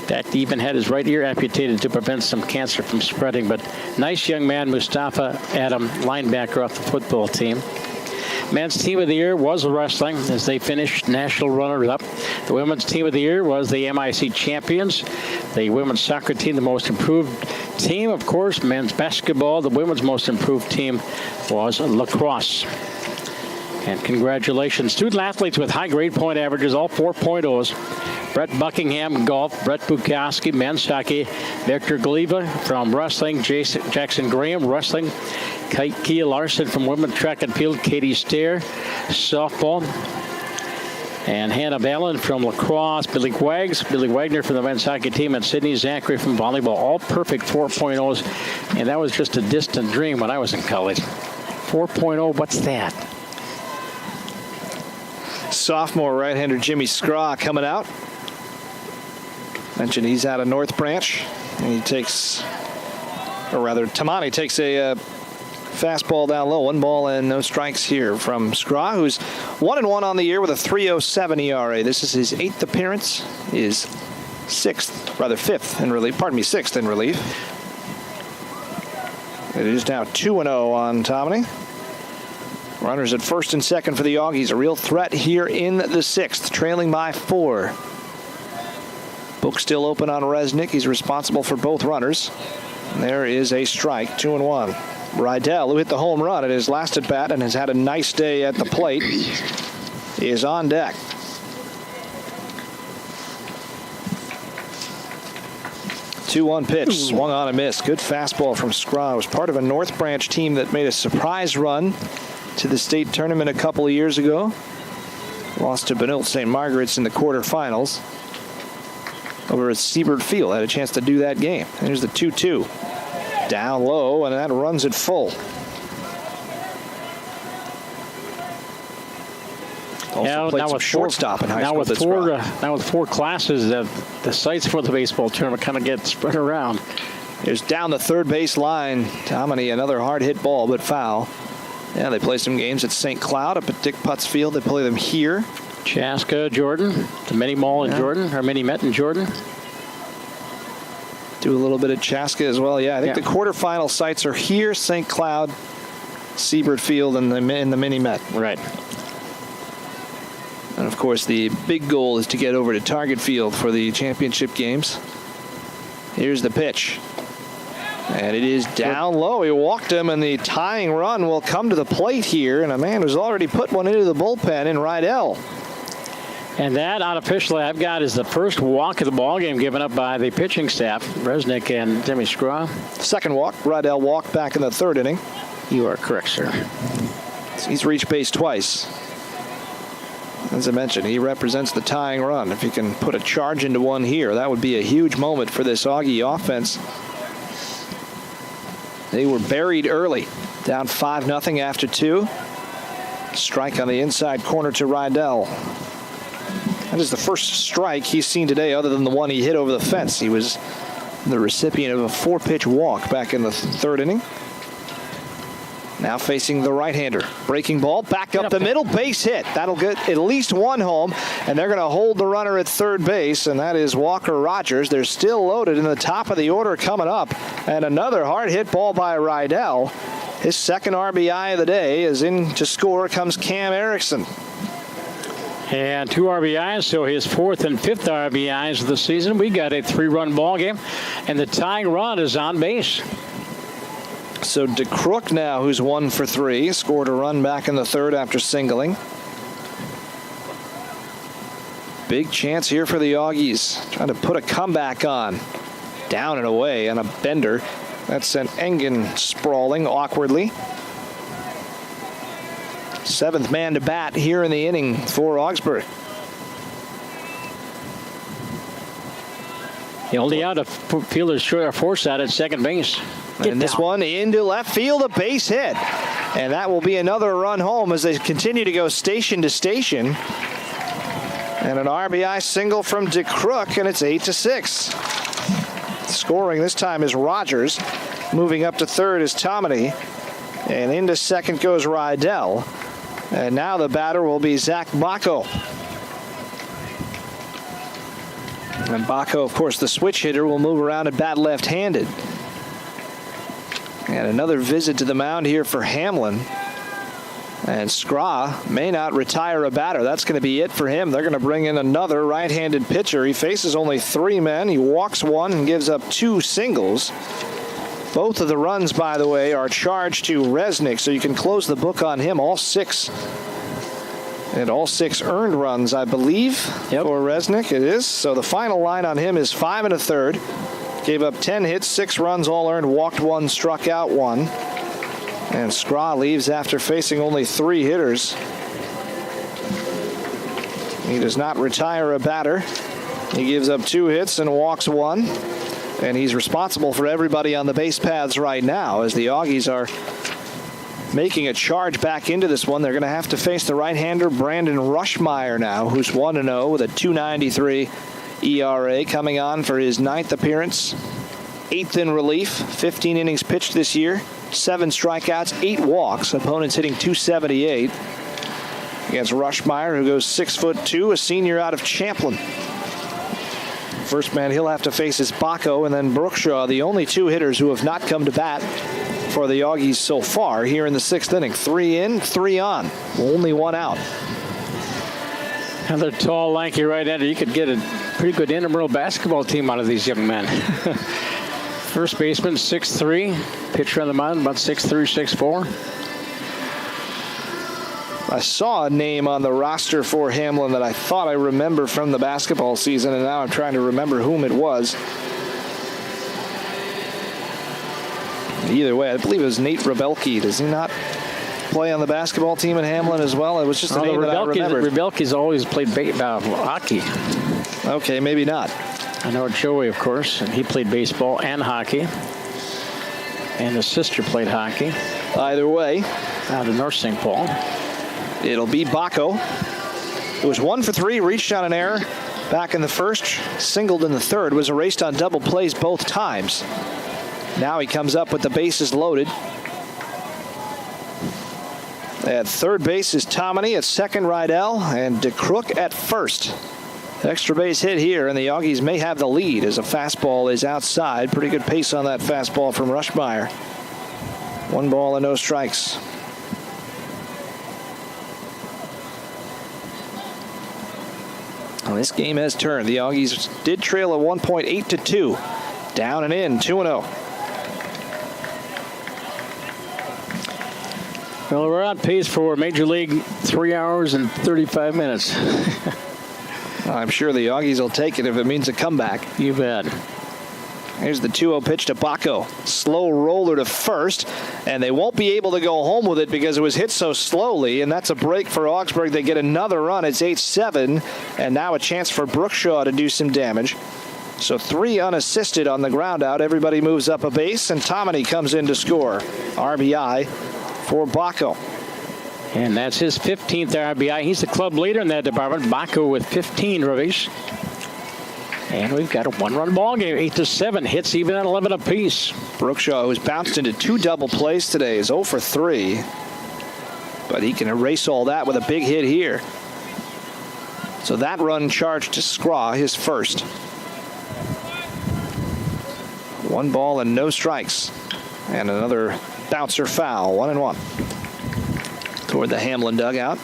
That even had his right ear amputated to prevent some cancer from spreading. But nice young man, Mustafa Adam, linebacker off the football team. Men's team of the year was wrestling as they finished national runners-up. The women's team of the year was the MIAC champions. The women's soccer team, the most improved team. Of course, men's basketball, the women's most improved team was lacrosse. And congratulations, student athletes with high grade point averages, all 4.0s. Brett Buckingham, golf. Brett Bukowski, men's hockey. Victor Gliva from wrestling. Jackson Graham, wrestling. Kia Larson from women's track and field. Katie Stair, softball. And Hannah Ballin from lacrosse. Billy Wagner from the men's hockey team. And Sydney Zachary from volleyball. All perfect 4.0s. And that was just a distant dream when I was in college. 4.0, what's that? Sophomore right-hander Jimmy Scraw coming out. Mentioned he's out of North Branch, and he takes, or rather, Tamani takes a fastball down low. 1 ball and no strikes here from Scraw, who's 1-1 on the year with a 3.07 ERA. This is his 8th appearance, his 6th in relief. Pardon me, 6th in relief. It is now 2-0 on Tamani. Runners at first and second for the Auggies. A real threat here in the 6th, trailing by 4. Book still open on Resnick. He's responsible for both runners. And there is a strike, 2-1. Rydell, who hit the home run at his last at bat and has had a nice day at the plate, is on deck. Two-one pitch, swung on and missed. Good fastball from Scraw. It was part of a North Branch team that made a surprise run to the state tournament a couple of years ago. Lost to Benilde St. Margaret's in the quarterfinals over at Siebert Field. Had a chance to do that game. And here's the 2-2. Down low, and that runs it full. Also played some shortstop in high school. Now with 4 classes, the sites for the baseball tournament kind of get spread around. Here's down the third base line. Tammany, another hard hit ball, but foul. Yeah, they play some games at St. Cloud up at Dick Putz Field. They play them here. Chaska, Jordan, the Mini Mall in Jordan, or Mini Met in Jordan. Do a little bit of Chaska as well. Yeah, I think the quarterfinal sites are here, St. Cloud, Siebert Field, and in the Mini Met. Right. And of course, the big goal is to get over to Target Field for the championship games. Here's the pitch. And it is down low. He walked him, and the tying run will come to the plate here. And a man who's already put one into the bullpen in Rydell. And that unofficially I've got is the first walk of the ball game given up by the pitching staff, Resnick and Timmy Scraw. Second walk, Rydell walked back in the third inning. You are correct, sir. He's reached base twice. As I mentioned, he represents the tying run. If he can put a charge into one here, that would be a huge moment for this Auggie offense. They were buried early, down 5-0 after 2. Strike on the inside corner to Rydell. That is the first strike he's seen today other than the one he hit over the fence. He was the recipient of a 4-pitch walk back in the third inning. Now facing the right-hander. Breaking ball, back up the middle, base hit. That'll get at least one home, and they're going to hold the runner at third base, and that is Walker Rogers. They're still loaded in the top of the order coming up, and another hard hit ball by Rydell. His second RBI of the day. As in to score comes Cam Erickson. And 2 RBIs, so his 4th and 5th RBIs of the season. We got a 3-run ball game, and the tying run is on base. So DeCrook now, who's 1 for 3, scored a run back in the third after singling. Big chance here for the Auggies, trying to put a comeback on. Down and away on a bender. That sent Engen sprawling awkwardly. 7th man to bat here in the inning for Augsburg. The only out of fielder's force out at second base. And this one into left field, a base hit. And that will be another run home as they continue to go station to station. And an RBI single from DeCrook, and it's 8-6. Scoring this time is Rogers. Moving up to third is Tomedy. And into second goes Rydell. And now the batter will be Zach Bacco. And Bacco, of course, the switch hitter, will move around and bat left-handed. And another visit to the mound here for Hamline. And Scraw may not retire a batter. That's going to be it for him. They're going to bring in another right-handed pitcher. He faces only 3 men. He walks 1 and gives up 2 singles. Both of the runs, by the way, are charged to Resnick, so you can close the book on him. All 6. And all 6 earned runs, I believe, for Resnick. It is. So the final line on him is 5 1/3. Gave up 10 hits, 6 runs, all earned, walked 1, struck out 1. And Scraw leaves after facing only 3 hitters. He does not retire a batter. He gives up 2 hits and walks 1. And he's responsible for everybody on the base paths right now as the Auggies are making a charge back into this one. They're going to have to face the right-hander Brandon Rushmeyer now, who's 1-0 with a 2.93 ERA, coming on for his 9th appearance. 8th in relief, 15 innings pitched this year, 7 strikeouts, 8 walks. Opponents hitting .278 against Rushmeyer, who goes 6'2", a senior out of Champlin. First man he'll have to face is Bacco and then Brookshaw, the only 2 hitters who have not come to bat for the Auggies so far here in the 6th inning. 3 in, 3 on, only 1 out. Another tall, lanky right-hander. You could get a pretty good intramural basketball team out of these young men. First baseman, 6'3". Pitcher on the mound, about 6'3", 6'4". I saw a name on the roster for Hamline that I thought I remember from the basketball season, and now I'm trying to remember whom it was. Either way, I believe it was Nate Rebelke. Does he not play on the basketball team at Hamline as well? It was just a name that I remembered. Rebelke's always played hockey. Okay, maybe not. I know Joey, of course, and he played baseball and hockey. And his sister played hockey. Either way, out of North St. Paul. It'll be Bacco. It was 1 for 3, reached on an error back in the first, singled in the third, was erased on double plays both times. Now he comes up with the bases loaded. At third base is Tomedy, at second Rydell, and DeCrook at first. Extra base hit here, and the Auggies may have the lead as a fastball is outside. Pretty good pace on that fastball from Rushmeyer. 1 ball and no strikes. Well, this game has turned. The Auggies did trail at 1.8 to 2. Down and in, 2-0. Well, we're on pace for Major League 3 hours and 35 minutes. I'm sure the Auggies will take it if it means a comeback. You bet. Here's the 2-0 pitch to Bacco. Slow roller to first, and they won't be able to go home with it because it was hit so slowly, and that's a break for Augsburg. They get another run. It's 8-7, and now a chance for Brookshaw to do some damage. So 3 unassisted on the ground out. Everybody moves up a base, and Tomini comes in to score. RBI for Bacco. And that's his 15th RBI. He's the club leader in that department. Bacco with 15 ribbies. And we've got a 1-run ball game. 8-7. Hits even at 11 apiece. Brookshaw, who's bounced into 2 double plays today, is 0 for 3. But he can erase all that with a big hit here. So that run charged to Scraw, his first. 1 ball and no strikes. And another bouncer foul. 1-1. Toward the Hamline dugout.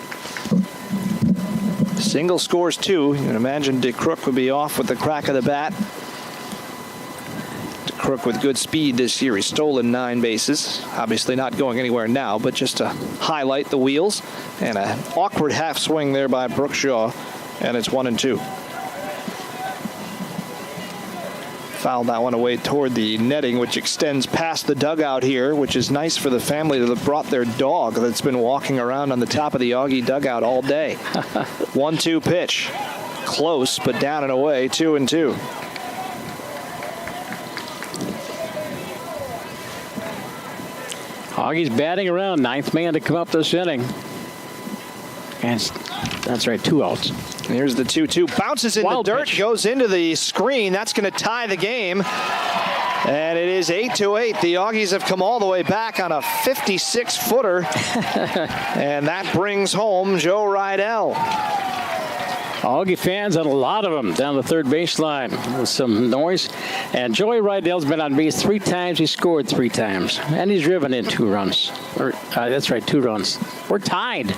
Single scores 2. You can imagine DeCrook would be off with the crack of the bat. DeCrook with good speed this year. He's stolen 9 bases. Obviously not going anywhere now, but just to highlight the wheels. And an awkward half swing there by Brookshaw. And it's 1-2. Fouled that one away toward the netting, which extends past the dugout here, which is nice for the family that have brought their dog that's been walking around on the top of the Auggie dugout all day. 1-2 pitch. Close, but down and away. 2-2. Augie's batting around. 9th man to come up this inning. And that's right, 2 outs. Here's the 2-2. Bounces in Wild the dirt, pitch. goes into the screen. That's going to tie the game. And it is 8-8. The Auggies have come all the way back on a 56-footer. And that brings home Joe Rydell. Augie fans, and a lot of them down the third baseline with some noise. And Joey Rydell's been on base 3 times. He scored 3 times. And he's driven in 2 runs. That's right, 2 runs. We're tied.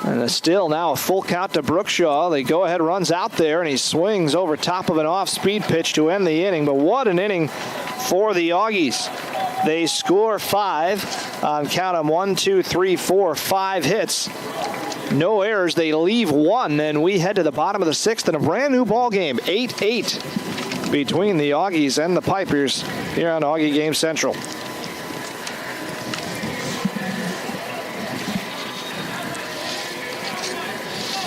And still now a full count to Brookshaw. The go-ahead runs out there, and he swings over top of an off-speed pitch to end the inning. But what an inning for the Auggies. They score 5 on count them 1, 2, 3, 4, 5 hits. No errors. They leave 1, and we head to the bottom of the 6th in a brand new ball game. 8-8 between the Auggies and the Pipers here on Augie Game Central.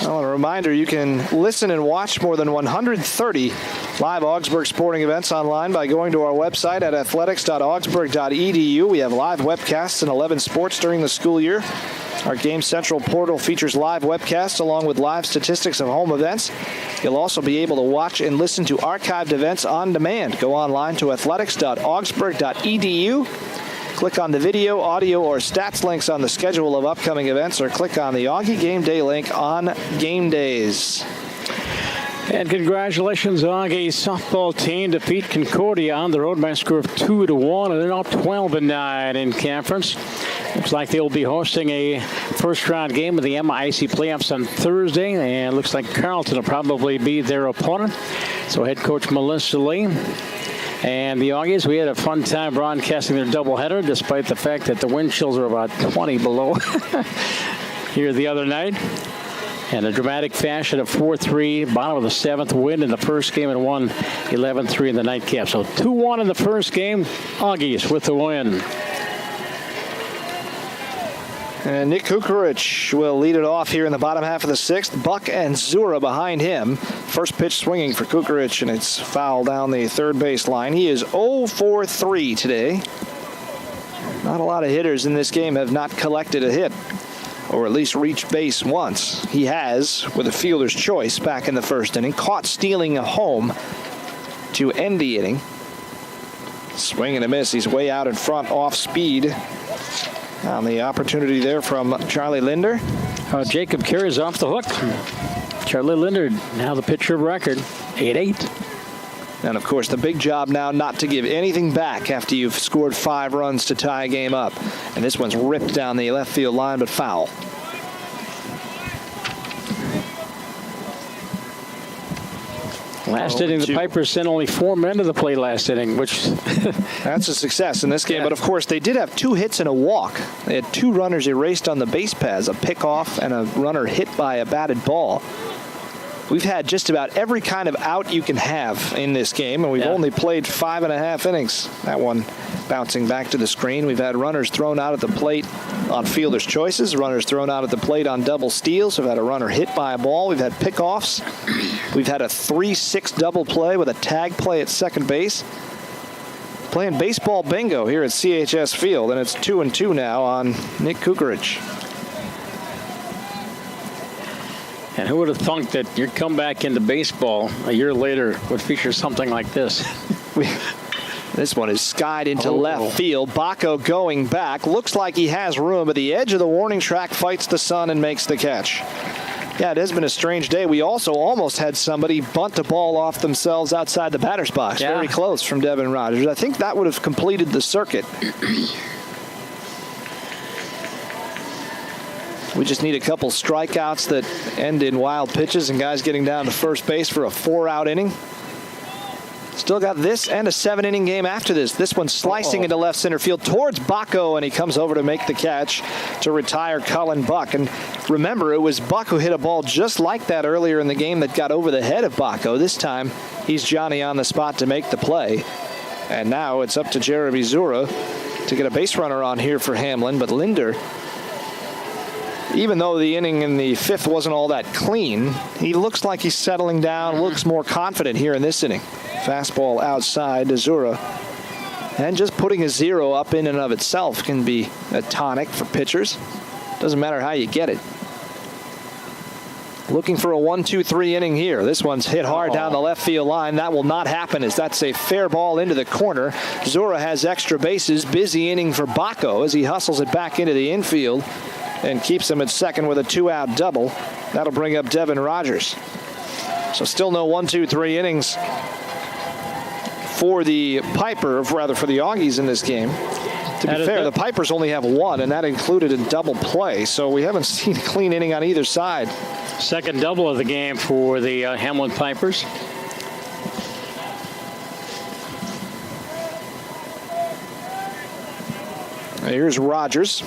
Well, a reminder, you can listen and watch more than 130 live Augsburg sporting events online by going to our website at athletics.augsburg.edu. We have live webcasts in 11 sports during the school year. Our Game Central portal features live webcasts along with live statistics of home events. You'll also be able to watch and listen to archived events on demand. Go online to athletics.augsburg.edu. Click on the video, audio, or stats links on the schedule of upcoming events, or click on the Augie Game Day link on game days. And congratulations, Augie softball team defeat Concordia on the road by a score of 2-1, and they're now 12-9 in conference. Looks like they'll be hosting a first-round game of the MIAC playoffs on Thursday, and looks like Carleton will probably be their opponent. So head coach Melissa Lee and the Auggies, we had a fun time broadcasting their doubleheader, despite the fact that the wind chills are about 20 below here the other night. And a dramatic fashion of 4-3, bottom of the 7th, win in the first game, and won 11-3 in the nightcap. So 2-1 in the first game. Auggies with the win. And Nick Kukarich will lead it off here in the bottom half of the 6th. Buck and Zura behind him. First pitch swinging for Kukarich, and it's foul down the third base line. He is 0 for 3 today. Not a lot of hitters in this game have not collected a hit, or at least reached base once. He has, with a fielder's choice back in the first inning, caught stealing a home to end the inning. Swing and a miss. He's way out in front, off speed. On the opportunity there from Charlie Linder. Jacob carries off the hook. Charlie Linder, now the pitcher of record, 8-8. And, of course, the big job now not to give anything back after you've scored 5 runs to tie a game up. And this one's ripped down the left field line, but foul. Last inning, the Pipers sent only 4 men to the plate last inning, which that's a success in this game. Yeah. But, of course, they did have 2 hits and a walk. They had 2 runners erased on the base paths, a pickoff and a runner hit by a batted ball. we've had just about every kind of out you can have in this game, and we've only played 5.5 innings. That one bouncing back to the screen. We've had runners thrown out at the plate on fielder's choices, runners thrown out at the plate on double steals. We've had a runner hit by a ball. We've had pickoffs. We've had a 3-6 double play with a tag play at second base. Playing baseball bingo here at CHS Field, and it's 2-2 now on Nick Kukarich. And who would have thunk that your comeback into baseball a year later would feature something like this? This one is skied into left field. Bacco going back. Looks like he has room, but the edge of the warning track fights the sun and makes the catch. Yeah, it has been a strange day. We also almost had somebody bunt a ball off themselves outside the batter's box. Yeah. Very close from Devin Rogers. I think that would have completed the circuit. We just need a couple strikeouts that end in wild pitches and guys getting down to first base for a 4-out inning. Still got this and a 7-inning game after this. This one slicing into left center field towards Bacco, and he comes over to make the catch to retire Cullen Buck. And remember, it was Buck who hit a ball just like that earlier in the game that got over the head of Bacco. This time, he's Johnny on the spot to make the play. And now it's up to Jeremy Zura to get a base runner on here for Hamline. But Linder, even though the inning in the 5th wasn't all that clean, he looks like he's settling down, looks more confident here in this inning. Fastball outside to Zura. And just putting a 0 up in and of itself can be a tonic for pitchers. Doesn't matter how you get it. Looking for a 1-2-3 inning here. This one's hit hard down the left field line. That will not happen, as that's a fair ball into the corner. Zura has extra bases. Busy inning for Bacco as he hustles it back into the infield and keeps him at second with a 2-out double. That'll bring up Devin Rogers. So still no 1-2-3 innings for the Piper, rather for the Auggies in this game. To be fair, the Pipers only have one, and that included a double play, so we haven't seen a clean inning on either side. Second double of the game for the Hamline Pipers. Here's Rogers.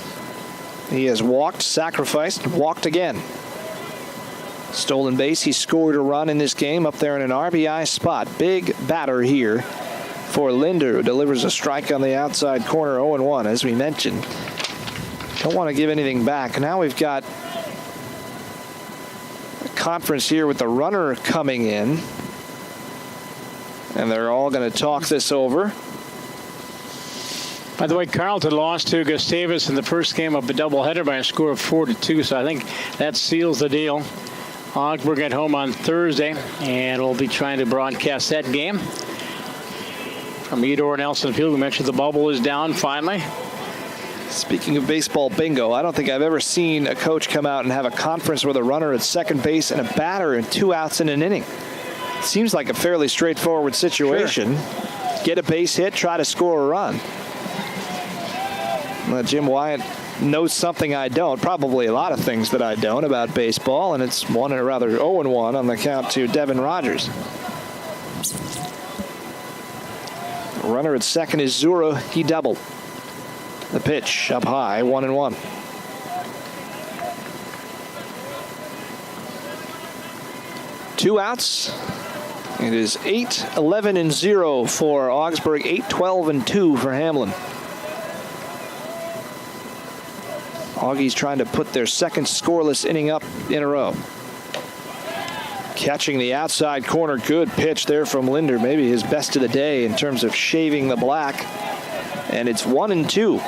He has walked, sacrificed, walked again. Stolen base. He scored a run in this game up there in an RBI spot. Big batter here for Linder, who delivers a strike on the outside corner. 0-1, as we mentioned. Don't want to give anything back. Now we've got a conference here with the runner coming in, and they're all going to talk this over. By the way, Carleton lost to Gustavus in the first game of the doubleheader by a score of 4-2, so I think that seals the deal. Augsburg at home on Thursday, and we'll be trying to broadcast that game from Edor and Nelson Field. We mentioned the bubble is down finally. Speaking of baseball bingo, I don't think I've ever seen a coach come out and have a conference with a runner at second base and a batter and 2 outs in an inning. Seems like a fairly straightforward situation. Sure. Get a base hit, try to score a run. Jim Wyatt knows something I don't, probably a lot of things that I don't about baseball, and it's 0-1 on the count to Devin Rogers. Runner at second is Zura. He doubled. The pitch up high, 1-1. Two outs. It is 8-11-0 for Augsburg, 8-12-2 for Hamline. Auggies trying to put their second scoreless inning up in a row. Catching the outside corner. Good pitch there from Linder. Maybe his best of the day in terms of shaving the black. And it's 1-2.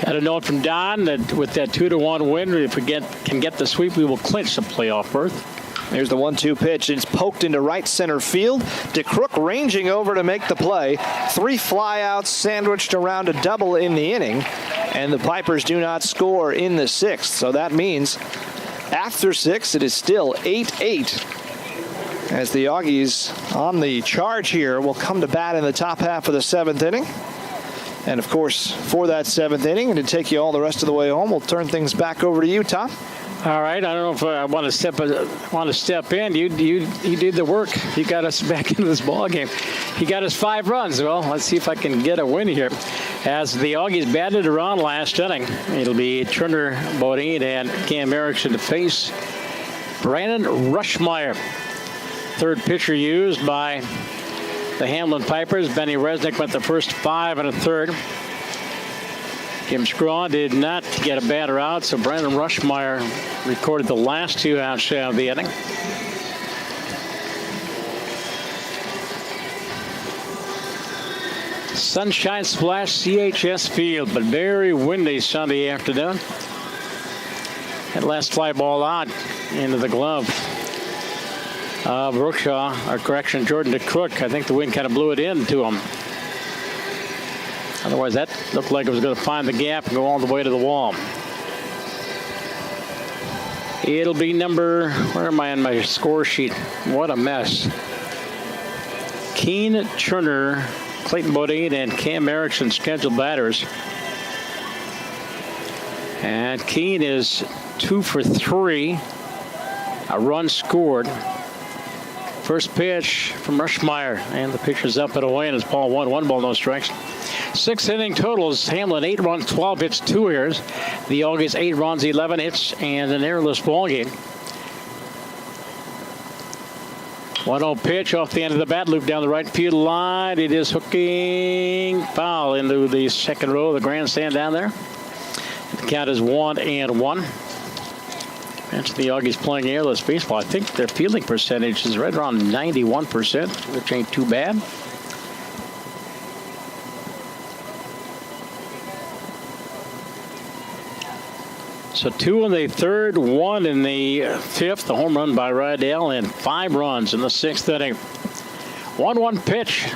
Got a note from Don that with that 2-1 win, if we can get the sweep, we will clinch the playoff berth. Here's the 1-2 pitch. It's poked into right center field. DeCrook ranging over to make the play. 3 flyouts sandwiched around a double in the inning. And the Pipers do not score in the 6th. So that means after 6, it is still 8-8. As the Auggies on the charge here will come to bat in the top half of the 7th inning. And, of course, for that 7th inning, and to take you all the rest of the way home, we'll turn things back over to you, Tom. All right, I don't know if I want to step in. You did the work. You got us back into this ball game. He got us 5 runs. Well, let's see if I can get a win here. As the Auggies batted around last inning, it'll be Turner, Bodine, and Cam Erickson to face Brandon Rushmeyer. Third pitcher used by the Hamline Pipers. Benny Resnick went the first 5 1/3. Kim Scraw did not get a batter out, so Brandon Rushmeyer recorded the last 2 outs of the inning. Sunshine splash CHS Field, but very windy Sunday afternoon. That last fly ball out into the glove. Jordan DeCrook. I think the wind kind of blew it into him. Otherwise, that looked like it was going to find the gap and go all the way to the wall. It'll be number, where am I on my score sheet? What a mess. Keene Turner, Clayton Bodine, and Cam Erickson scheduled batters. And Keene is 2 for 3. A run scored. First pitch from Rushmeyer, and the pitcher's up and away, and it's ball 1 ball, no strikes. 6th inning totals. Hamline 8 runs, 12 hits, 2 errors. The Auggies 8 runs, 11 hits, and an errorless ball game. 1-0 pitch off the end of the bat, loop down the right field line. It is hooking foul into the second row of the grandstand down there. The count is 1-1. That's the Auggies playing airless baseball. I think their fielding percentage is right around 91%, which ain't too bad. So 2 in the 3rd, 1 in the 5th. A home run by Rydell, and 5 runs in the 6th inning. 1-1 pitch.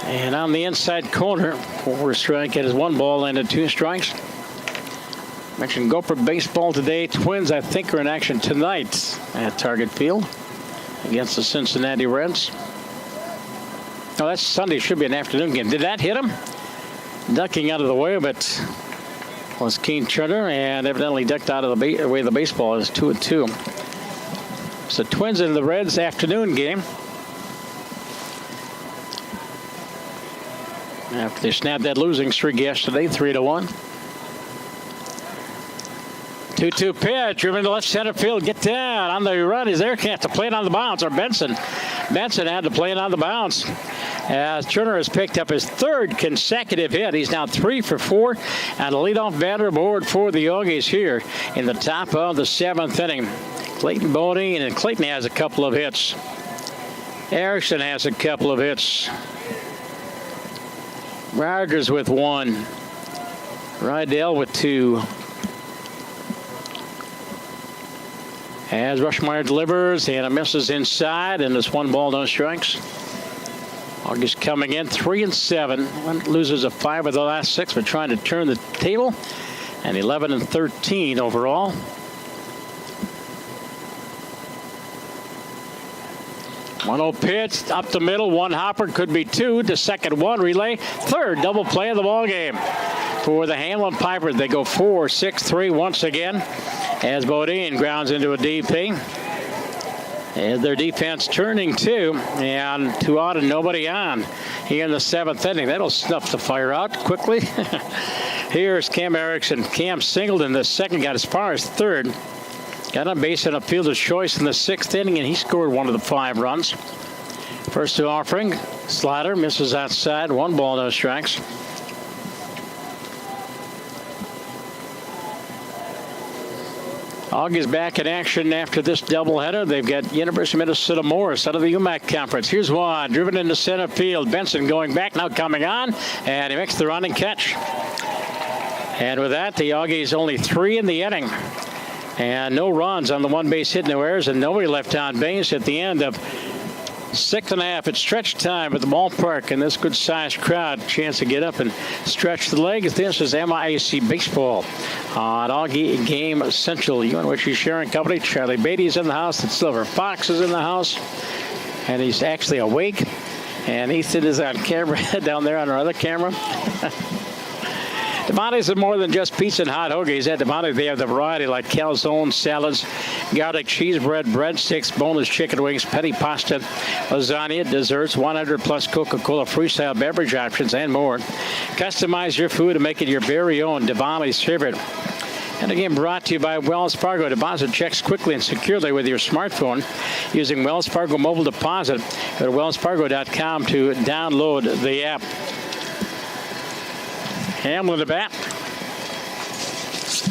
And on the inside corner, 4 strike. It is 1 ball and 2 strikes. Mentioned Gopher baseball today. Twins, I think, are in action tonight at Target Field against the Cincinnati Reds. Oh, that's Sunday. Should be an afternoon game. Did that hit him? Ducking out of the way, but was Keene Turner, and evidently ducked out of the way the baseball is 2-2. So Twins and the Reds afternoon game. After they snapped that losing streak yesterday, 3-1. 2-2 pitch, driven to left center field. Get down on the run. He's there. Can't to play it on the bounce. Or Benson had to play it on the bounce. As Turner has picked up his 3rd consecutive hit. He's now 3 for 4 and a leadoff batter aboard for the Auggies here in the top of the 7th inning. Clayton Bodine, and Clayton has a couple of hits. Erickson has a couple of hits. Rogers with 1. Rydell with 2. As Rushmeyer delivers, and it misses inside, and it's 1 ball, no strikes. August coming in 3-7. Loses a 5 of the last 6, but trying to turn the table. And 11-13 overall. One-0 pitch up the middle. 1 hopper, could be 2 to second, 1 relay. 3rd double play of the ball game for the Hamline Pipers. They go 4-6-3 once again as Bodine grounds into a DP. And their defense turning 2, and 2 out and nobody on here in the 7th inning. That'll snuff the fire out quickly. Here's Cam Erickson. Cam singled in the 2nd, got as far as 3rd. Got on base on a fielder's choice in the 6th inning, and he scored 1 of the 5 runs. First 2 offering, slider misses outside, 1 ball, no strikes. Augie's back in action after this doubleheader. They've got University of Minnesota Morris out of the MIAC Conference. Here's one, driven into center field. Benson going back, now coming on, and he makes the running catch. And with that, the Auggies only 3 in the inning. And no runs on the 1 base hit, no errors, and nobody left on base at the end of 6.5. It's stretch time at the ballpark, and this good-sized crowd chance to get up and stretch the legs. This is MIAC baseball on Auggie Game Central. UNWC Sharing Company. Charlie Beatty's in the house. And Silver Fox is in the house, and he's actually awake. And Ethan is on camera down there on our other camera. Devontae's are more than just pizza and hot hoagies. At Devontae, they have the variety like calzone, salads, garlic cheese bread, breadsticks, boneless chicken wings, petty pasta, lasagna, desserts, 100-plus Coca-Cola freestyle beverage options, and more. Customize your food and make it your very own Devontae's favorite. And again, brought to you by Wells Fargo. Deposit checks quickly and securely with your smartphone using Wells Fargo Mobile Deposit. Go to wellsfargo.com to download the app. Hamline to bat.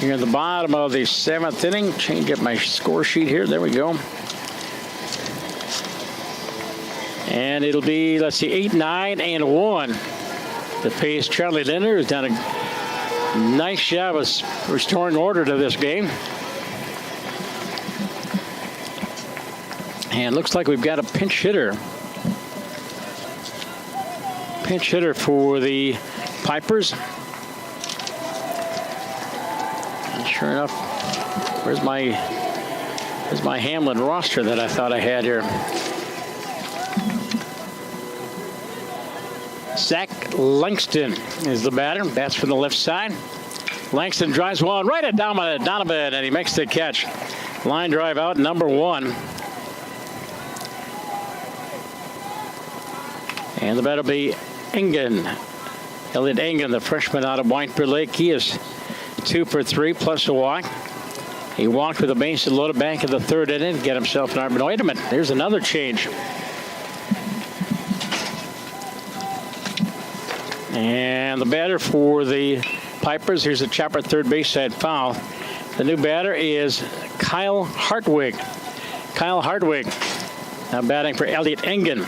Here at the bottom of the 7th inning. Change up my score sheet here. There we go. And it'll be, let's see, 8, 9, and 1. The pace, Charlie Linder has done a nice job of restoring order to this game. And looks like we've got a pinch hitter. Pinch hitter for the Pipers. And sure enough, where's my Hamline roster that I thought I had here? Zach Langston is the batter. Bats from the left side. Langston drives one right at Donovan, and he makes the catch. Line drive out, number 1. And the batter will be Engen. Elliot Engen, the freshman out of White Bear Lake. He is 2 for 3 plus a walk. He walked with a base and loaded back in the 3rd inning to get himself an RBI. Wait a minute, there's another change. And the batter for the Pipers, here's a chopper third base side foul. The new batter is Kyle Hartwig. Kyle Hartwig now batting for Elliot Engen.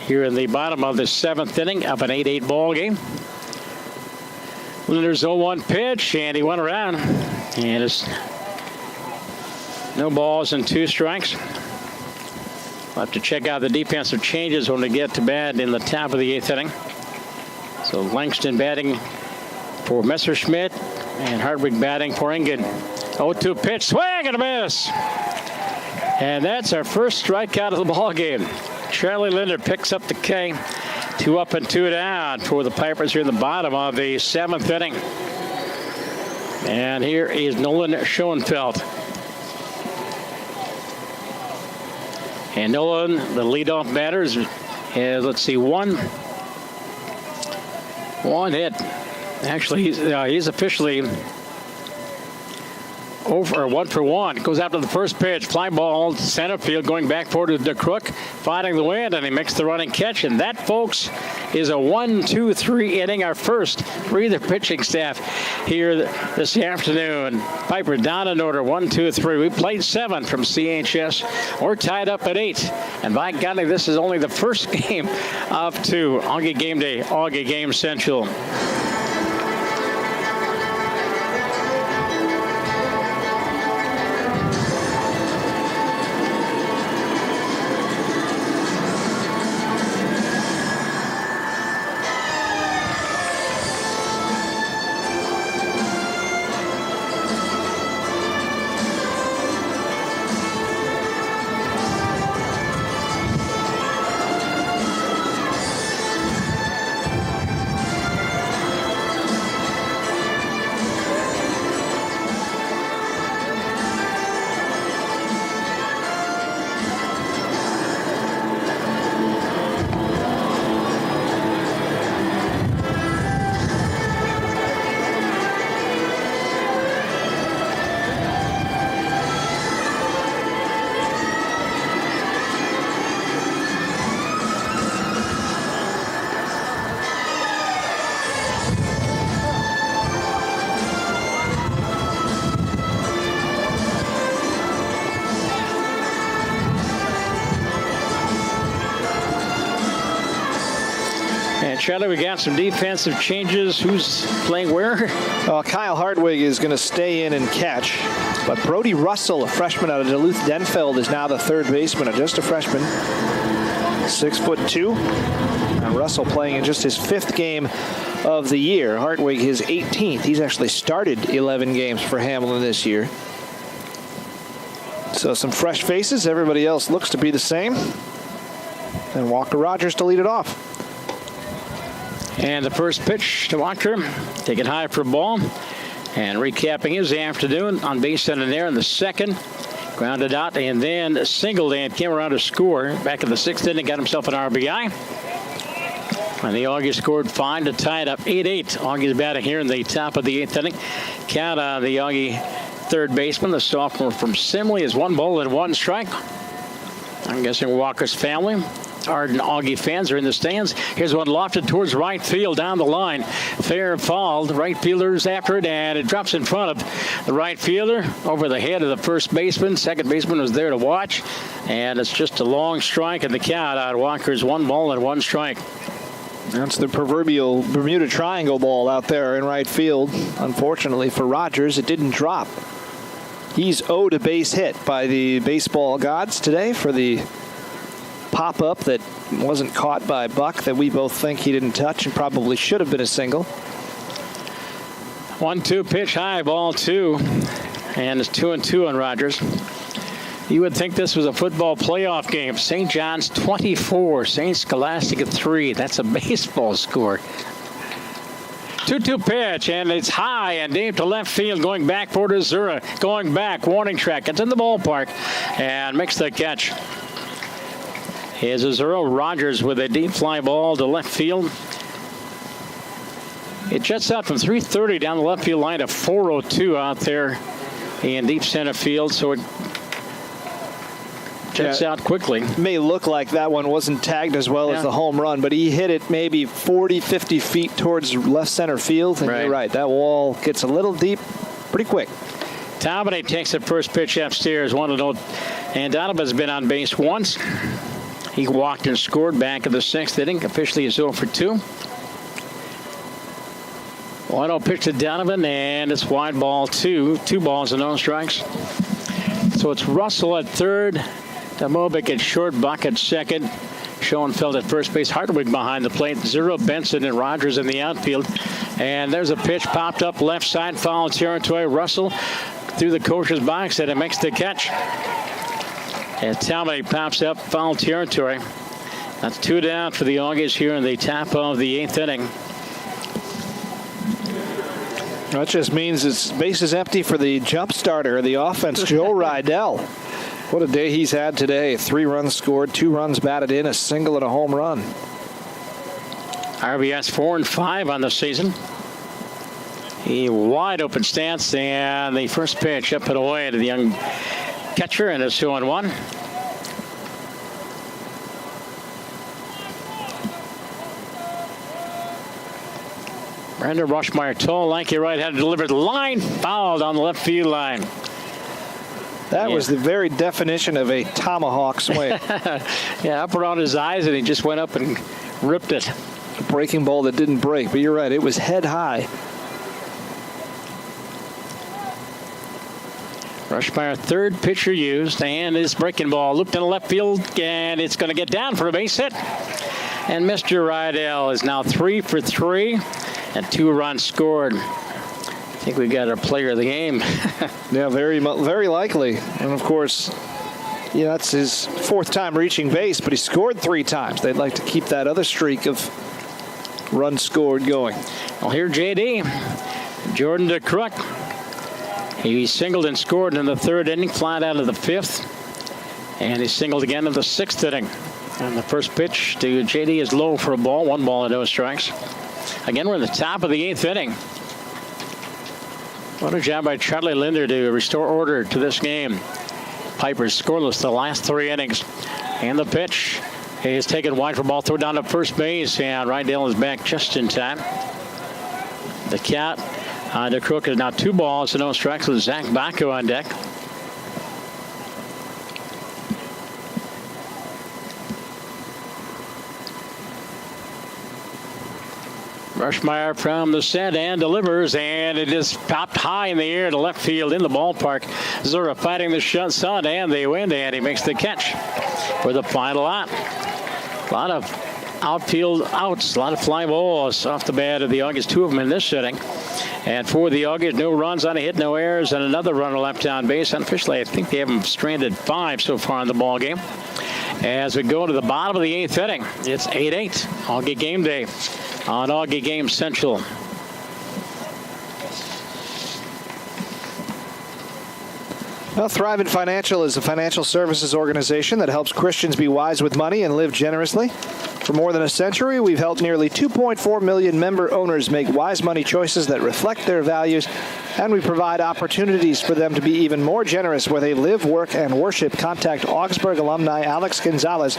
Here in the bottom of the 7th inning of an 8-8 ball game. Linder's 0-1 pitch, and he went around. And it's no balls and 2 strikes. We'll have to check out the defensive changes when we get to bat in the top of the 8th inning. So Langston batting for Messerschmidt and Hartwig batting for Engen. 0-2 pitch, swing and a miss. And that's our first strikeout of the ball game. Charlie Linder picks up the K. 2 up and 2 down for the Pipers here in the bottom of the 7th inning. And here is Nolan Schoenfeld. And Nolan, the leadoff batter, is, let's see, one hit. Actually, he's officially over 1 for 1. Goes after the first pitch. Fly ball to center field, going back forward to DeCrook, fighting the wind, and he makes the running catch. And that, folks, is a 1-2-3 inning. Our first for either pitching staff here this afternoon. Piper down in order, 1-2-3. We played 7 from CHS. We're tied up at 8. And by golly, this is only the first game of 2. Auggie Game Day, Auggie Game Central. Charlie, we got some defensive changes. Who's playing where? Kyle Hartwig is going to stay in and catch. But Brody Russell, a freshman out of Duluth-Denfeld, is now the 3rd baseman, just a freshman. 6'2". And Russell playing in just his 5th game of the year. Hartwig his 18th. He's actually started 11 games for Hamline this year. So some fresh faces. Everybody else looks to be the same. And Walker Rogers to lead it off. And the first pitch to Walker, take it high for a ball. And recapping his afternoon, on base center there in the second. Grounded out and then singled and came around to score. Back in the sixth inning, got himself an RBI. And the Auggies scored 5 to tie it up 8-8. Auggies batting here in the top of the eighth inning. Count on the Auggie third baseman, the sophomore from Simley, is 1 ball and 1 strike. I'm guessing Walker's family, ardent Auggie fans, are in the stands. Here's one lofted towards right field down the line. Fair fall. The right fielder's after it, and it drops in front of the right fielder over the head of the first baseman. Second baseman was there to watch, and it's just a long strike, and the count on Walker's 1 ball and 1 strike. That's the proverbial Bermuda Triangle ball out there in right field. Unfortunately for Rogers, it didn't drop. He's owed a base hit by the baseball gods today for the pop-up that wasn't caught by Buck that we both think he didn't touch and probably should have been a single. 1-2 pitch high, ball 2. And it's 2-2 on Rogers. You would think this was a football playoff game. St. John's 24, St. Scholastica 3. That's a baseball score. 2-2 pitch, and it's high and deep to left field, going back for Zura. Going back, warning track. It's in the ballpark and makes the catch. Here's Zura. Rogers with a deep fly ball to left field. It jets out from 330 down the left field line to 402 out there in deep center field, so it jets out quickly. May look like that one wasn't tagged as well as the home run, but he hit it maybe 40, 50 feet towards left center field. And you're right, that wall gets a little deep pretty quick. Dominic takes the first pitch upstairs. 1-0. And Donovan's been on base once. He walked and scored back in the sixth inning. Officially is 0 for 2. 1-0 pitch to Donovan, and it's wide ball 2. 2 balls and no strikes. So it's Russell at third. Damovic at short, Buck at second. Schoenfeld at first base, Hartwig behind the plate, Zero, Benson, and Rogers in the outfield. And there's a pitch popped up left side, foul territory. Russell through the coach's box, and it makes the catch. And Talmadge pops up, foul territory. That's 2 down for the Auggies here in the top of the eighth inning. That just means it's base is empty for the jump starter of the offense, Joe Rydell. What a day he's had today. 3 runs scored, 2 runs batted in, a single and a home run. RBS 4 and 5 on the season. A wide open stance, and the first pitch up and away to the young catcher, and it's 2-1. Brandon Rushmeyer, tall, lanky right-handed, delivered line, fouled on the left field line. That was the very definition of a tomahawk swing. Yeah, up around his eyes, and he just went up and ripped it. A breaking ball that didn't break, but you're right, it was head high. Rushmeyer, third pitcher used, and his breaking ball looped in the left field, and it's going to get down for a base hit. And Mr. Rydell is now 3 for 3, and 2 runs scored. I think we got our player of the game. Yeah, very likely. And of course, that's his 4th time reaching base, but he scored 3 times. They'd like to keep that other streak of runs scored going. Well, here JD, Jordan DeCrook. He singled and scored in the 3rd inning, flat out of the 5th. And he singled again in the 6th inning. And the first pitch to JD is low for a ball. 1 ball and no strikes. Again, we're in the top of the 8th inning. What a job by Charlie Linder to restore order to this game. Piper's scoreless the last 3 innings. And the pitch is taken wide for ball, throw down to first base, and Rydell is back just in time. The count on DeCrook is now 2 balls and no strikes with Zach Bacco on deck. Rushmeyer from the set and delivers, and it is popped high in the air to left field in the ballpark. Zura fighting the sun, and they win, and he makes the catch for the final out. A lot of outfield outs, a lot of fly balls off the bat of the Auggies, 2 of them in this inning. And for the Auggies, no runs on a hit, no errors, and another runner left on base. Unofficially, I think they have them stranded 5 so far in the ball game. as we go to the bottom of the 8th inning. It's 8-8. Auggie game day on Auggie Game Central. Well, Thrivent Financial is a financial services organization that helps Christians be wise with money and live generously. For more than a century, we've helped nearly 2.4 million member owners make wise money choices that reflect their values, and we provide opportunities for them to be even more generous where they live, work, and worship. Contact Augsburg alumni Alex Gonzalez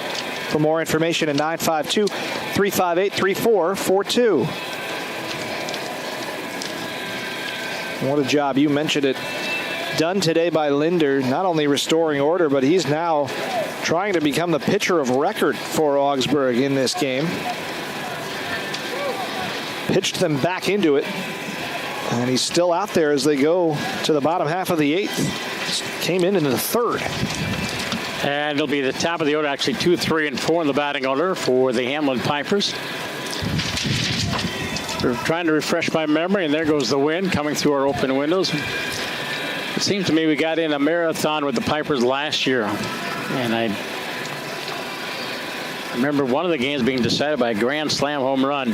for more information at 952-358-3442. What a job. You mentioned it. Done today by Linder, not only restoring order, but he's now trying to become the pitcher of record for Augsburg in this game. Pitched them back into it, and he's still out there as they go to the bottom half of the 8th. Came into the 3rd. And it'll be the top of the order, actually 2, 3, and 4 in the batting order for the Hamline Pipers. We're trying to refresh my memory, and there goes the wind coming through our open windows. It seems to me we got in a marathon with the Pipers last year, and I remember one of the games being decided by a grand slam home run.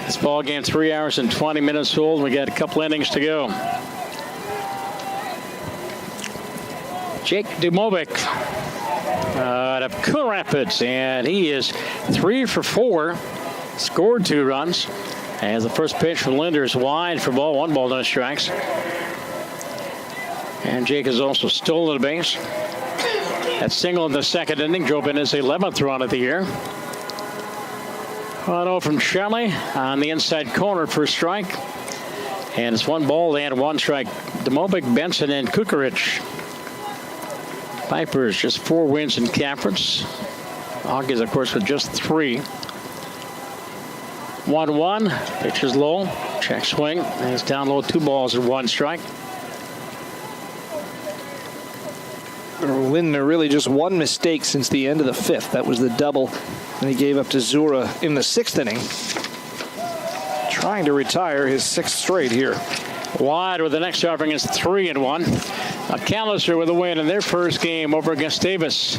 This ball game 3 hours and 20 minutes old. We got a couple innings to go. Jake Dumovic out of Coon Rapids, and he is 3 for 4, scored 2 runs. As the first pitch from Linder is wide for ball, 1 ball, no strikes. And Jake has also stolen a base. That single in the 2nd inning drove in his 11th run of the year. 1-0 from Shelley on the inside corner for a strike. And it's 1 ball and 1 strike. Demovic, Benson, and Kukarich. Pipers just 4 wins in conference. Auggies, of course, with just 3. 1-1, pitcher's low, check swing, and it's down low, 2 balls and 1 strike. Linder really just 1 mistake since the end of the 5th. That was the double, and he gave up to Zura in the 6th inning. Trying to retire his 6th straight here. Wide with the next offering is 3-1. McAllister with a win in their first game over against Davis,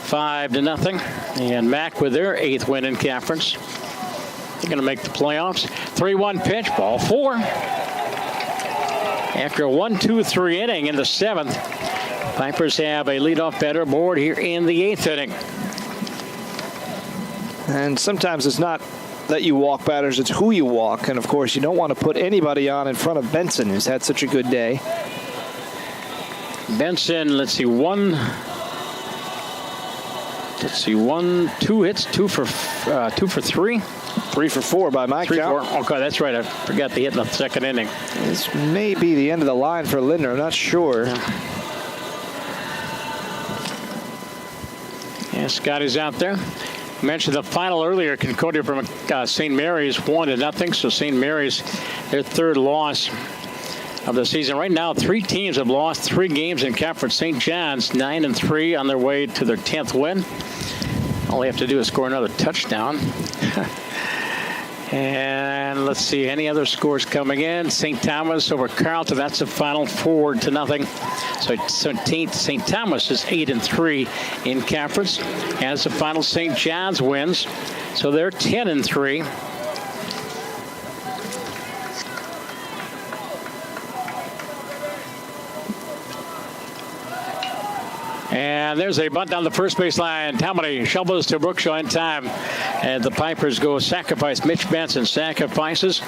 5-0. And Mac with their 8th win in conference. They're going to make the playoffs. 3-1 pitch, ball 4. After a 1-2-3 inning in the 7th, Pipers have a leadoff batter aboard here in the 8th inning. And sometimes it's not that you walk batters, it's who you walk. And, of course, you don't want to put anybody on in front of Benson, who's had such a good day. Benson, let's see, 2 hits, 2 for 3. 3 for 4 by my count. 4. Okay, that's right. I forgot the hit in the 2nd inning. This may be the end of the line for Linder. I'm not sure. Yeah, Scotty's out there. I mentioned the final earlier. Concordia from St. Mary's 1-0. So St. Mary's, their 3rd loss of the season. Right now, 3 teams have lost 3 games in conference. St. John's 9-3 on their way to their 10th win. All they have to do is score another touchdown. And let's see, any other scores coming in. St. Thomas over Carleton, that's the final 4-0. So St. Thomas is 8-3 in conference. As the final St. John's wins, so they're 10-3. And there's a bunt down the first baseline. Hamline shovels to Brookshaw in time. And the Pipers go sacrifice. Mitch Benson sacrifices.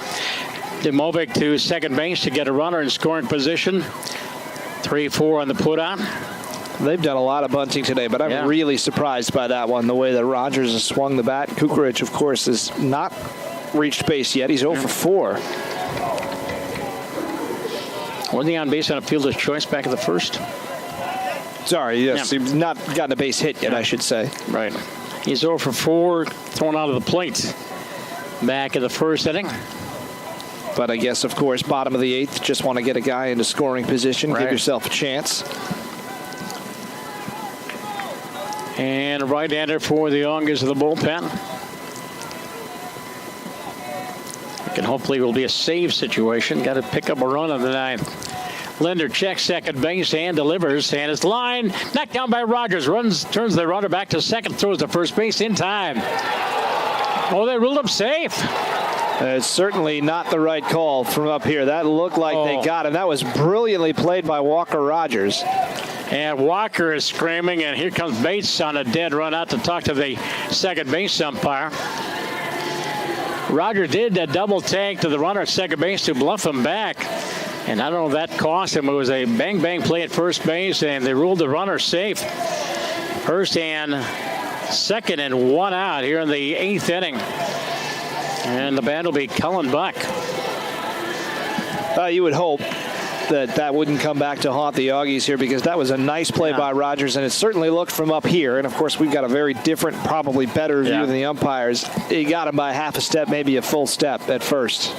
Demovic to second base to get a runner in scoring position. 3-4 on the put-out. They've done a lot of bunting today, but I'm really surprised by that one, the way that Rogers has swung the bat. Kukarich, of course, has not reached base yet. He's 0 for 4. Wasn't he on base on a fielder's choice back at the first? Sorry, yes. He's not gotten a base hit yet, I should say. Right. He's 0 for 4, thrown out of the plate back in the first inning. But I guess, of course, bottom of the 8th, just want to get a guy into scoring position, give yourself a chance. And a right-hander for the Auggies of the bullpen. It can hopefully will be a save situation. Got to pick up a run on the 9th. Linder checks second base and delivers, and his line knocked down by Rogers. Turns the runner back to second, throws to first base in time. Oh, they ruled him safe. It's certainly not the right call from up here. That looked like they got him. That was brilliantly played by Walker Rogers. And Walker is screaming, and here comes Bates on a dead run out to talk to the second base umpire. Rogers did a double take to the runner at second base to bluff him back. And I don't know if that cost him. It was a bang-bang play at first base, and they ruled the runner safe. First and second and one out here in the 8th inning. And the bat will be Cullen Buck. You would hope that wouldn't come back to haunt the Auggies here, because that was a nice play by Rogers, and it certainly looked from up here. And, of course, we've got a very different, probably better view than the umpires. He got him by half a step, maybe a full step at first.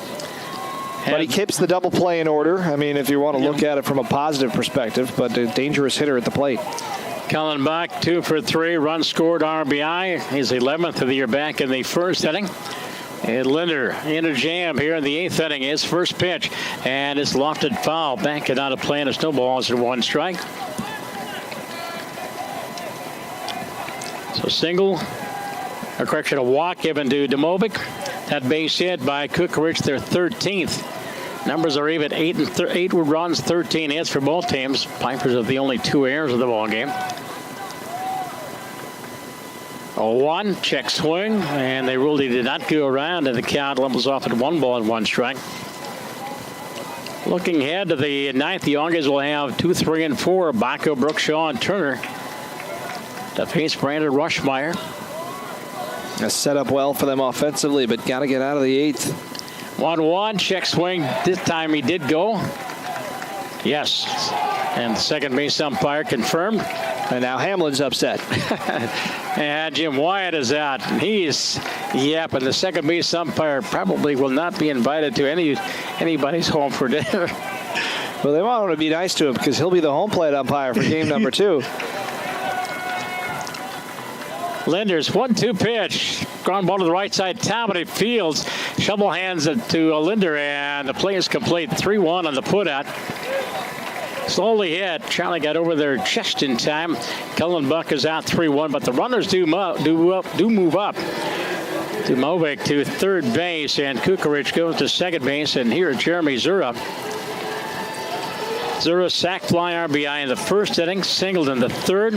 But he keeps the double play in order. I mean, if you want to look at it from a positive perspective, but a dangerous hitter at the plate. Cullen Buck, 2 for 3, runs scored, RBI. He's 11th of the year back in the first inning. And Linder in a jam here in the 8th inning. His first pitch, and it's lofted foul. Back and out of play, and a snowball's in 1 strike. So a walk given to Domovic. That base hit by Kukovic, their 13th. Numbers are even 8 runs, 13 hits for both teams. Pipers are the only 2 errors of the ball game. 0-1, check swing, and they ruled he did not go around, and the count levels off at 1 ball and 1 strike. Looking ahead to the 9th, the Auggies will have 2, 3, and 4. Bacco, Brookshaw, and Turner to face Brandon Rushmeyer. Set up well for them offensively, but got to get out of the 8th. 1-1, check swing. This time he did go. Yes. And the second base umpire confirmed. And now Hamlin's upset. And Jim Wyatt is out. He's yapping. The second base umpire probably will not be invited to anybody's home for dinner. Well, they want him to be nice to him, because he'll be the home plate umpire for game number 2. Linder's 1-2 pitch. Ground ball to the right side. Talbot fields. Shovel hands it to Linder, and the play is complete. 3-1 on the putout. Slowly hit. Charlie got over their chest in time. Cullen Buck is out 3-1, but the runners do move up. Domovic to third base, and Kukovic goes to second base, and here Jeremy Zura. Zura sac fly RBI in the first inning, singled in the third,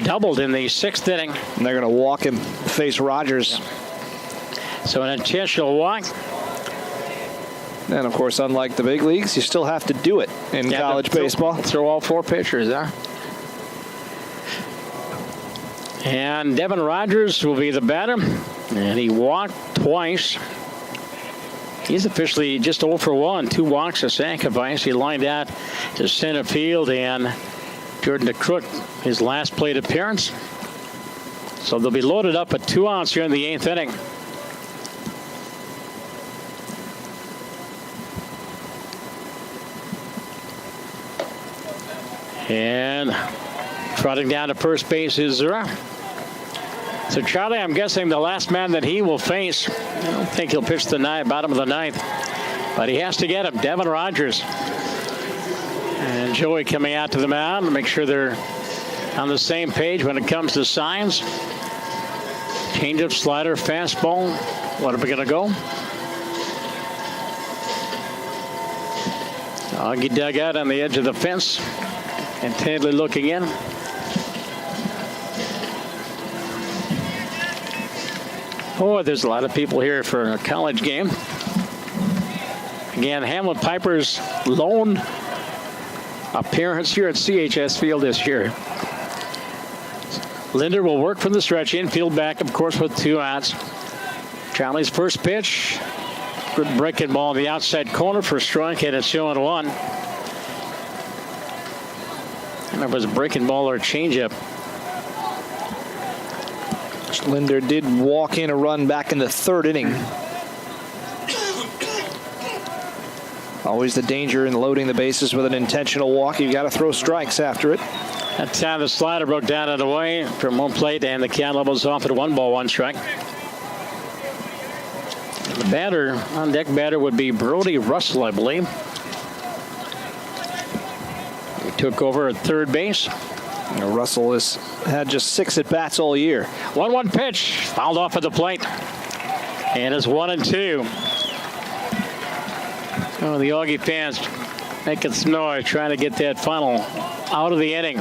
doubled in the 6th inning. And they're going to walk him, face Rogers. So an intentional walk. And, of course, unlike the big leagues, you still have to do it in college baseball. Throw all 4 pitchers, huh? And Devin Rogers will be the batter. And he walked twice. He's officially just 0 for 1. 2 walks, a sacrifice. He lined out to center field, and Jordan DeCrook, his last plate appearance. So they'll be loaded up at 2 outs here in the 8th inning. And trotting down to first base is Zura. So Charlie, I'm guessing the last man that he will face, I don't think he'll pitch the bottom of the 9th, but he has to get him, Devin Rogers. And Joey coming out to the mound to make sure they're on the same page when it comes to signs. Changeup, slider, fastball. What are we going to go? Auggie dug out on the edge of the fence, intently looking in. Oh, there's a lot of people here for a college game. Again, Hamlin Piper's lone appearance here at CHS Field this year. Linder will work from the stretch, infield back, of course, with 2 outs. Charlie's first pitch. Good breaking ball in the outside corner for a strike, and it's 0-1. I don't know if it was a breaking ball or a changeup. Linder did walk in a run back in the 3rd inning. Always the danger in loading the bases with an intentional walk. You got to throw strikes after it. That time the slider broke down and away from home plate, and the count levels off at 1 ball, 1 strike. The batter, on deck batter, would be Brody Russell, I believe. took over at third base. Russell has had just 6 at-bats all year. 1-1 pitch, fouled off at the plate. And it's 1-2. Oh, the Auggie fans making some noise, trying to get that final out of the inning.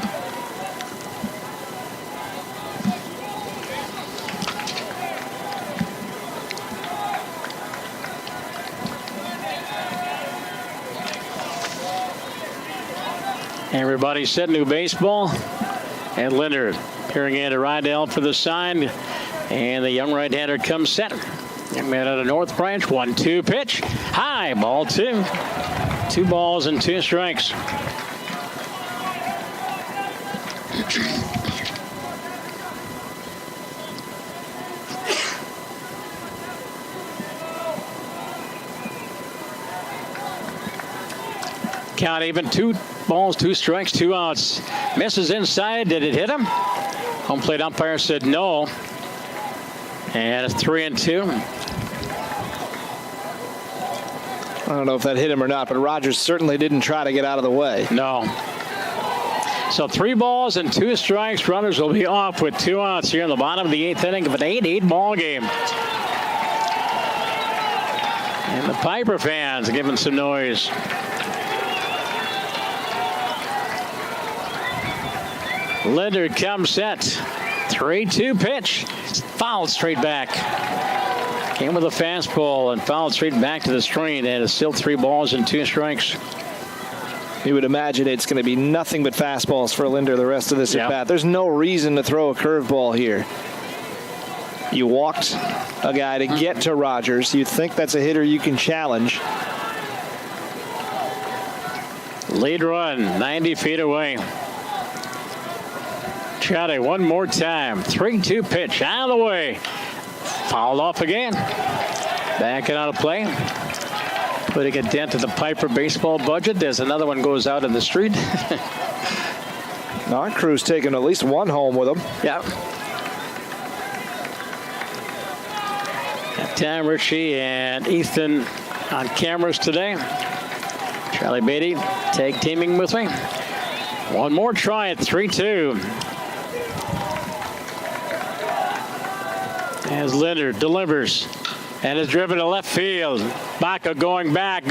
Everybody set new baseball. And Linder peering into Rydell for the sign. And the young right-hander comes set. And man out of North Branch. 1-2 pitch. High, ball 2. 2 balls and 2 strikes. Count even. 2 balls, 2 strikes, 2 outs. Misses inside. Did it hit him? Home plate umpire said no. And it's 3-2. I don't know if that hit him or not, but Rogers certainly didn't try to get out of the way. No. So 3 balls and 2 strikes. Runners will be off with 2 outs here in the bottom of the 8th inning of an 8-8 ball game. And the Piper fans giving some noise. Linder comes set. 3-2 pitch. Fouled straight back. Came with a fastball and fouled straight back to the screen. And it's still 3 balls and 2 strikes. You would imagine it's going to be nothing but fastballs for Linder the rest of this at bat. There's no reason to throw a curveball here. You walked a guy to get to Rogers. You think that's a hitter you can challenge. Lead run 90 feet away. Chatty one more time. 3-2 pitch out of the way. Fouled off again. Backing out of play. Putting a dent to the Piper baseball budget as another one goes out in the street. Our crew's taking at least 1 home with them. Yeah. Tom Ritchie and Ethan on cameras today. Charlie Beatty tag teaming with me. One more try at 3-2. As Linder delivers and is driven to left field. Baca going back.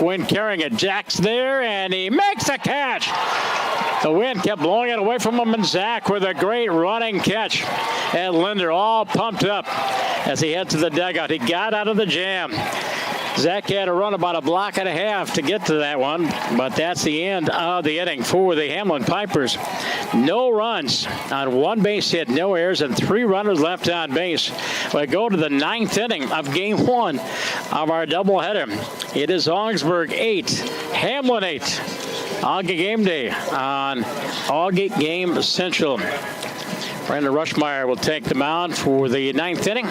Wind carrying it. Jack's there and he makes the catch. The wind kept blowing it away from him, and Zach with a great running catch. And Linder all pumped up as he heads to the dugout. He got out of the jam. Zach had to run about a block and a half to get to that one, but that's the end of the inning for the Hamline Pipers. No runs on 1 base hit, no errors, and 3 runners left on base. We go to the 9th inning of Game 1 of our doubleheader. It is Augsburg 8, Hamline 8. Auggie game day on Auggie Game Central. Brandon Rushmeyer will take the mound for the 9th inning.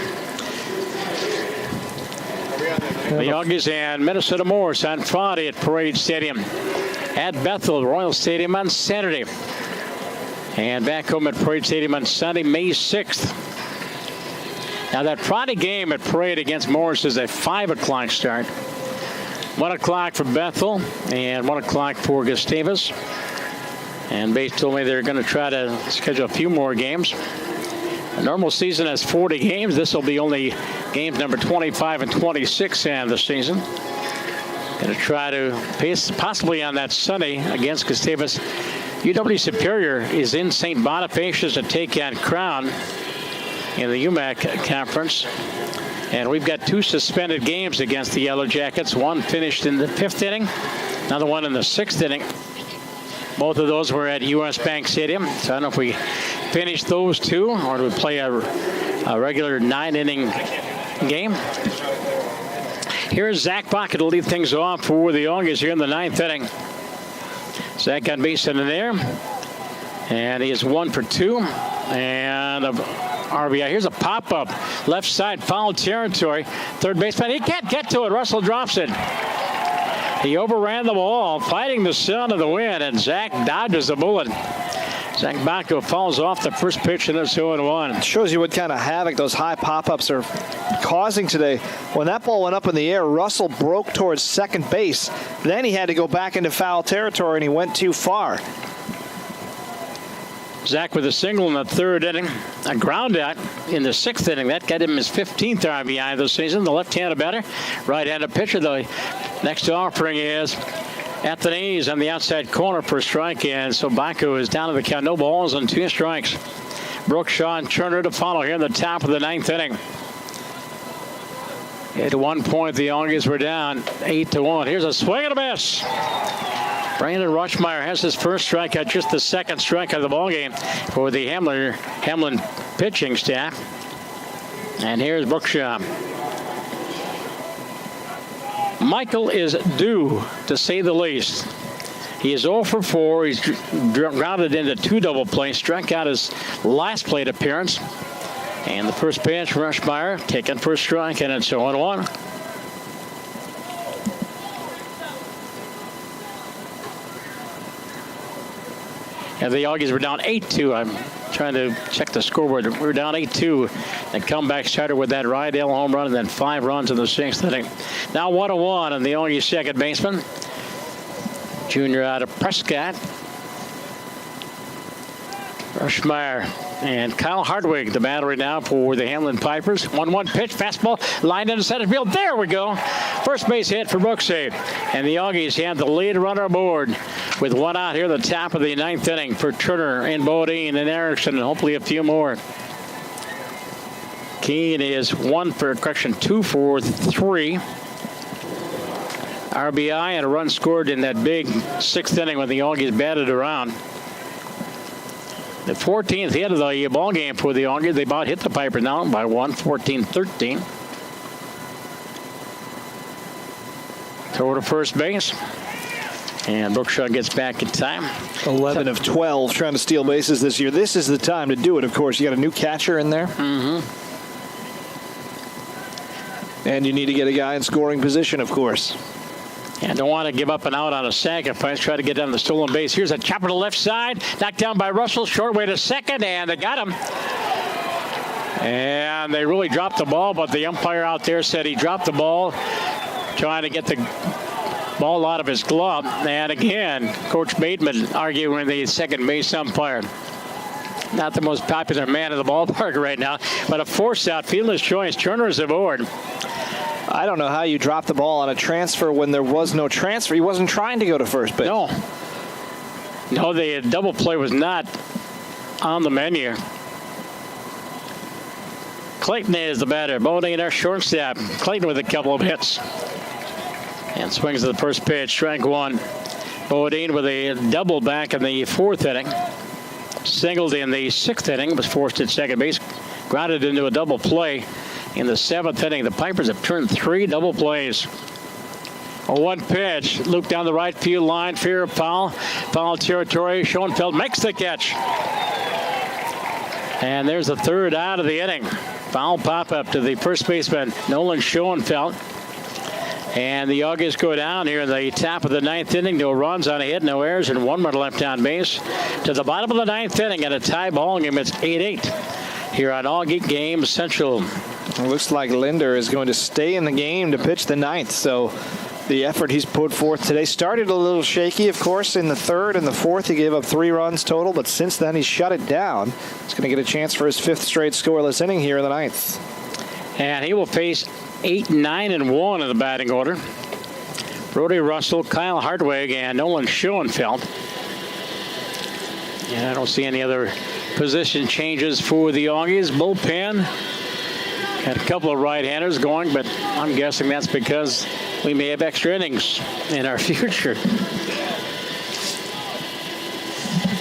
The Auggies and Minnesota Morse on Friday at Parade Stadium. At Bethel Royal Stadium on Saturday. And back home at Parade Stadium on Sunday, May 6th. Now that Friday game at Parade against Morse is a 5 o'clock start. 1 o'clock for Bethel and 1 o'clock for Gustavus. And Bates told me they're going to try to schedule a few more games. A normal season has 40 games. This will be only games number 25 and 26 in the season. Going to try to pace possibly on that Sunday against Gustavus. UW Superior is in St. Bonifacius to take on Crown in the UMAC conference. And we've got 2 suspended games against the Yellow Jackets. One finished in the 5th inning, another one in the 6th inning. Both of those were at U.S. Bank Stadium. So I don't know if we finish those 2 or do we play a regular 9-inning game. Here's Zach Baca to lead things off for the Auggies here in the 9th inning. Zach on base in the air. And he is 1 for 2. And a RBI. Here's a pop-up. Left side foul territory. Third baseman. He can't get to it. Russell drops it. He overran the ball, fighting the sun of the wind, and Zach dodges the bullet. Zach Bacco falls off the first pitch, and it's 0-1. Shows you what kind of havoc those high pop-ups are causing today. When that ball went up in the air, Russell broke towards second base. Then he had to go back into foul territory, and he went too far. Zach with a single in the third inning. A ground out in the sixth inning. That got him his 15th RBI this season. The left-handed batter. Right-handed pitcher, the next offering is Anthony's on the outside corner for a strike. And so Bacco is down to the count. No balls and 2 strikes. Brookshaw and Turner to follow here in the top of the 9th inning. At one point, the Auggies were down 8-1. Here's a swing and a miss. Brandon Rushmeyer has his first strikeout, just the second strikeout of the ballgame for the Hamline pitching staff. And here's Brookshaw. Michael is due, to say the least. He is 0 for 4. He's grounded into 2 double plays, struck out his last plate appearance. And the first pitch, Rushmeyer taken for a strike, and it's 0-1. And the Auggies were down 8-2. I'm trying to check the scoreboard. We were down 8-2. The comeback started with that Rydell home run and then 5 runs in the 6th inning. Now 1-1 and the Auggies second baseman. Junior out of Prescott. Rushmeyer and Kyle Hardwig, the battery now for the Hamline Pipers. 1-1 pitch, fastball, lined into center field. There we go. First base hit for Brooksay. And the Auggies have the lead runner aboard with 1 out here at the top of the 9th inning for Turner and Bodine and Erickson, and hopefully a few more. Keene is 2 for 3. RBI and a run scored in that big 6th inning when the Auggies batted around. The 14th hit of the ball game for the Auggies. They about hit the Piper now by 1, 14-13. Throw to first base. And Brookshaw gets back in time. 11 of 12 trying to steal bases this year. This is the time to do it, of course. You got a new catcher in there. Mm-hmm. And you need to get a guy in scoring position, of course. And don't want to give up an out on a sacrifice. Try to get down the stolen base. Here's a chopper to the left side. Knocked down by Russell. Short way to second, and they got him. And they really dropped the ball, but the umpire out there said he dropped the ball, trying to get the ball out of his glove. And again, Coach Bateman arguing the second base umpire. Not the most popular man in the ballpark right now, but a force out, fielder's choice. Turner's aboard. I don't know how you dropped the ball on a transfer when there was no transfer. He wasn't trying to go to first base. No, the double play was not on the menu. Clayton is the batter. Bodine, our shortstop. Clayton with a couple of hits. And swings at the first pitch. Strike 1. Bodine with a double back in the 4th inning. Singled in the 6th inning. Was forced at second base. Grounded into a double play. In the 7th inning, the Pipers have turned 3 double plays. A 1 pitch, loop down the right field line, fear of foul. Foul territory, Schoenfeld makes the catch. And there's the 3rd out of the inning. Foul pop-up to the first baseman, Nolan Schoenfeld. And the Auggies go down here in the top of the 9th inning. No runs on a hit, no errors, and 1 run left on base. To the bottom of the 9th inning and a tie ball game. It's 8-8 here on Auggie Game Central. It looks like Linder is going to stay in the game to pitch the 9th. So the effort he's put forth today started a little shaky, of course, in the 3rd and the 4th. He gave up 3 runs total, but since then he's shut it down. He's going to get a chance for his 5th straight scoreless inning here in the 9th. And he will face 8, 9, and 1 in the batting order. Brody Russell, Kyle Hardwig, and Nolan Schoenfeld. And I don't see any other position changes for the Auggies. Bullpen. Had a couple of right-handers going, but I'm guessing that's because we may have extra innings in our future.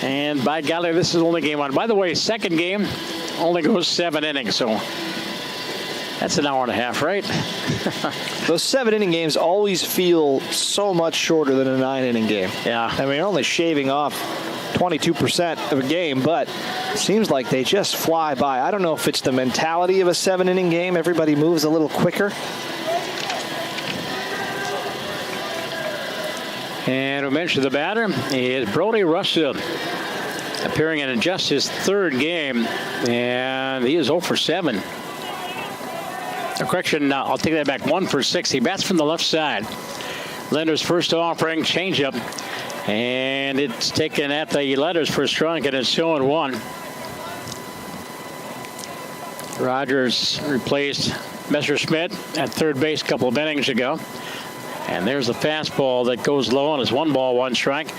And by golly, this is only game 1. By the way, second game only goes 7 innings, so that's an hour and a half, right? Those 7-inning games always feel so much shorter than a 9-inning game. Yeah. I mean, you're only shaving off 22% of a game, but it seems like they just fly by. I don't know if it's the mentality of a 7-inning game. Everybody moves a little quicker. And we mentioned the batter is Brody Russell. appearing in just his third game, and he is 0 for 7. Correction, I'll take that back. 1 for 6. He bats from the left side. Linder's first offering, changeup, and it's taken at the letters for a strike, and it's 0-1. Rogers replaced Messerschmidt at third base a couple of innings ago. And there's the fastball that goes low, and it's 1 ball, 1 strike.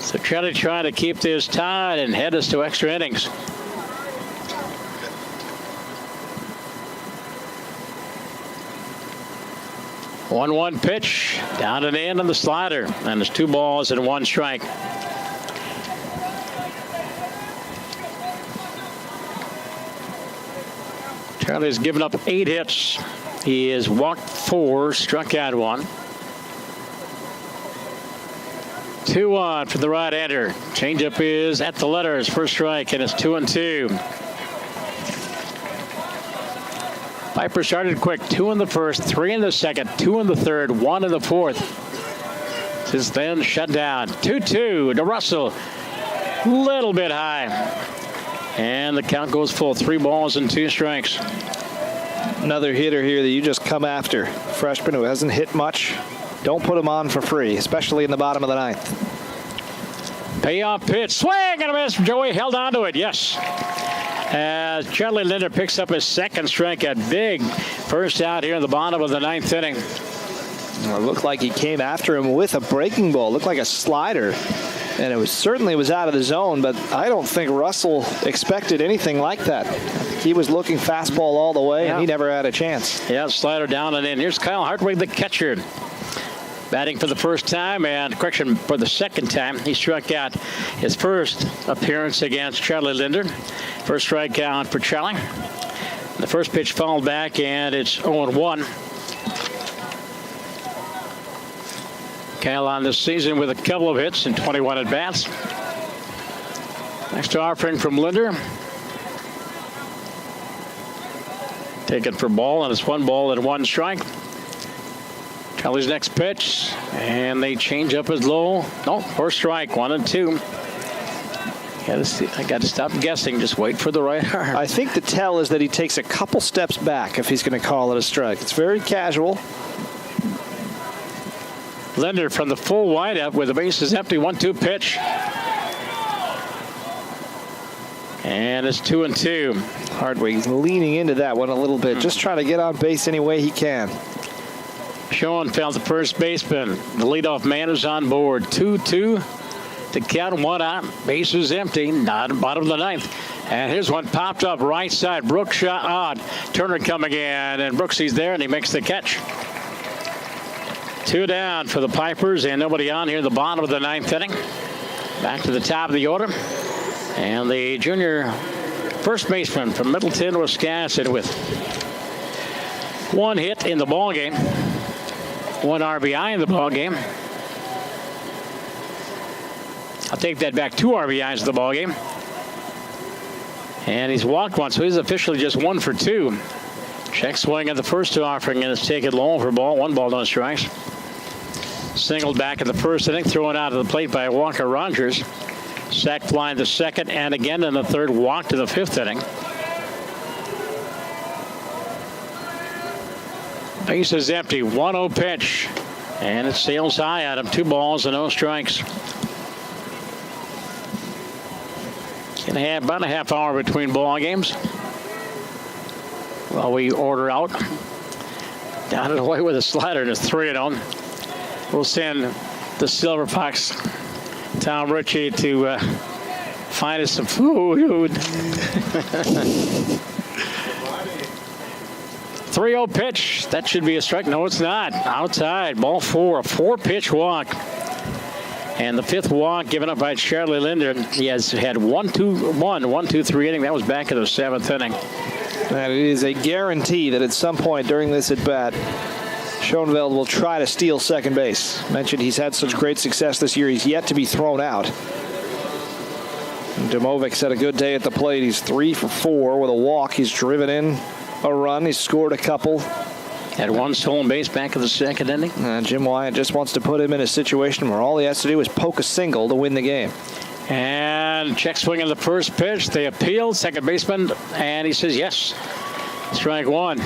So Charlie trying to keep this tied and head us to extra innings. One pitch, down and in on the slider, and it's 2 balls and 1 strike. Charlie's given up 8 hits. He has walked 4, struck out 1. 2-1 for the right-hander. Changeup is at the letters, first strike, and it's 2-2. Piper started quick. 2 in the first, 3 in the second, 2 in the third, 1 in the fourth. Since then, shut down. 2-2 to Russell. Little bit high. And the count goes full. 3 balls and 2 strikes. Another hitter here that you just come after. Freshman who hasn't hit much. Don't put him on for free, especially in the bottom of the 9th. Payoff pitch. Swing and a miss. Joey held on to it. Yes. As Charlie Linder picks up his second strikeout. Big first out here in the bottom of the 9th inning. Well, it looked like he came after him with a breaking ball. It looked like a slider. And it certainly was out of the zone, but I don't think Russell expected anything like that. He was looking fastball all the way, and he never had a chance. Yeah, slider down and in. Here's Kyle Hartwig, the catcher, batting for the first time, and correction, for the second time. He struck out his first appearance against Charlie Linder. First strikeout for Charlie. The first pitch fouled back, and it's 0-1. Kyle on this season with a couple of hits and 21 at-bats. Next offering from Linder. Taken for ball, and it's 1 ball and 1 strike. Charlie's next pitch, and they change up as low. No, first strike, 1-2. I got to stop guessing. Just wait for the right arm. I think the tell is that he takes a couple steps back if he's going to call it a strike. It's very casual. Linder from the full windup with the bases empty. 1-2 pitch. And it's 2-2. Hardwig leaning into that one a little bit. Just trying to get on base any way he can. Schoenfeld, the first baseman. The leadoff man is on board. 2-2 to count, 1 out. Bases empty. Not bottom of the 9th. And here's one popped up right side. Brooks shot odd. Turner coming in. And Brooks, he's there, and he makes the catch. 2 down for the Pipers, and nobody on here at the bottom of the 9th inning. Back to the top of the order. And the junior first baseman from Middleton, Wisconsin, with 1 hit in the ballgame, 1 RBI in the ballgame. I'll take that back, 2 RBIs in the ballgame. And he's walked 1, so he's officially just 1 for 2. Check swing at the first offering, and it's taken low for ball. 1 ball, no strikes. Singled back in the first inning, thrown out of the plate by Walker Rogers. Sack fly in the second, and again in the third, walked to the 5th inning. Base is empty. 1-0 pitch, and it sails high at him. 2 balls and no strikes. About a half hour between ball games. While we order out. Down and away with a slider, and it's 3-0. We'll send the Silver Fox, Tom Ritchie, to find us some food. 3-0 pitch. That should be a strike. No, it's not. Outside. Ball 4. A 4-pitch walk. And the 5th walk given up by Charlie Linder. He has had 1-2-3 inning. That was back in the 7th inning. And it is a guarantee that at some point during this at-bat, Schoenfeld will try to steal second base. Mentioned he's had such great success this year. He's yet to be thrown out. Domovic's had a good day at the plate. He's 3 for 4 with a walk. He's driven in a run. He's scored a couple. Had one stolen base back in the second inning. Jim Wyatt just wants to put him in a situation where all he has to do is poke a single to win the game. And check swing on the first pitch. They appeal. Second baseman, and he says yes. Strike one.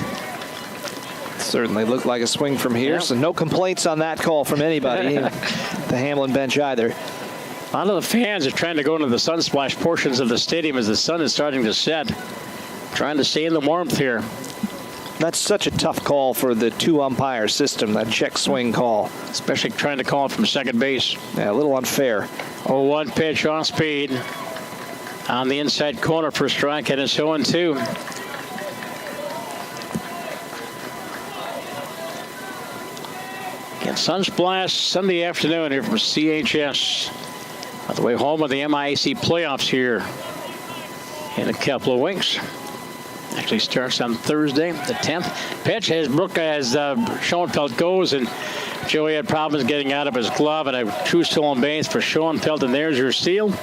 Certainly looked like a swing from here, so no complaints on that call from anybody. The Hamline bench either. A lot of the fans are trying to go into the sunsplash portions of the stadium as the sun is starting to set. Trying to stay in the warmth here. That's such a tough call for the two-umpire system, that check swing call. Especially trying to call it from second base. Yeah, a little unfair. 0-1 pitch off speed. On the inside corner for a strike, and it's 0-2. Again, Sunsplash Sunday afternoon here from CHS. On the way home of the MIAC playoffs here in a couple of weeks. Actually starts on Thursday, the 10th. Pitch as Schoenfeld goes, and Joey had problems getting out of his glove, and a true stolen base for Schoenfeld, and there's your steal.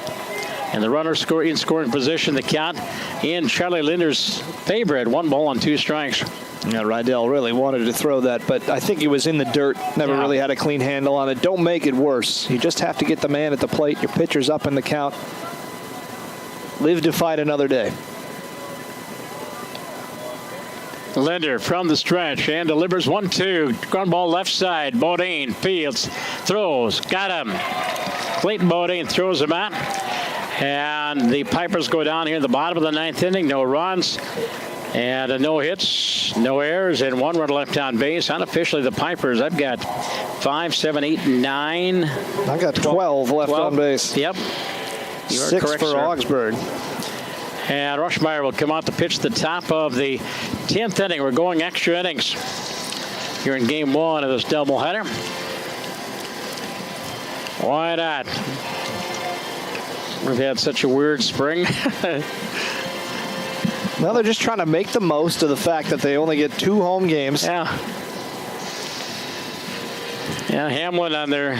And the runner in scoring position, the count in Charlie Linder's favor at 1 ball and 2 strikes. Yeah, Rydell really wanted to throw that, but I think he was in the dirt. Never really had a clean handle on it. Don't make it worse. You just have to get the man at the plate. Your pitcher's up in the count. Live to fight another day. Linder from the stretch and delivers 1-2. Ground ball left side. Bodine fields, throws, got him. Clayton Bodine throws him out. And the Pipers go down here in the bottom of the 9th inning. No runs and no hits, no errors, and 1 run left on base. Unofficially, the Pipers, I've got 5, 7, 8, 9. I got 12 left on base. Yep. 6 correct, for Augsburg. And Rushmeyer will come out to pitch the top of the 10th inning. We're going extra innings here in game 1 of this doubleheader. Why not? We've had such a weird spring. Well, they're just trying to make the most of the fact that they only get 2 home games. Yeah. Yeah, Hamline on their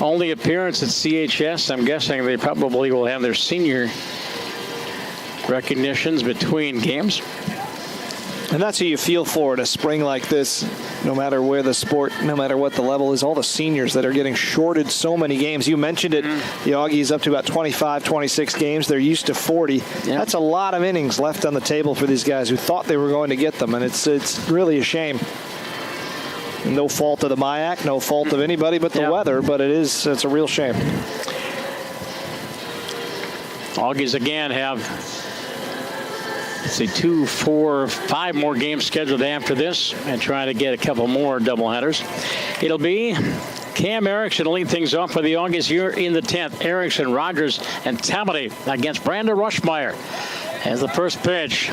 only appearance at CHS. I'm guessing they probably will have their senior recognitions between games. And that's who you feel for in a spring like this, no matter where the sport, no matter what the level is, all the seniors that are getting shorted so many games. You mentioned it, the Auggies up to about 25, 26 games. They're used to 40. Yep. That's a lot of innings left on the table for these guys who thought they were going to get them, and it's really a shame. No fault of the MIAC, no fault of anybody but the weather, but it's a real shame. Auggies again have, let's see, 2, 4, 5 more games scheduled after this, and trying to get a couple more doubleheaders. It'll be Cam Erickson to lead things off for the Auggies here in the 10th. Erickson, Rogers, and Tammany against Brandon Rushmeyer as the first pitch.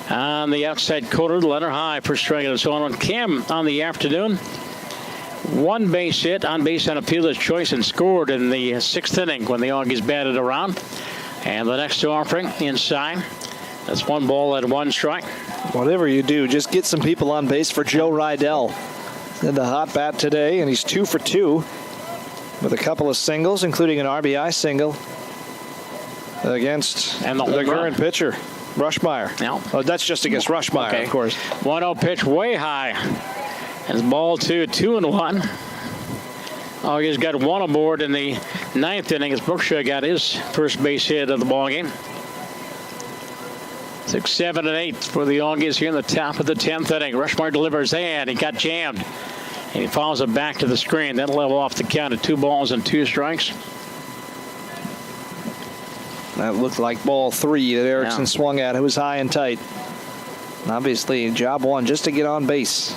On the outside corner, the letter high for strike and so on. Cam on the afternoon. 1 base hit, on base on appeal his choice, and scored in the 6th inning when the Auggies batted around. And the next offering inside. That's 1 ball and 1 strike. Whatever you do, just get some people on base for Joe Rydell. In the hot bat today, and he's 2 for 2 with a couple of singles, including an RBI single against the current pitcher. Rushmeyer. No. Oh, that's just against Rushmeyer, of course. 1-0 pitch way high. As ball 2, 2-1. Augie's got 1 aboard in the 9th inning as Brookshire got his first base hit of the ball game. 6, 7, and 8 for the Auggies here in the top of the 10th inning. Rushmeyer delivers, and he got jammed. And he follows it back to the screen. That'll level off the count at 2 balls and 2 strikes. That looked like ball 3 that Erickson swung at. It was high and tight. Obviously, job 1 just to get on base.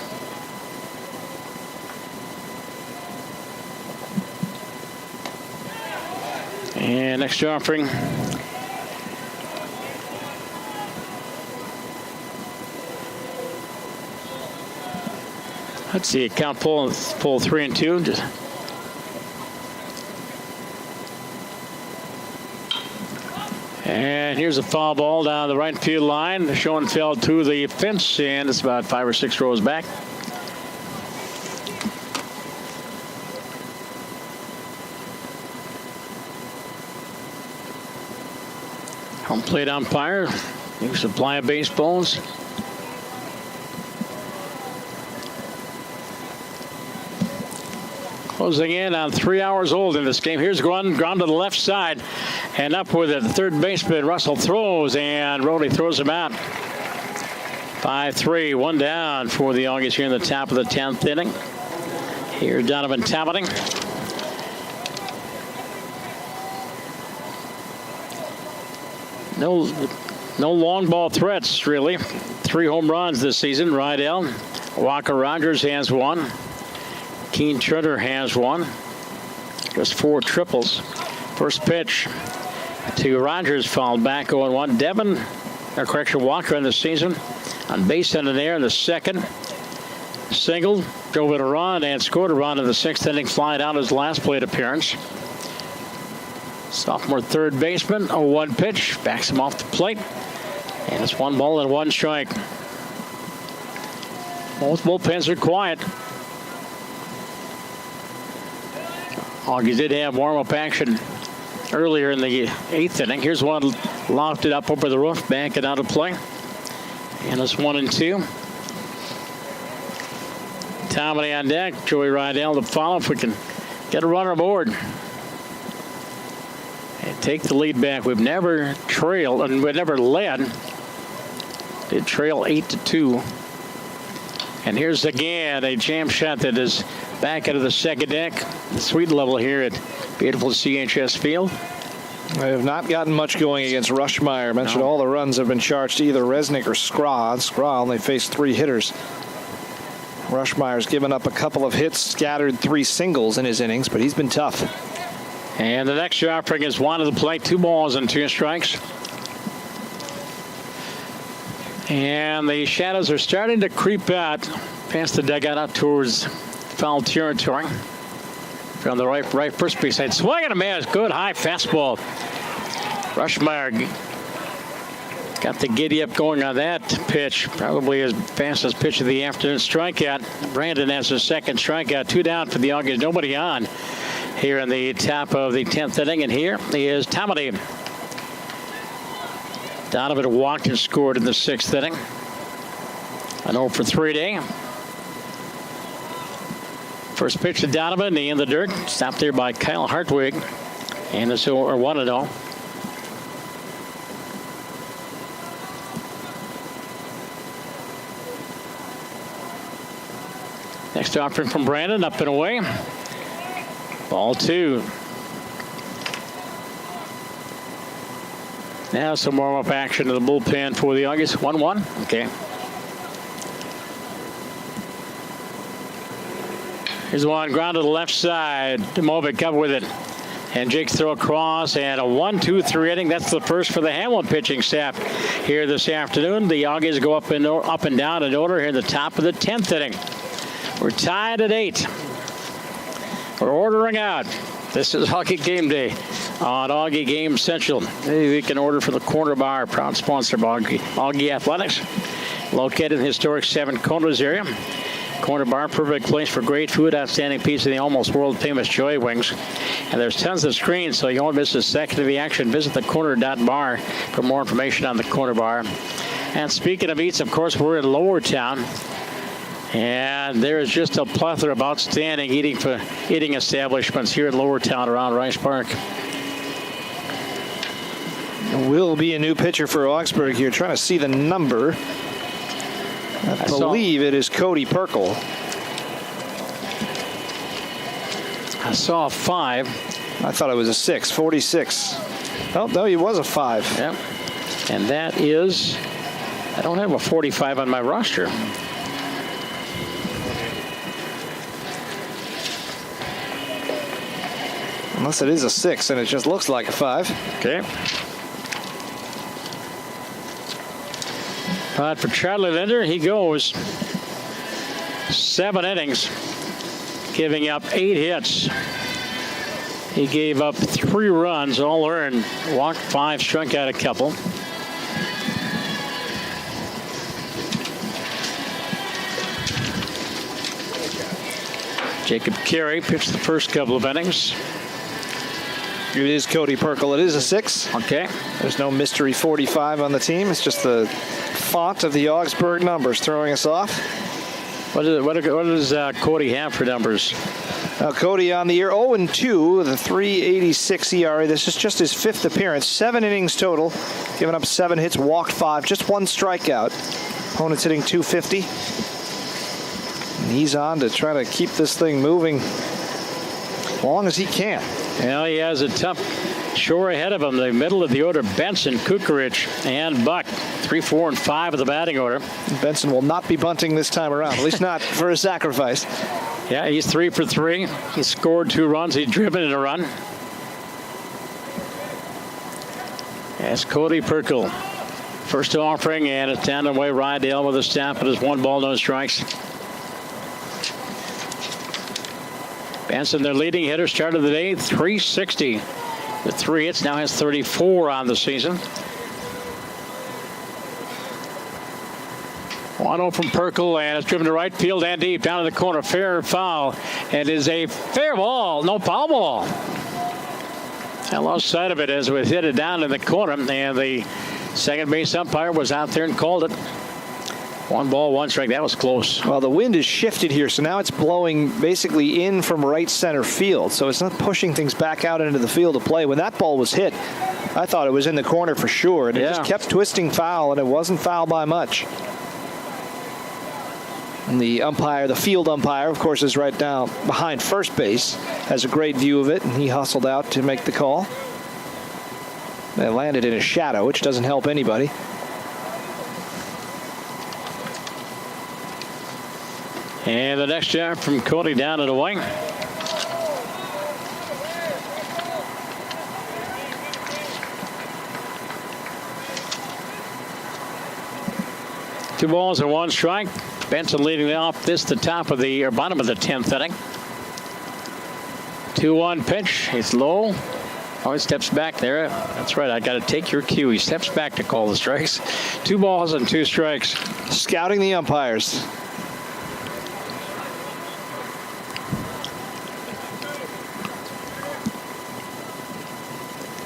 And next offering. Let's see, count pull 3 and 2. And here's a foul ball down the right field line. Schoenfeld to the fence, and it's about 5 or 6 rows back. Home plate umpire. You supply of baseballs. Closing in on 3 hours old in this game. Here's ground to the left side and up with it. The third baseman, Russell, throws, and Rowley throws him out. 5-3, one down for the Auggies here in the top of the 10th inning. Here's Donovan Talmading. No long ball threats, really. 3 home runs this season. Rydell, Walker Rogers has 1. Keen Turner has 1. Just 4 triples. First pitch to Rogers, fouled back 0-1. Walker in the season on base and in air in the second. Singled, drove in a run, and scored a run in the 6th inning, flying out his last plate appearance. Sophomore third baseman, 0-1 pitch, backs him off the plate. And it's 1 ball and 1 strike. Both bullpens are quiet. Auggie did have warm-up action earlier in the 8th inning. Here's one lofted up over the roof, back it out of play. And it's 1-2. Tommy on deck, Joey Rydell to follow if we can get a runner aboard. And take the lead back. We've never trailed and we've never led. Did trail 8-2. And here's again a jam shot that is back into the second deck. The sweet level here at beautiful CHS Field. They have not gotten much going against Rushmeyer. I mentioned all the runs have been charged to either Resnick or Skra. Skra only faced 3 hitters. Rushmeyer's given up a couple of hits, scattered 3 singles in his innings, but he's been tough. And the next offering is 1 to the plate, 2 balls and 2 strikes. And the shadows are starting to creep out past the dugout out towards foul territory. From the right first base side. Swing and a miss. Good high fastball. Rushmeyer got the giddy up going on that pitch. Probably his fastest pitch of the afternoon. Strikeout. Brandon has his second strikeout. 2 down for the Auggies. Nobody on here in the top of the 10th inning. And here is Talmading. Donovan walked and scored in the 6th inning. An 0 for 3 day. First pitch to Donovan, knee in the dirt. Stopped there by Kyle Hartwig. And it's 1-0. Next offering from Brandon, up and away. Ball 2. Now some warm-up action to the bullpen for the Auggies. 1-1. Okay. Here's one ground to the left side. Demovic up with it. And Jake's throw across, and a 1-2-3 inning. That's the first for the Hamline pitching staff here this afternoon. The Auggies go up and down in order here at the top of the 10th inning. We're tied at 8. We're ordering out. This is Hockey Game Day on Auggie Game Central. We can order for the Corner Bar, proud sponsor of Auggie Athletics, located in the historic 7 Corners area. Corner Bar, perfect place for great food, outstanding pizza, and the almost world-famous Joy Wings. And there's tons of screens, so you won't miss a second of the action. Visit thecorner.bar for more information on the Corner Bar. And speaking of eats, of course, we're in Lower Town. And there is just a plethora of outstanding eating establishments here in Lower Town around Rice Park. Will be a new pitcher for Augsburg here. Trying to see the number. I believe it is Cody Perkle. I saw a 5. I thought it was a 6, 46. Oh, no, he was a 5. Yep. And that is, I don't have a 45 on my roster. Unless it is a 6 and it just looks like a 5. Okay. But for Charlie Linder, he goes 7 innings, giving up 8 hits. He gave up 3 runs, all earned, walked 5, struck out a couple. Jacob Carey pitched the first couple of innings. It is Cody Perkle. It is a 6. Okay. There's no mystery 45 on the team. It's just the font of the Augsburg numbers throwing us off. What does Cody have for numbers? Now Cody on the year, 0-2 with a 3.86 ERA. This is just his 5th appearance. 7 innings total, giving up 7 hits, walked 5, just 1 strikeout. Opponent's hitting .250. And he's on to try to keep this thing moving as long as he can. Well, he has a tough shore ahead of him. The middle of the order, Benson, Kukarich, and Buck. 3, 4, and 5 of the batting order. Benson will not be bunting this time around, at least not for a sacrifice. Yeah, he's 3 for 3. He scored 2 runs. He's driven in a run. That's Cody Perkle. First offering, and it's down and away. Rydell with a stop. It is 1 ball, no strikes. Benson, their leading hitter, started the day, 360. With 3 hits, now has 34 on the season. 1-0 from Perkle, and it's driven to right field and deep, down in the corner, fair or foul. It is a fair ball, no foul ball. I lost sight of it as we hit it down in the corner, and the second base umpire was out there and called it. 1 ball, 1 strike. That was close. Well, the wind has shifted here, so now it's blowing basically in from right center field. So it's not pushing things back out into the field of play. When that ball was hit, I thought it was in the corner for sure. And it just kept twisting foul, and it wasn't foul by much. And the umpire, the field umpire, of course, is right down behind first base. Has a great view of it, and he hustled out to make the call. They landed in a shadow, which doesn't help anybody. And the next jab from Cody down and away. Two balls and 1 strike. Benson leading off this the top of the bottom of the 10th inning. 2-1 pitch. It's low. Oh, he steps back there. That's right. I got to take your cue. He steps back to call the strikes. 2 balls and 2 strikes. Scouting the umpires.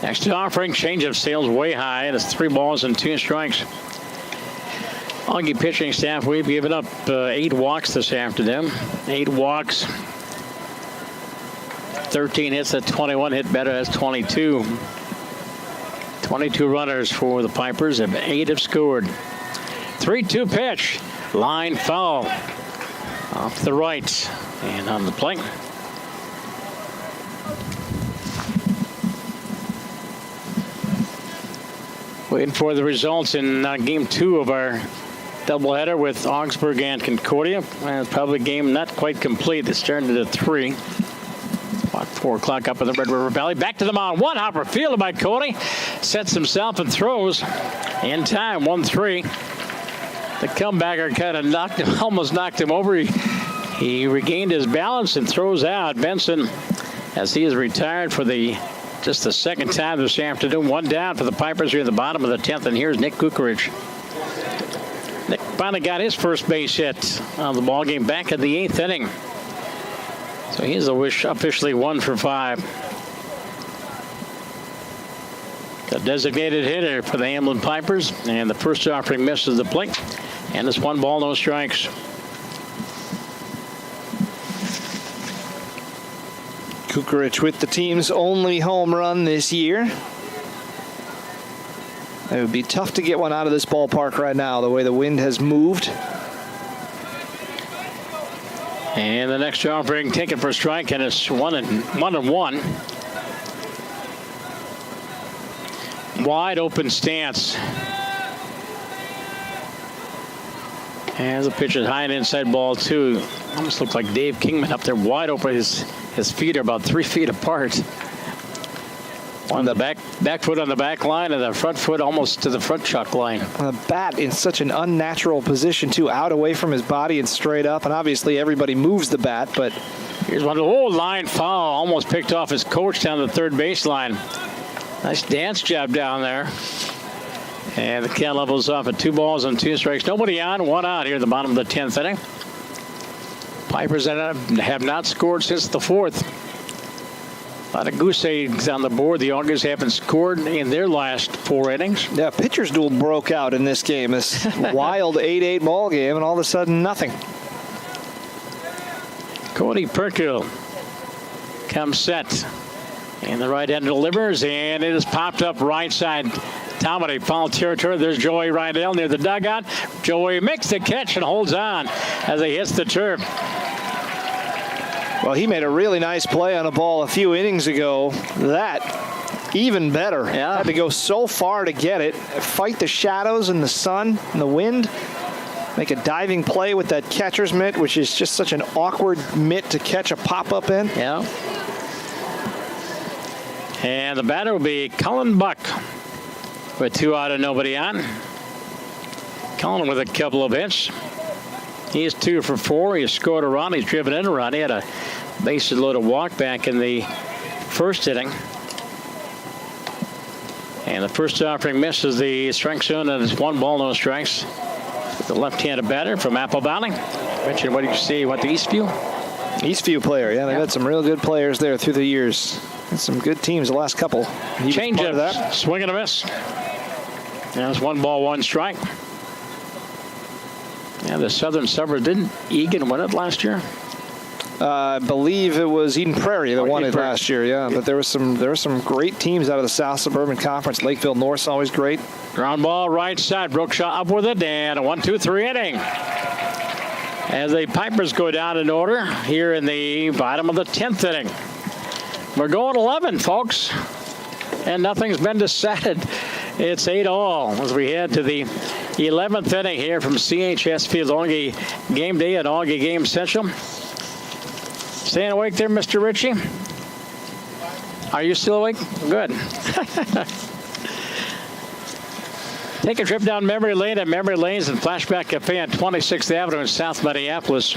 Next offering, changeup sails way high, and it's 3 balls and 2 strikes. Auggie pitching staff, we've given up 8 walks this afternoon. 8 walks. 13 hits at 21, hit better as 22. 22 runners for the Pipers, and 8 have scored. 3-2 pitch. Line foul. Off the right and on the plate. Waiting for the results in game 2 of our doubleheader with Augsburg and Concordia. It's probably a game not quite complete. It started at 3. About 4 o'clock up in the Red River Valley. Back to the mound. 1 hopper fielded by Cody. Sets himself and throws in time. 1-3. The comebacker kind of almost knocked him over. He regained his balance and throws out. Benson, as he is retired for just the second time this afternoon. 1 down for the Pipers here at the bottom of the 10th, and here's Nick Kukarich. Nick finally got his first base hit on the ball game back in the 8th inning. So he's officially 1 for 5. The designated hitter for the Hamline Pipers, and the first offering misses the plate, and it's 1 ball, no strikes. Kukarich with the team's only home run this year. It would be tough to get one out of this ballpark right now, the way the wind has moved. And the next offering taken for a strike, and it's 1-1. Wide open stance. And the pitch is high and inside ball 2. Almost looked like Dave Kingman up there wide open. His feet are about 3 feet apart. On the back foot on the back line, and the front foot almost to the front chuck line. The bat in such an unnatural position too, out away from his body and straight up. And obviously everybody moves the bat, but here's one. Oh, line foul, almost picked off his coach down the third baseline. Nice dance job down there. And the count levels off at 2 balls and 2 strikes. Nobody on, 1 out here at the bottom of the 10th inning. Pipers have not scored since the 4th. A lot of goose eggs on the board. The Auggies haven't scored in their last 4 innings. Yeah, pitcher's duel broke out in this game. This wild 8-8 ball game, and all of a sudden nothing. Cody Perkle comes set. And the right end delivers, and it is popped up right side. Tomedy, foul territory. There's Joey Rydell near the dugout. Joey makes the catch and holds on as he hits the turf. Well, he made a really nice play on a ball a few innings ago. That, even better. Yeah. Had to go so far to get it. Fight the shadows and the sun and the wind. Make a diving play with that catcher's mitt, which is just such an awkward mitt to catch a pop-up in. Yeah. And the batter will be Cullen Buck with 2 out and nobody on. Cullen with a couple of hits. He's 2 for 4. He scored a run. He's driven in a run. He had a bases loaded walk back in the first inning. And the first offering misses the strike zone, and it's 1 ball, no strikes. The left-handed batter from Apple Valley. Richard, what do you see? What, the Eastview? Eastview player. Yeah, they've had some real good players there through the years. And some good teams the last couple. Change of that. Swing and a miss. That's 1 ball, 1 strike. Yeah, the Southern Suburbs, didn't Egan win it last year? I believe it was Eden Prairie that won it last year. Yeah, but there were some great teams out of the South Suburban Conference. Lakeville North's always great. Ground ball right side. Brookshaw up with it, and a 1-2-3 inning. As the Pipers go down in order here in the bottom of the 10th inning. We're going 11, folks, and nothing's been decided. It's 8-all as we head to the 11th inning here from CHS Field. Auggie game day at Auggie Game Central. Staying awake there, Mr. Ritchie? Are you still awake? Good. Take a trip down memory lane at Memory Lanes and Flashback Cafe on 26th Avenue in South Minneapolis.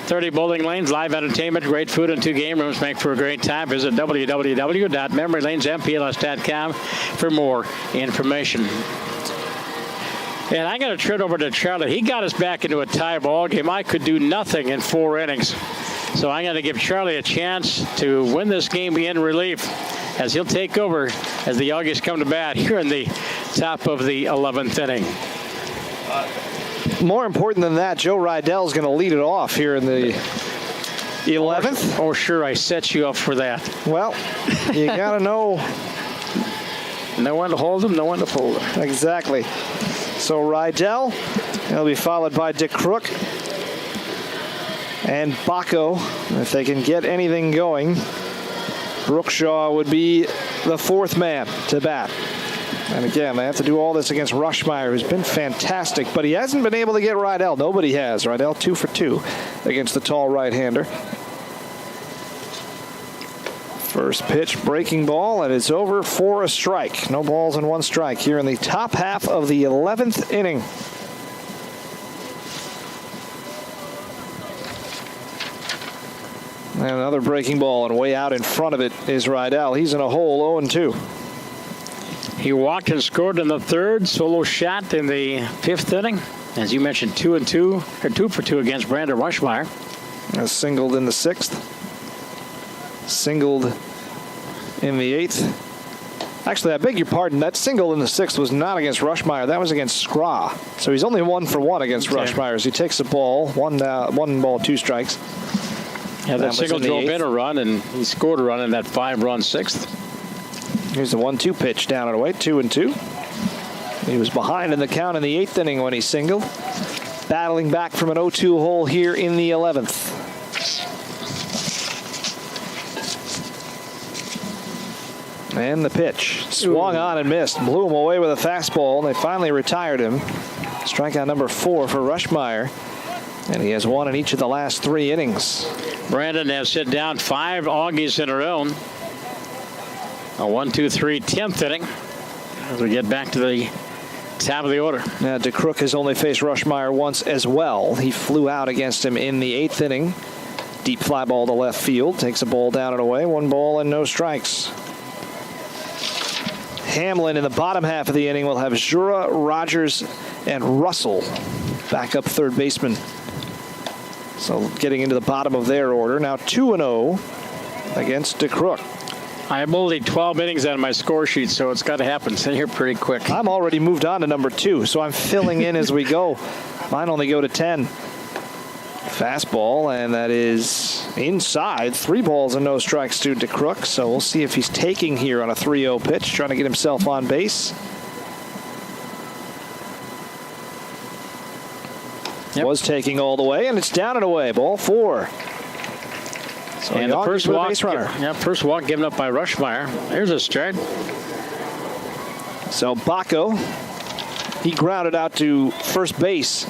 30 bowling lanes, live entertainment, great food, and 2 game rooms make for a great time. Visit www.memorylanesmpls.com for more information. And I'm going to turn over to Charlie. He got us back into a tie ball game. I could do nothing in 4 innings. So I'm going to give Charlie a chance to win this game in relief as he'll take over as the Auggies come to bat here in the top of the 11th inning. More important than that, Joe Rydell is going to lead it off here in the 11th. Oh, sure, I set you up for that. Well, you got to know. No one to hold him, no one to fold him. Exactly. So Rydell, he'll be followed by Dick Crook and Bacco. If they can get anything going, Brookshaw would be the 4th man to bat. And again, they have to do all this against Rushmeyer, who's been fantastic, but he hasn't been able to get Rydell. Nobody has. Rydell 2 for 2 against the tall right-hander. First pitch, breaking ball, and it's over for a strike. No balls and 1 strike here in the top half of the 11th inning. And another breaking ball, and way out in front of it is Rydell. He's in a hole, 0-2. He walked and scored in the 3rd, solo shot in the 5th inning. As you mentioned, 2-2, or 2 for 2 against Brandon Rushmeyer. Singled in the 6th. Singled in the 8th. Actually, I beg your pardon. That single in the 6th was not against Rushmeyer. That was against Scraw. So he's only 1 for 1 against Rushmeyer as he takes the ball. 1 ball, 2 strikes. Yeah, that single drove in a run, and he scored a run in that 5-run 6th. Here's the 1-2 pitch down and away, 2-2. He was behind in the count in the 8th inning when he singled. Battling back from an 0-2 hole here in the 11th. And the pitch. Swung on and missed. Blew him away with a fastball, and they finally retired him. Strikeout number 4 for Rushmeyer. And he has 1 in each of the last 3 innings. Brandon has hit down 5 Auggies in a row. A 1-2-3 10th inning as we get back to the top of the order. Now, DeCrook has only faced Rushmeyer once as well. He flew out against him in the 8th inning. Deep fly ball to left field. Takes a ball down and away. 1 ball and no strikes. Hamline in the bottom half of the inning will have Jura, Rogers, and Russell back up 3rd baseman. So getting into the bottom of their order. Now 2-0 against DeCrook. I have only 12 innings on my score sheet, so it's got to happen. Sit here pretty quick. I'm already moved on to number 2, so I'm filling in as we go. Mine only go to 10. Fastball, and that is inside. 3 balls and no strikes to DeCrook. So we'll see if he's taking here on a 3-0 pitch, trying to get himself on base. Yep. Was taking all the way, and it's down and away. Ball 4. So and the first walk, base runner. First walk given up by Rushmeyer. There's a strike. So Bacco, he grounded out to first base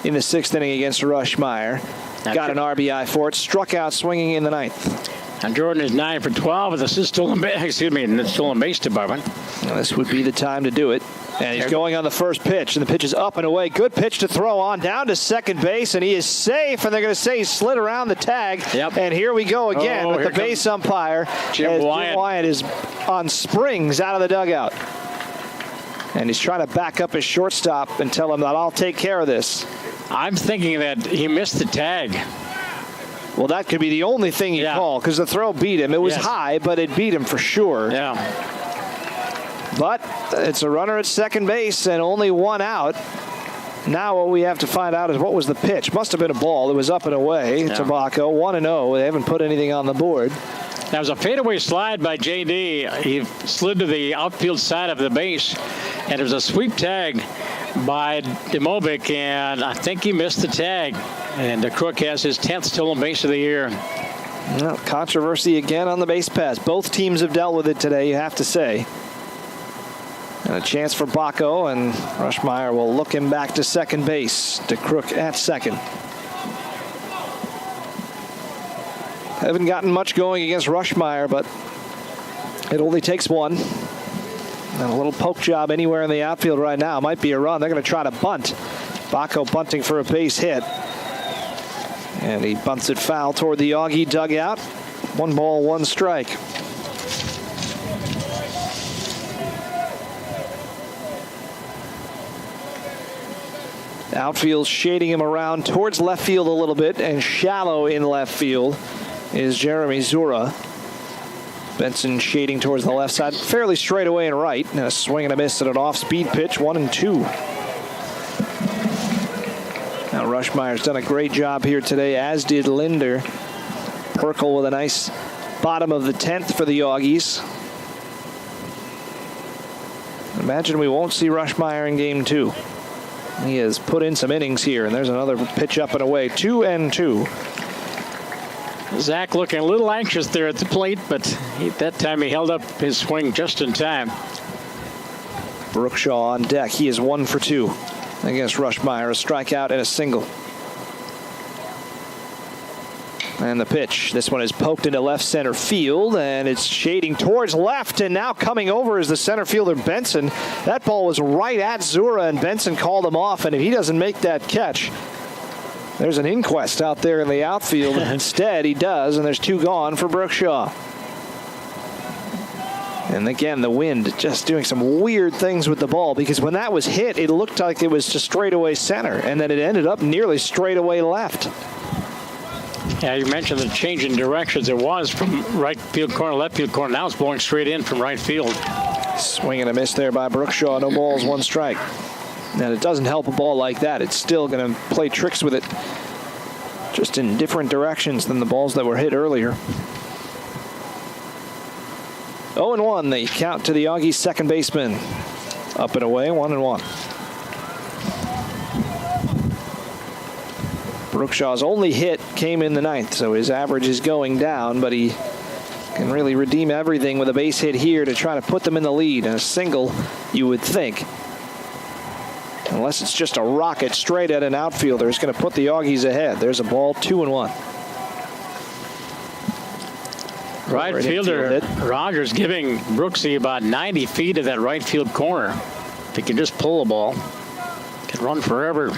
in the 6th inning against Rushmeyer. Got an RBI for it. Struck out swinging in the 9th. And Jordan is 9 for 12. And this is still in base department. Well, this would be the time to do it. And he's going on the first pitch, and the pitch is up and away. Good pitch to throw on down to second base, and he is safe. And they're going to say he slid around the tag. Yep. And here we go again with the base umpire. Jim Wyatt is on springs out of the dugout. And he's trying to back up his shortstop and tell him that I'll take care of this. I'm thinking that he missed the tag. Well, that could be the only thing he called, because the throw beat him. It was high, but it beat him for sure. Yeah. But it's a runner at second base and only 1 out. Now what we have to find out is what was the pitch. Must have been a ball. It was up and away. Tobacco 1-0. They haven't put anything on the board. That was a fadeaway slide by J.D. He slid to the outfield side of the base, and it was a sweep tag by Demovic, and I think he missed the tag. And DeCrook has his 10th stolen base of the year. Well, controversy again on the base pass. Both teams have dealt with it today, you have to say. And a chance for Bacco, and Rushmeyer will look him back to second base. DeCrook at second. Haven't gotten much going against Rushmeyer, but it only takes 1. And a little poke job anywhere in the outfield right now might be a run. They're going to try to bunt. Bacco bunting for a base hit. And he bunts it foul toward the Auggie dugout. 1 ball, 1 strike. Outfield shading him around towards left field a little bit, and shallow in left field is Jeremy Zura. Benson shading towards the left side, fairly straight away and right, and a swing and a miss at an off-speed pitch, 1-2. Now Rushmeyer's done a great job here today, as did Linder. Perkle with a nice bottom of the 10th for the Auggies. Imagine we won't see Rushmeyer in game 2. He has put in some innings here, and there's another pitch up and away. 2-2. Zach looking a little anxious there at the plate, but that time he held up his swing just in time. Brookshaw on deck. He is 1 for 2 against Rushmeyer. A strikeout and a single. And the pitch. This one is poked into left center field, and it's shading towards left, and now coming over is the center fielder Benson. That ball was right at Zura, and Benson called him off, and if he doesn't make that catch, there's an inquest out there in the outfield. Instead, he does, and there's 2 gone for Brookshaw. And again, the wind just doing some weird things with the ball, because when that was hit, it looked like it was to straightaway center, and then it ended up nearly straightaway left. Yeah, you mentioned the change in directions. It was from right field corner, left field corner. Now it's blowing straight in from right field. Swing and a miss there by Brookshaw. No balls, 1 strike. And it doesn't help a ball like that. It's still going to play tricks with it, just in different directions than the balls that were hit earlier. 0-1, the count to the Auggie second baseman. Up and away, 1-1. Brookshaw's only hit came in the 9th, so his average is going down, but he can really redeem everything with a base hit here to try to put them in the lead. And a single, you would think, unless it's just a rocket straight at an outfielder, is going to put the Auggies ahead. There's a ball, 2-1. Right fielder Rogers giving Brooksy about 90 feet of that right field corner. If he can just pull the ball, can run forever.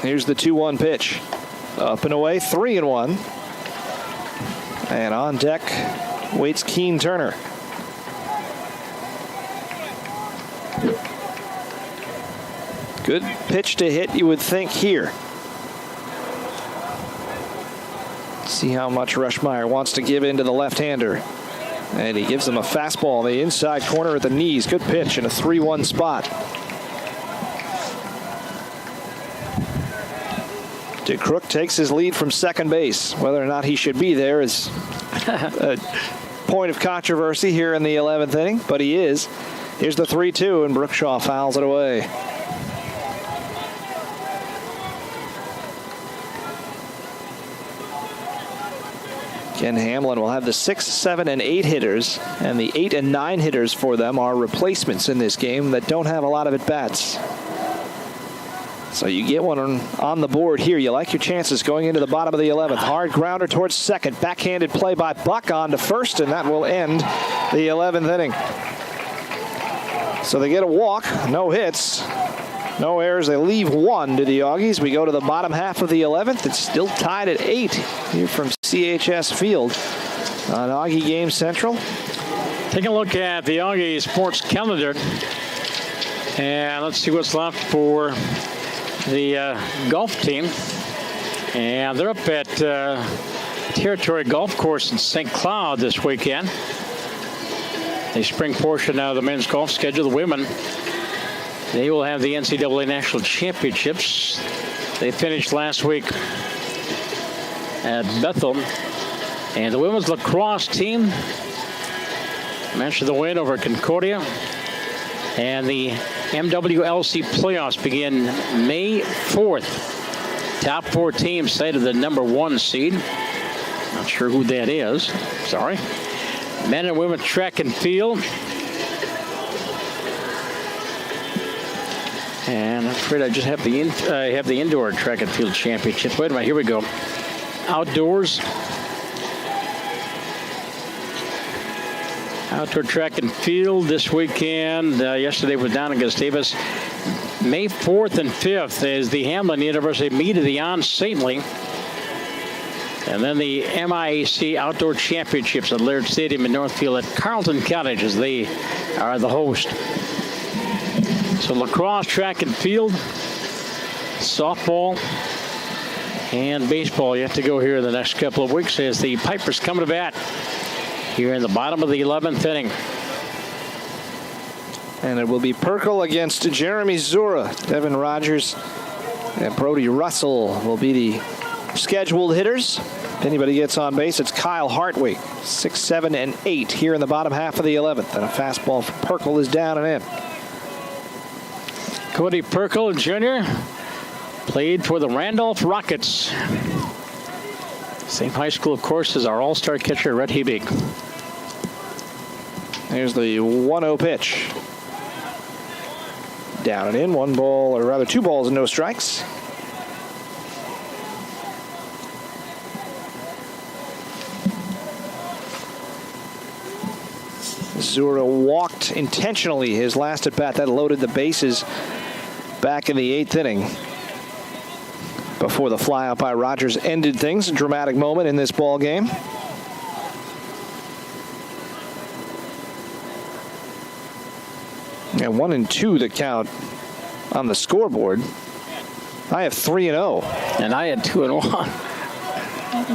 Here's the 2-1 pitch. Up and away, 3-1. And on deck waits Keen Turner. Good pitch to hit, you would think, here. See how much Rushmeyer wants to give in to the left-hander. And he gives him a fastball in the inside corner at the knees. Good pitch in a 3-1 spot. DeCrook takes his lead from second base. Whether or not he should be there is a point of controversy here in the 11th inning, but he is. Here's the 3-2, and Brookshaw fouls it away. Ken Hamline will have the 6, 7, and 8 hitters, and the 8 and 9 hitters for them are replacements in this game that don't have a lot of at-bats. So you get one on the board here. You like your chances going into the bottom of the 11th. Hard grounder towards second. Backhanded play by Buck on to first, and that will end the 11th inning. So they get a walk, no hits, no errors. They leave one to the Auggies. We go to the bottom half of the 11th. It's still tied at 8 here from CHS Field on Auggie Game Central. Taking a look at the Auggie sports calendar, and let's see what's left for the golf team. And they're up at Territory Golf Course in St. Cloud this weekend. The spring portion of the men's golf schedule. The women, they will have the NCAA National Championships. They finished last week at Bethel. And the women's lacrosse team managed the win over Concordia. And the MWLC playoffs begin May 4th. Top 4 teams cited the number 1 seed. Not sure who that is. Sorry. Men and women track and field. And I'm afraid I just have the indoor track and field championship. Wait a minute, here we go. Outdoors. Outdoor track and field this weekend. Yesterday was down in Gustavus. May 4th and 5th is the Hamline University meet of the on-saintly. And then the MIAC Outdoor Championships at Laird Stadium in Northfield at Carlton Cottage as they are the host. So lacrosse, track and field, softball, and baseball yet to go here in the next couple of weeks as the Pipers come to bat here in the bottom of the 11th inning. And it will be Perkle against Jeremy Zura. Devin Rogers and Brody Russell will be the scheduled hitters. If anybody gets on base, it's Kyle Hartwig. 6, 7, and 8 here in the bottom half of the 11th. And a fastball for Perkle is down and in. Cody Perkle Jr. played for the Randolph Rockets. Same high school, of course, as our all-star catcher, Rhett Hebig. There's the 1-0 pitch. Down and in. 1 ball, or rather 2 balls and no strikes. Zura walked intentionally his last at bat. That loaded the bases back in the 8th inning. Before the flyout by Rogers ended things. A dramatic moment in this ball game. And 1-2 the count on the scoreboard. I have 3-0. And I had 2-1.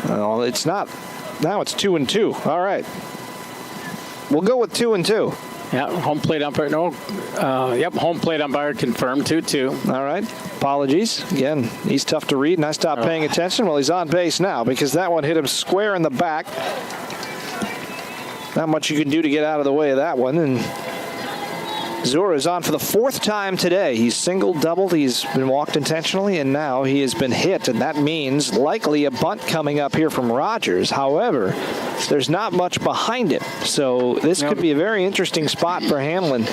Well, it's not. Now it's 2-2. All right. We'll go with 2-2. Yeah, home plate umpire. No. Home plate umpire confirmed 2-2. All right. Apologies. Again, he's tough to read, and I stopped paying attention. Well, he's on base now because that one hit him square in the back. Not much you can do to get out of the way of that one. And Zura is on for the 4th time today. He's singled, doubled, he's been walked intentionally, and now he has been hit, and that means likely a bunt coming up here from Rogers. However, there's not much behind it, so this could be a very interesting spot for Hamline.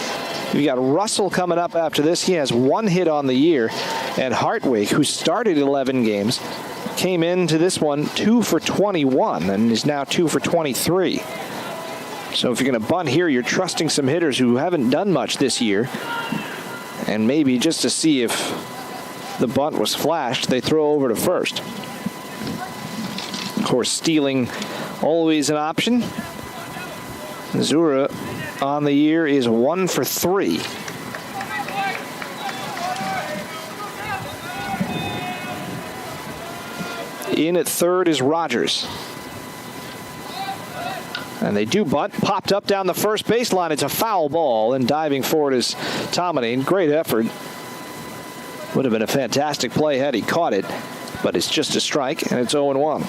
You've got Russell coming up after this. He has 1 hit on the year, and Hartwig, who started 11 games, came into this one 2 for 21 and is now 2 for 23. So if you're going to bunt here, you're trusting some hitters who haven't done much this year. And maybe just to see if the bunt was flashed, they throw over to first. Of course, stealing always an option. Zura on the year is 1 for 3. In at third is Rogers. And they do bunt. Popped up down the first baseline. It's a foul ball. And diving forward is Tominine. Great effort. Would have been a fantastic play had he caught it. but it's just a strike, and it's 0-1.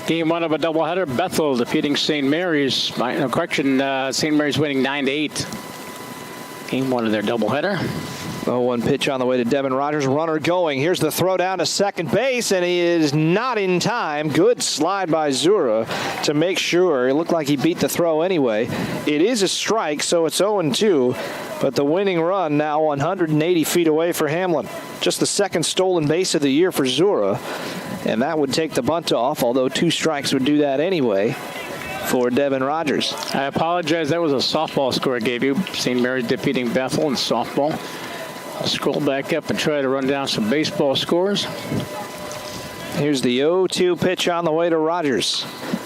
Game 1 of a doubleheader. Bethel defeating St. Mary's. St. Mary's winning 9-8. Game 1 of their doubleheader. 0-1 pitch on the way to Devin Rogers. Runner going. Here's the throw down to second base, and he is not in time. Good slide by Zura to make sure. It looked like he beat the throw anyway. It is a strike, so it's 0-2. But the winning run now 180 feet away for Hamline. Just the second stolen base of the year for Zura. And that would take the bunt off, although 2 strikes would do that anyway for Devin Rogers. I apologize. That was a softball score I gave you. St. Mary's defeating Bethel in softball. I'll scroll back up and try to run down some baseball scores. Here's the 0-2 pitch on the way to Rogers.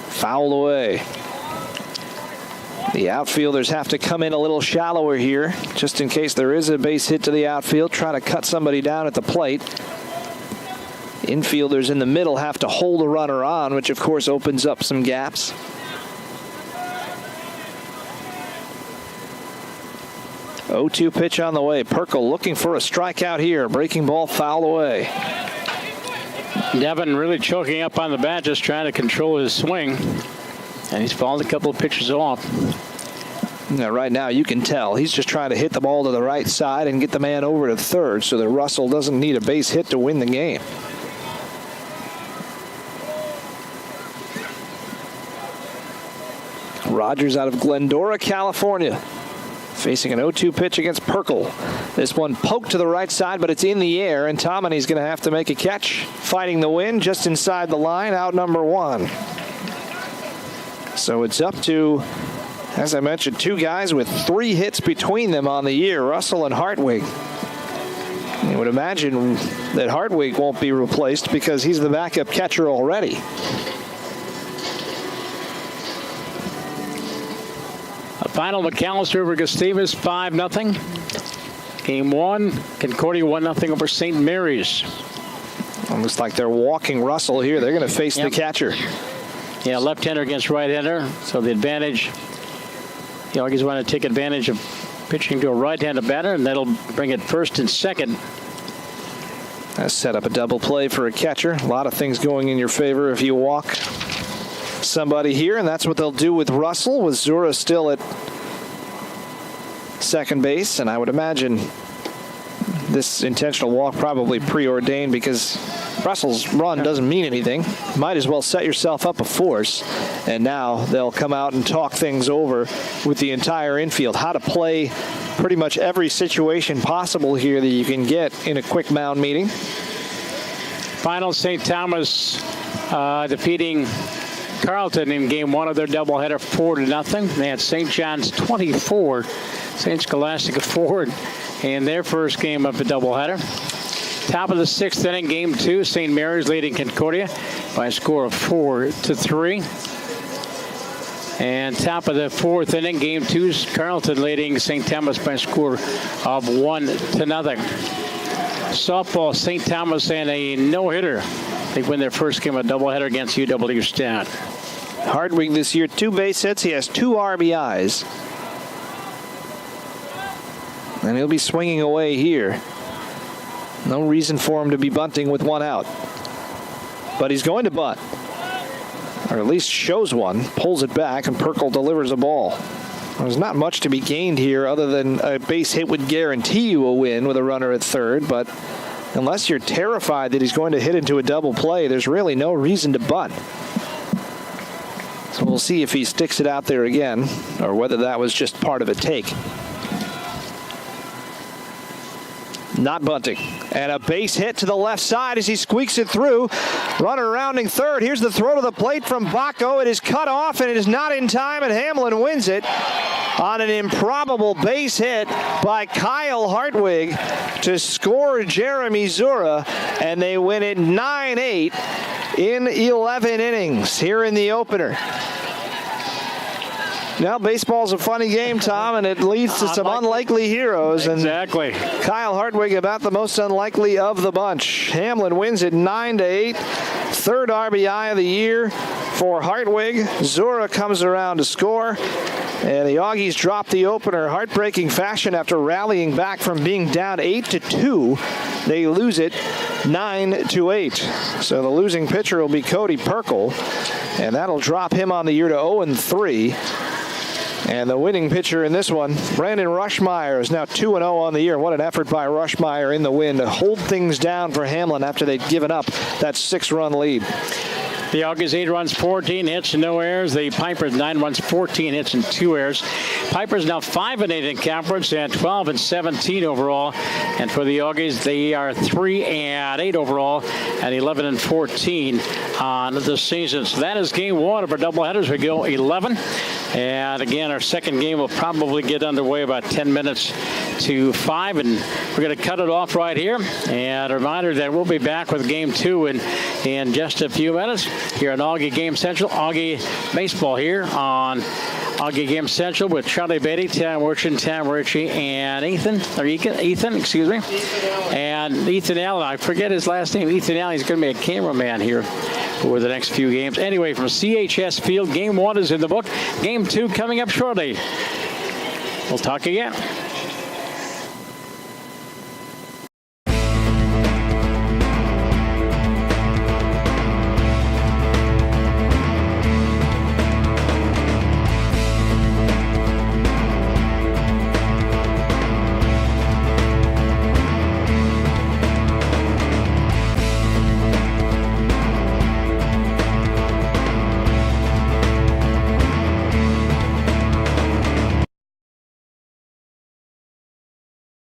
Fouled away. The outfielders have to come in a little shallower here, just in case there is a base hit to the outfield. Try to cut somebody down at the plate. Infielders in the middle have to hold a runner on, which of course opens up some gaps. Oh, 0-2 pitch on the way. Perkle looking for a strikeout here. Breaking ball fouled away. Devin really choking up on the bat, just trying to control his swing. And he's fouled a couple of pitches off. Now, right now, you can tell he's just trying to hit the ball to the right side and get the man over to third so that Russell doesn't need a base hit to win the game. Rogers out of Glendora, California, facing an 0-2 pitch against Perkle. This one poked to the right side, but it's in the air, and Tomini's going to have to make a catch. Fighting the wind just inside the line, out number 1. So it's up to, as I mentioned, 2 guys with 3 hits between them on the year, Russell and Hartwig. You would imagine that Hartwig won't be replaced because he's the backup catcher already. Final McAllister over Gustavus, 5-0. Game 1, Concordia 1-0 over St. Mary's. Well, looks like they're walking Russell here. They're going to face the catcher. Yeah, left-hander against right-hander. So the advantage, the Auggies want to take advantage of pitching to a right-handed batter, and that'll bring it first and second. That's set up a double play for a catcher. A lot of things going in your favor if you walk somebody here, and that's what they'll do with Russell, with Zura still at second base. And I would imagine this intentional walk probably preordained because Russell's run doesn't mean anything. Might as well set yourself up a force. And now they'll come out and talk things over with the entire infield. How to play pretty much every situation possible here that you can get in a quick mound meeting. Final, St. Thomas defeating Carleton in game 1 of their doubleheader, 4-0. They had St. John's 24, St. Scholastica 4 in their first game of the doubleheader. Top of the 6th inning, game 2, St. Mary's leading Concordia by a score of 4-3. And top of the 4th inning, game 2, Carleton leading St. Thomas by a score of 1-0. Softball, St. Thomas and a no-hitter. They win their first game of doubleheader against UW Stat. Hartwig this year, 2 base hits. He has 2 RBIs. And he'll be swinging away here. No reason for him to be bunting with 1 out. But he's going to bunt. Or at least shows one. Pulls it back, and Perkle delivers a ball. There's not much to be gained here other than a base hit would guarantee you a win with a runner at third. But unless you're terrified that he's going to hit into a double play, there's really no reason to bunt. So we'll see if he sticks it out there again, or whether that was just part of a take. Not bunting. And a base hit to the left side as he squeaks it through. Runner rounding third. Here's the throw to the plate from Bacco. It is cut off, and it is not in time, and Hamline wins it on an improbable base hit by Kyle Hartwig to score Jeremy Zura, and they win it 9-8 in 11 innings here in the opener. Now, baseball's a funny game, Tom, and it leads to some unlikely heroes. Exactly. And Kyle Hartwig about the most unlikely of the bunch. Hamline wins it 9-8. Third RBI of the year for Hartwig. Zura comes around to score. And the Auggies drop the opener heartbreaking fashion after rallying back from being down 8-2. They lose it 9-8. So the losing pitcher will be Cody Perkle, and that'll drop him on the year to 0-3. And the winning pitcher in this one, Brandon Rushmeyer, is now 2-0 on the year. What an effort by Rushmeyer in the win to hold things down for Hamline after they'd given up that 6-run lead. The Auggies 8 runs, 14 hits, and no errors. The Pipers 9 runs, 14 hits, and 2 errors. Pipers now 5-8 in conference and 12-17 overall. And for the Auggies, they are 3-8 overall and 11-14 on the season. So that is game one of our doubleheaders. We go 11. And again, our second game will probably get underway about 10 minutes to 5. And we're going to cut it off right here. And a reminder that we'll be back with game 2 in just a few minutes here on Auggie Game Central. Auggie Baseball here on Auggie Game Central with Charlie Beatty, Tam Ritchie, and Ethan, excuse me. And Ethan Allen, I forget his last name. Ethan Allen, he's going to be a cameraman here for the next few games. Anyway, from CHS Field, game 1 is in the book. Game 2 coming up shortly. We'll talk again.